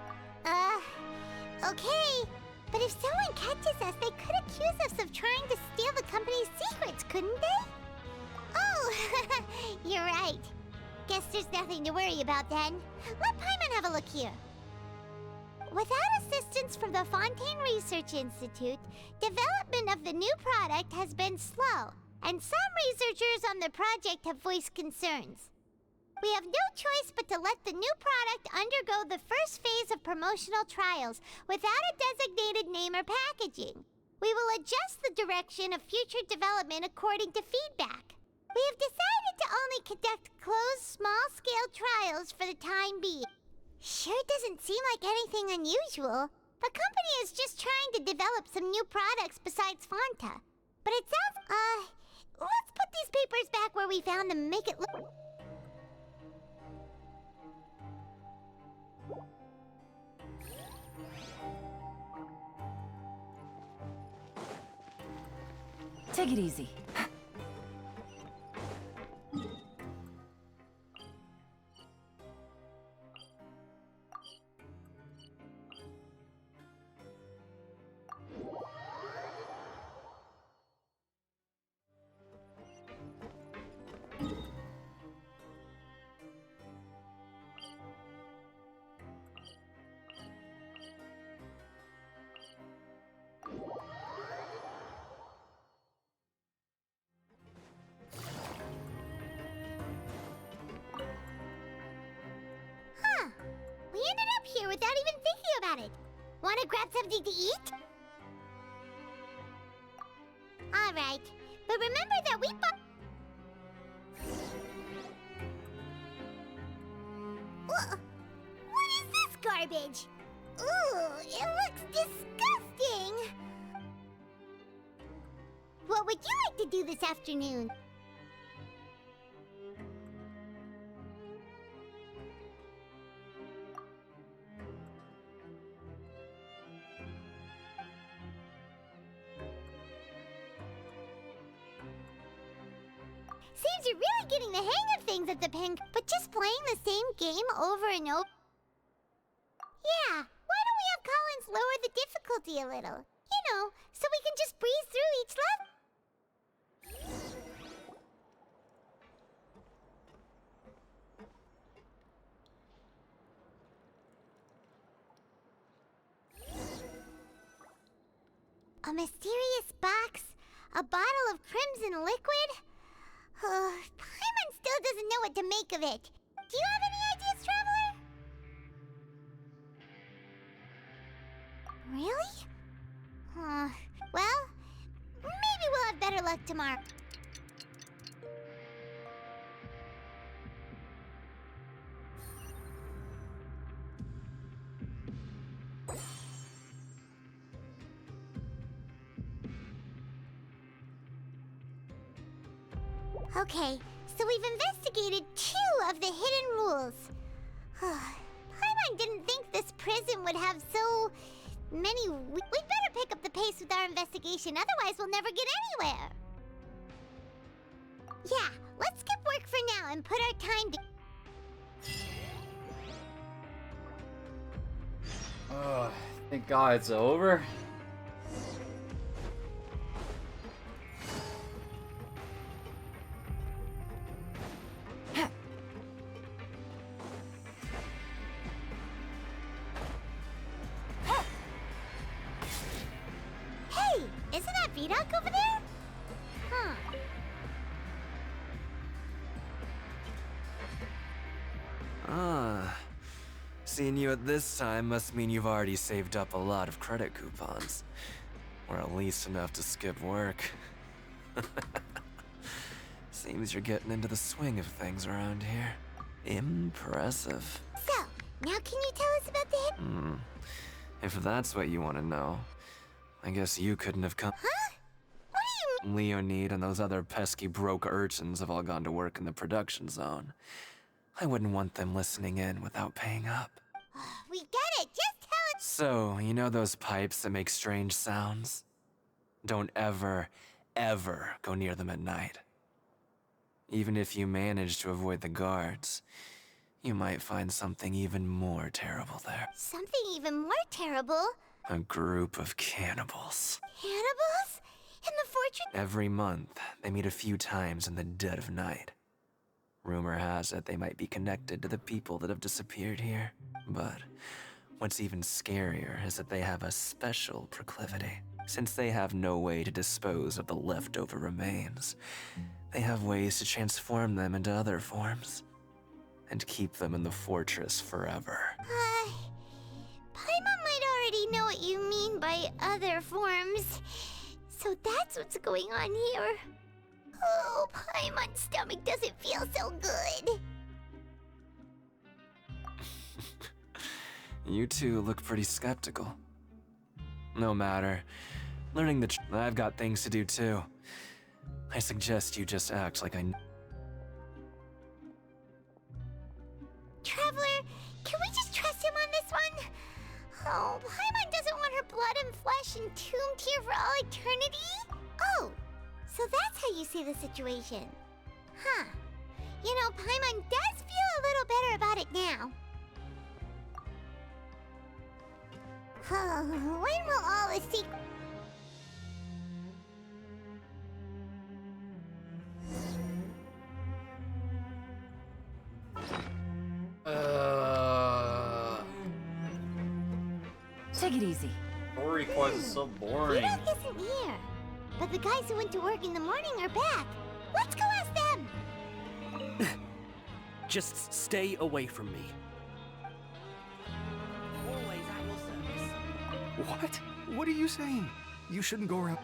Okay. But if someone catches us, they could accuse us of trying to steal the company's secrets, couldn't they? Oh, you're right. Guess there's nothing to worry about then. Let Paimon have a look here. Without assistance from the Fontaine Research Institute, development of the new product has been slow, and some researchers on the project have voiced concerns. We have no choice but to let the new product undergo the first phase of promotional trials without a designated name or packaging. We will adjust the direction of future development according to feedback. We have decided to only conduct closed, small-scale trials for the time being. Sure doesn't seem like anything unusual. The company is just trying to develop some new products besides Fanta. But it sounds, let's put these papers back where we found them and make it look... Take it easy. We ended up here without even thinking about it. Wanna grab something to eat? Alright, but remember that we bought... What is this garbage? Ooh, it looks disgusting! What would you like to do this afternoon? Seems you're really getting the hang of things at the pen, but just playing the same game over and over. Yeah, why don't we have Collins lower the difficulty a little? You know, so we can just breeze through each level. A mysterious box? A bottle of crimson liquid? Paimon still doesn't know what to make of it. Do you have any ideas, Traveler? Really? Well, maybe we'll have better luck tomorrow. Okay, so we've investigated 2 of the hidden rules. Paimon didn't think this prison would have so many. We'd better pick up the pace with our investigation, otherwise we'll never get anywhere. Yeah, let's skip work for now and put our time to... Oh, thank God it's over. Hey, isn't that Vidoc over there? Huh. Ah. Seeing you at this time must mean you've already saved up a lot of credit coupons. Or at least enough to skip work. Seems you're getting into the swing of things around here. Impressive. So, now can you tell us about the hidden... If that's what you want to know, I guess you couldn't have come. Huh? What do you mean? Leonid and those other pesky broke urchins have all gone to work in the production zone. I wouldn't want them listening in without paying up. We get it, just tell us... So, you know those pipes that make strange sounds? Don't ever, ever go near them at night. Even if you manage to avoid the guards, you might find something even more terrible there. Something even more terrible? A group of cannibals. Cannibals? In the fortress? Every month, they meet a few times in the dead of night. Rumor has it they might be connected to the people that have disappeared here. But what's even scarier is that they have a special proclivity. Since they have no way to dispose of the leftover remains, they have ways to transform them into other forms and keep them in the fortress forever. Paimon might already know what you mean by other forms. So that's what's going on here. Oh, Paimon's stomach doesn't feel so good. You two look pretty skeptical. No matter. Learning the I've got things to do too. I suggest you just act like I... Traveler, can we just trust him on this one? Oh, Paimon doesn't want her blood and flesh entombed here for all eternity? Oh, so that's how you see the situation. Huh. You know, Paimon does feel a little better about it now. When will all the secrets... Take it easy. Story quest is so boring. Vidoc isn't here. But the guys who went to work in the morning are back. Let's go ask them! Just stay away from me. Always at your service. What? What are you saying? You shouldn't go around...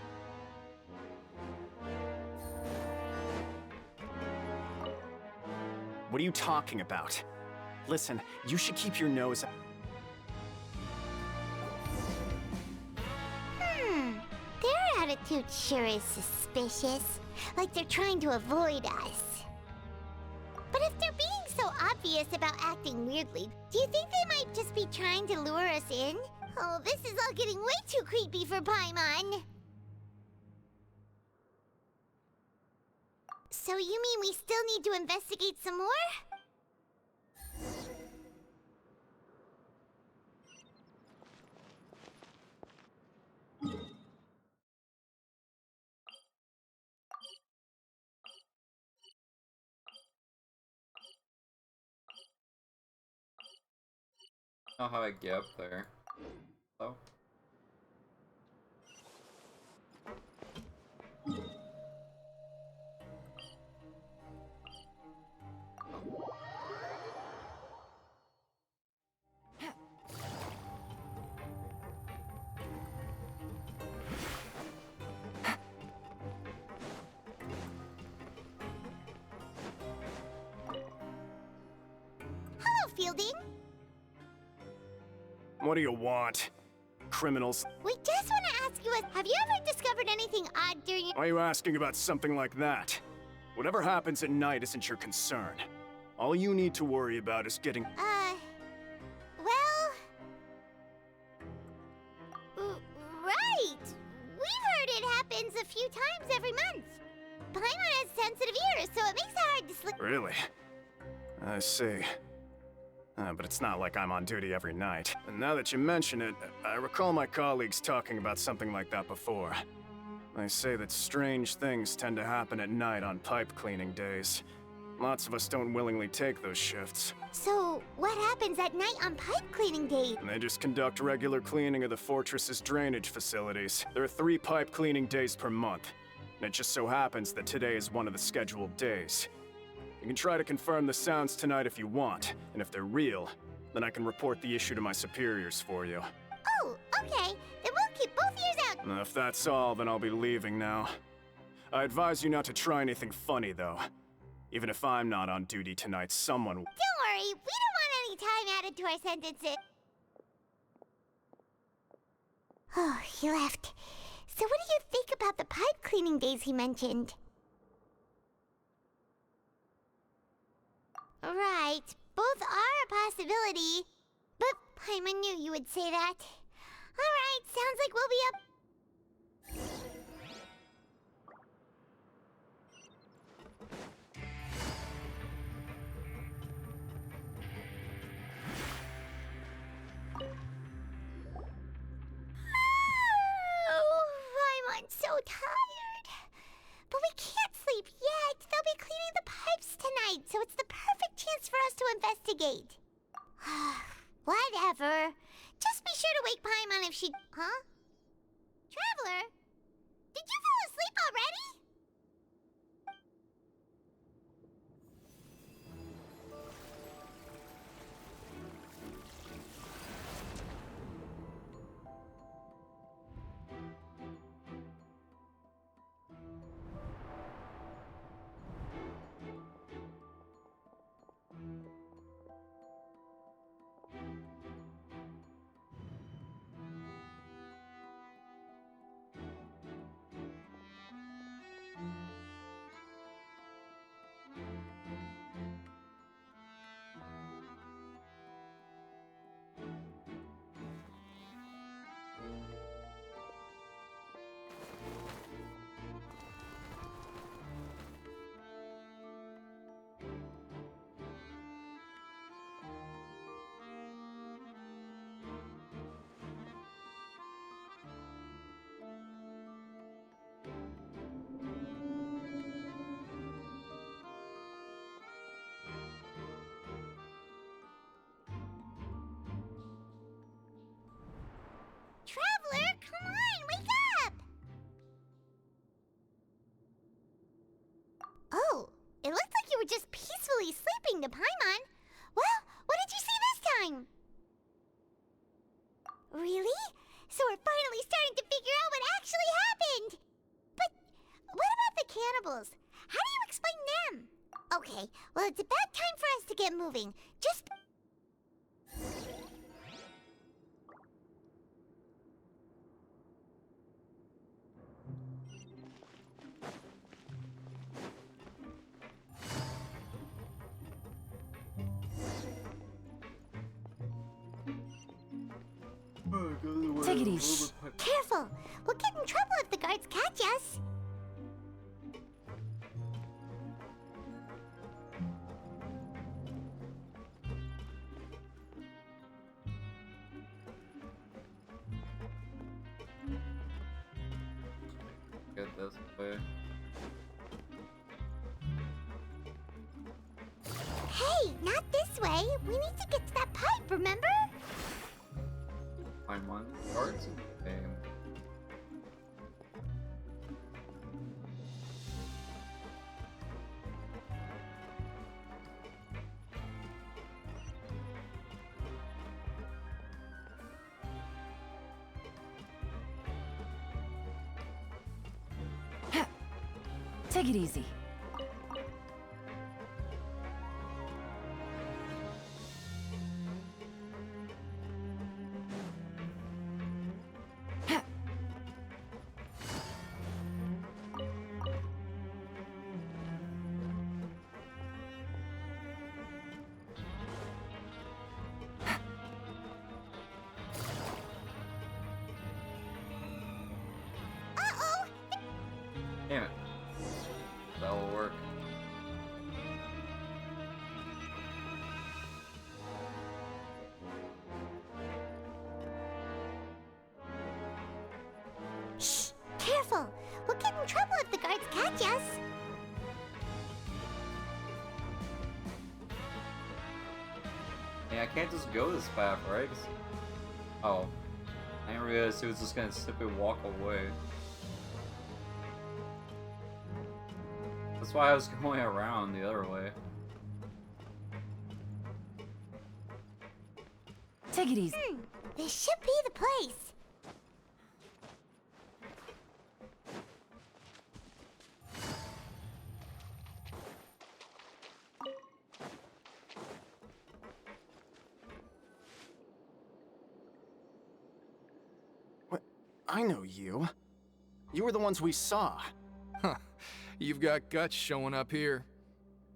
What are you talking about? Listen, you should keep your nose... Their attitude sure is suspicious. Like they're trying to avoid us. But if they're being so obvious about acting weirdly, do you think they might just be trying to lure us in? Oh, this is all getting way too creepy for Paimon. So you mean we still need to investigate some more? I don't know how I get up there. So. Hello, Fielding. What do you want? Criminals. We just want to ask you, have you ever discovered anything odd during your... Why are you asking about something like that? Whatever happens at night isn't your concern. All you need to worry about is getting... Well... Right! We've heard it happens a few times every month. Paimon has sensitive ears, so it makes it hard to sleep. Really? I see. But it's not like I'm on duty every night. And now that you mention it, I recall my colleagues talking about something like that before. They say that strange things tend to happen at night on pipe cleaning days. Lots of us don't willingly take those shifts. So, what happens at night on pipe cleaning day? And they just conduct regular cleaning of the fortress's drainage facilities. There are 3 pipe cleaning days per month. And it just so happens that today is one of the scheduled days. You can try to confirm the sounds tonight if you want, and if they're real, then I can report the issue to my superiors for you. Oh, okay. Then we'll keep both ears out. And if that's all, then I'll be leaving now. I advise you not to try anything funny, though. Even if I'm not on duty tonight, someone... Don't worry, we don't want any time added to our sentences. Oh, he left. So what do you think about the pipe cleaning days he mentioned? Right, both are a possibility. But Paimon knew you would say that. Alright, sounds like we'll be up... I'm so tired. But we can't sleep yet. They'll be cleaning the pipes tonight, so it's the perfect chance for us to investigate. Whatever. Just be sure to wake Paimon if she... Huh? Traveler? Did you fall asleep already? Traveler, come on, wake up! Oh, it looked like you were just peacefully sleeping to Paimon. Well, what did you see this time? Really? So we're finally starting to figure out what actually happened! But what about the cannibals? How do you explain them? Okay, well it's about time for us to get moving. Just... Take it easy. Careful! We'll get in trouble if the guards catch us. Get this way. Hey, not this way. We need to get to that pipe, remember? Find one. Cards in the game. Take it easy. the guards catch us. Yeah, I can't just go this path, right? Oh. I didn't realize it was just gonna simply walk away. That's why I was going around the other way. Take it easy. This should be the place. What? I know you. You were the ones we saw. Huh. You've got guts showing up here.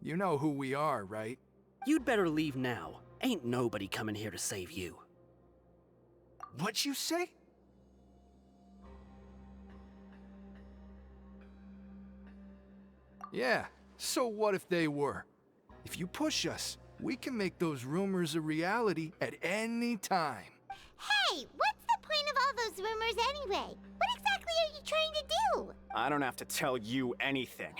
You know who we are, right? You'd better leave now. Ain't nobody coming here to save you. What'd you say? Yeah, so what if they were? If you push us, we can make those rumors a reality at any time. Hey, what's the point of all those rumors anyway? What exactly are you trying to do? I don't have to tell you anything.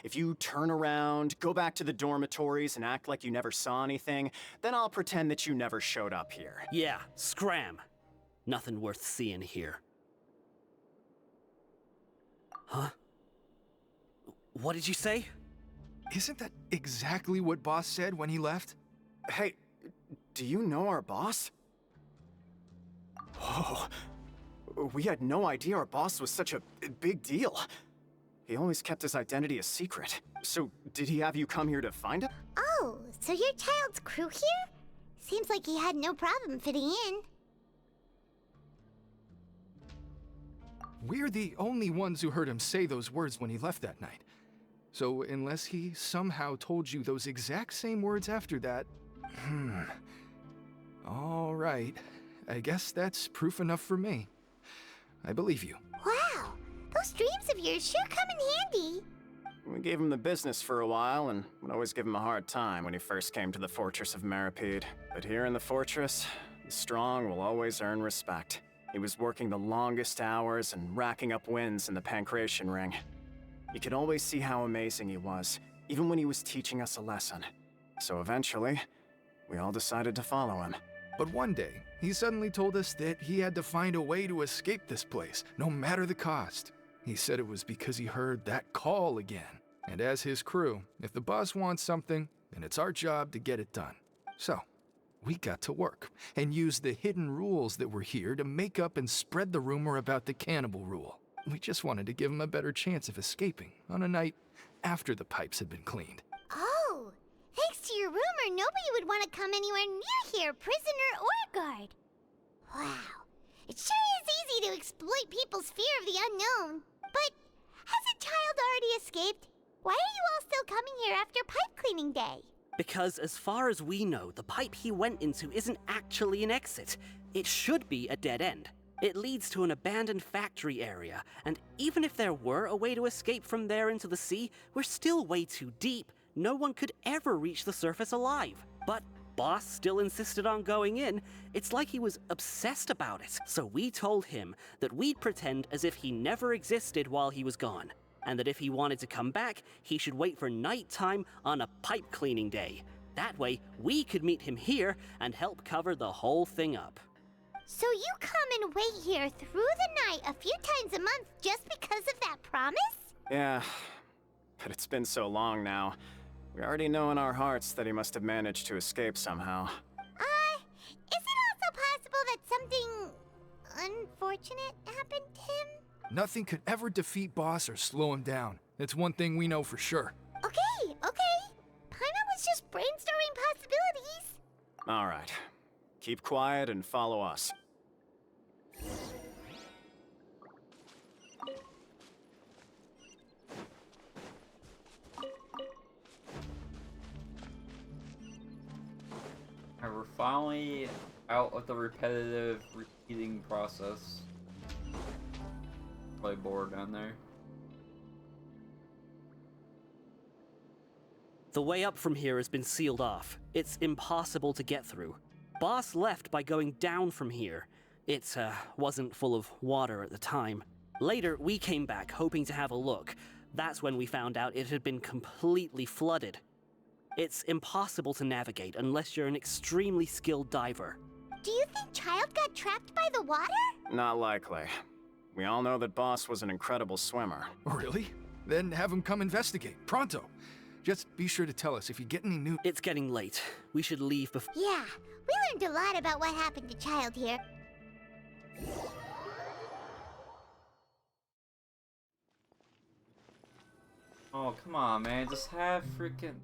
If you turn around, go back to the dormitories, and act like you never saw anything, then I'll pretend that you never showed up here. Yeah, scram. Nothing worth seeing here. Huh? What did you say? Isn't that exactly what Boss said when he left? Hey, do you know our boss? Whoa. We had no idea our boss was such a big deal. He always kept his identity a secret. So, did he have you come here to find him? Oh, so your child's crew here? Seems like he had no problem fitting in. We're the only ones who heard him say those words when he left that night. So unless he somehow told you those exact same words after that... All right. I guess that's proof enough for me. I believe you. Wow, those dreams of yours sure come in handy. We gave him the business for a while and would always give him a hard time when he first came to the Fortress of Meripede. But here in the fortress, the strong will always earn respect. He was working the longest hours and racking up wins in the Pancration Ring. You could always see how amazing he was, even when he was teaching us a lesson. So eventually, we all decided to follow him. But one day, he suddenly told us that he had to find a way to escape this place, no matter the cost. He said it was because he heard that call again. And as his crew, if the boss wants something, then it's our job to get it done. So, we got to work and used the hidden rules that were here to make up and spread the rumor about the cannibal rule. We just wanted to give him a better chance of escaping on a night after the pipes had been cleaned. Oh, thanks to your rumor, nobody would want to come anywhere near here, prisoner or guard. Wow, it sure is easy to exploit people's fear of the unknown. But has a child already escaped? Why are you all still coming here after pipe cleaning day? Because as far as we know, the pipe he went into isn't actually an exit. It should be a dead end. It leads to an abandoned factory area, and even if there were a way to escape from there into the sea, we're still way too deep. No one could ever reach the surface alive. But Boss still insisted on going in. It's like he was obsessed about it. So we told him that we'd pretend as if he never existed while he was gone, and that if he wanted to come back, he should wait for nighttime on a pipe cleaning day. That way, we could meet him here and help cover the whole thing up. So you come and wait here through the night a few times a month just because of that promise? Yeah, but it's been so long now. We already know in our hearts that he must have managed to escape somehow. Is it also possible that something unfortunate happened to him? Nothing could ever defeat Boss or slow him down. That's one thing we know for sure. Okay. Paimon was just brainstorming possibilities. All right. Keep quiet and follow us. Alright, we're finally out of the repetitive repeating process. Play board down there. The way up from here has been sealed off. It's impossible to get through. Boss left by going down from here. It wasn't full of water at the time. Later, we came back hoping to have a look. That's when we found out it had been completely flooded. It's impossible to navigate unless you're an extremely skilled diver. Do you think Child got trapped by the water? Not likely. We all know that Boss was an incredible swimmer. Really? Then have him come investigate, pronto. Just be sure to tell us if you get any new— It's getting late. We should leave before— Yeah, we learned a lot about what happened to Child here. Oh, come on, man. Just have freaking...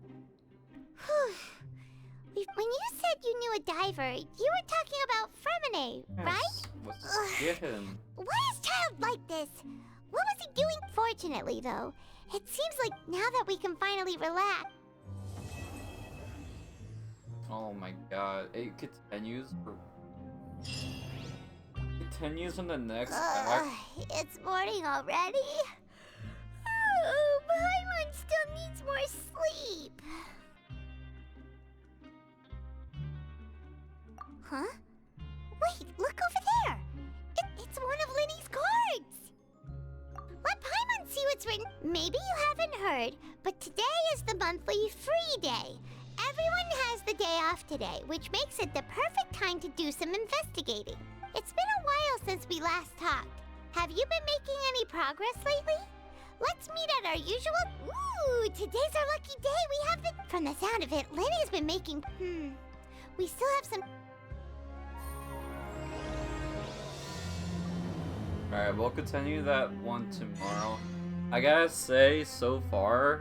When you said you knew a diver, you were talking about Fremine, right? What's this? Get him. Why is Child like this? What was he doing? Fortunately, though, it seems like now that we can finally relax. Oh my god. It continues for... Continues in the next act. It's morning already? Oh, Paimon still needs more sleep. Huh? Wait, look over there! It's one of Linny's cards! Let Paimon see what's written. Maybe you haven't heard, but today is the monthly free day. Everyone has the day off today, which makes it the perfect time to do some investigating. It's been a while since we last talked. Have you been making any progress lately? Let's meet at our usual... Ooh, today's our lucky day. We have the... From the sound of it, Linny's been making... We still have some... Alright, we'll continue that one tomorrow. I gotta say, so far,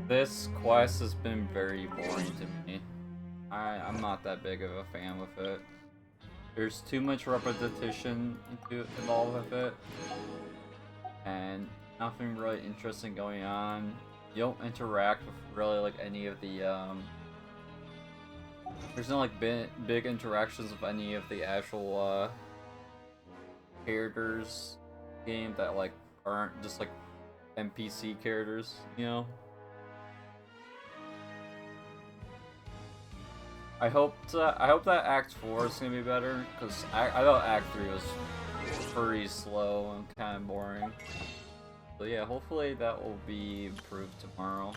this quest has been very boring to me. I'm not that big of a fan with it. There's too much repetition involved with it. And nothing really interesting going on. You don't interact with really like any of the there's no like big interactions with any of the actual characters game that like aren't just like NPC characters, you know? I hope that Act 4 is gonna be better, because I thought Act 3 was pretty slow and kind of boring. So yeah, hopefully that will be improved tomorrow.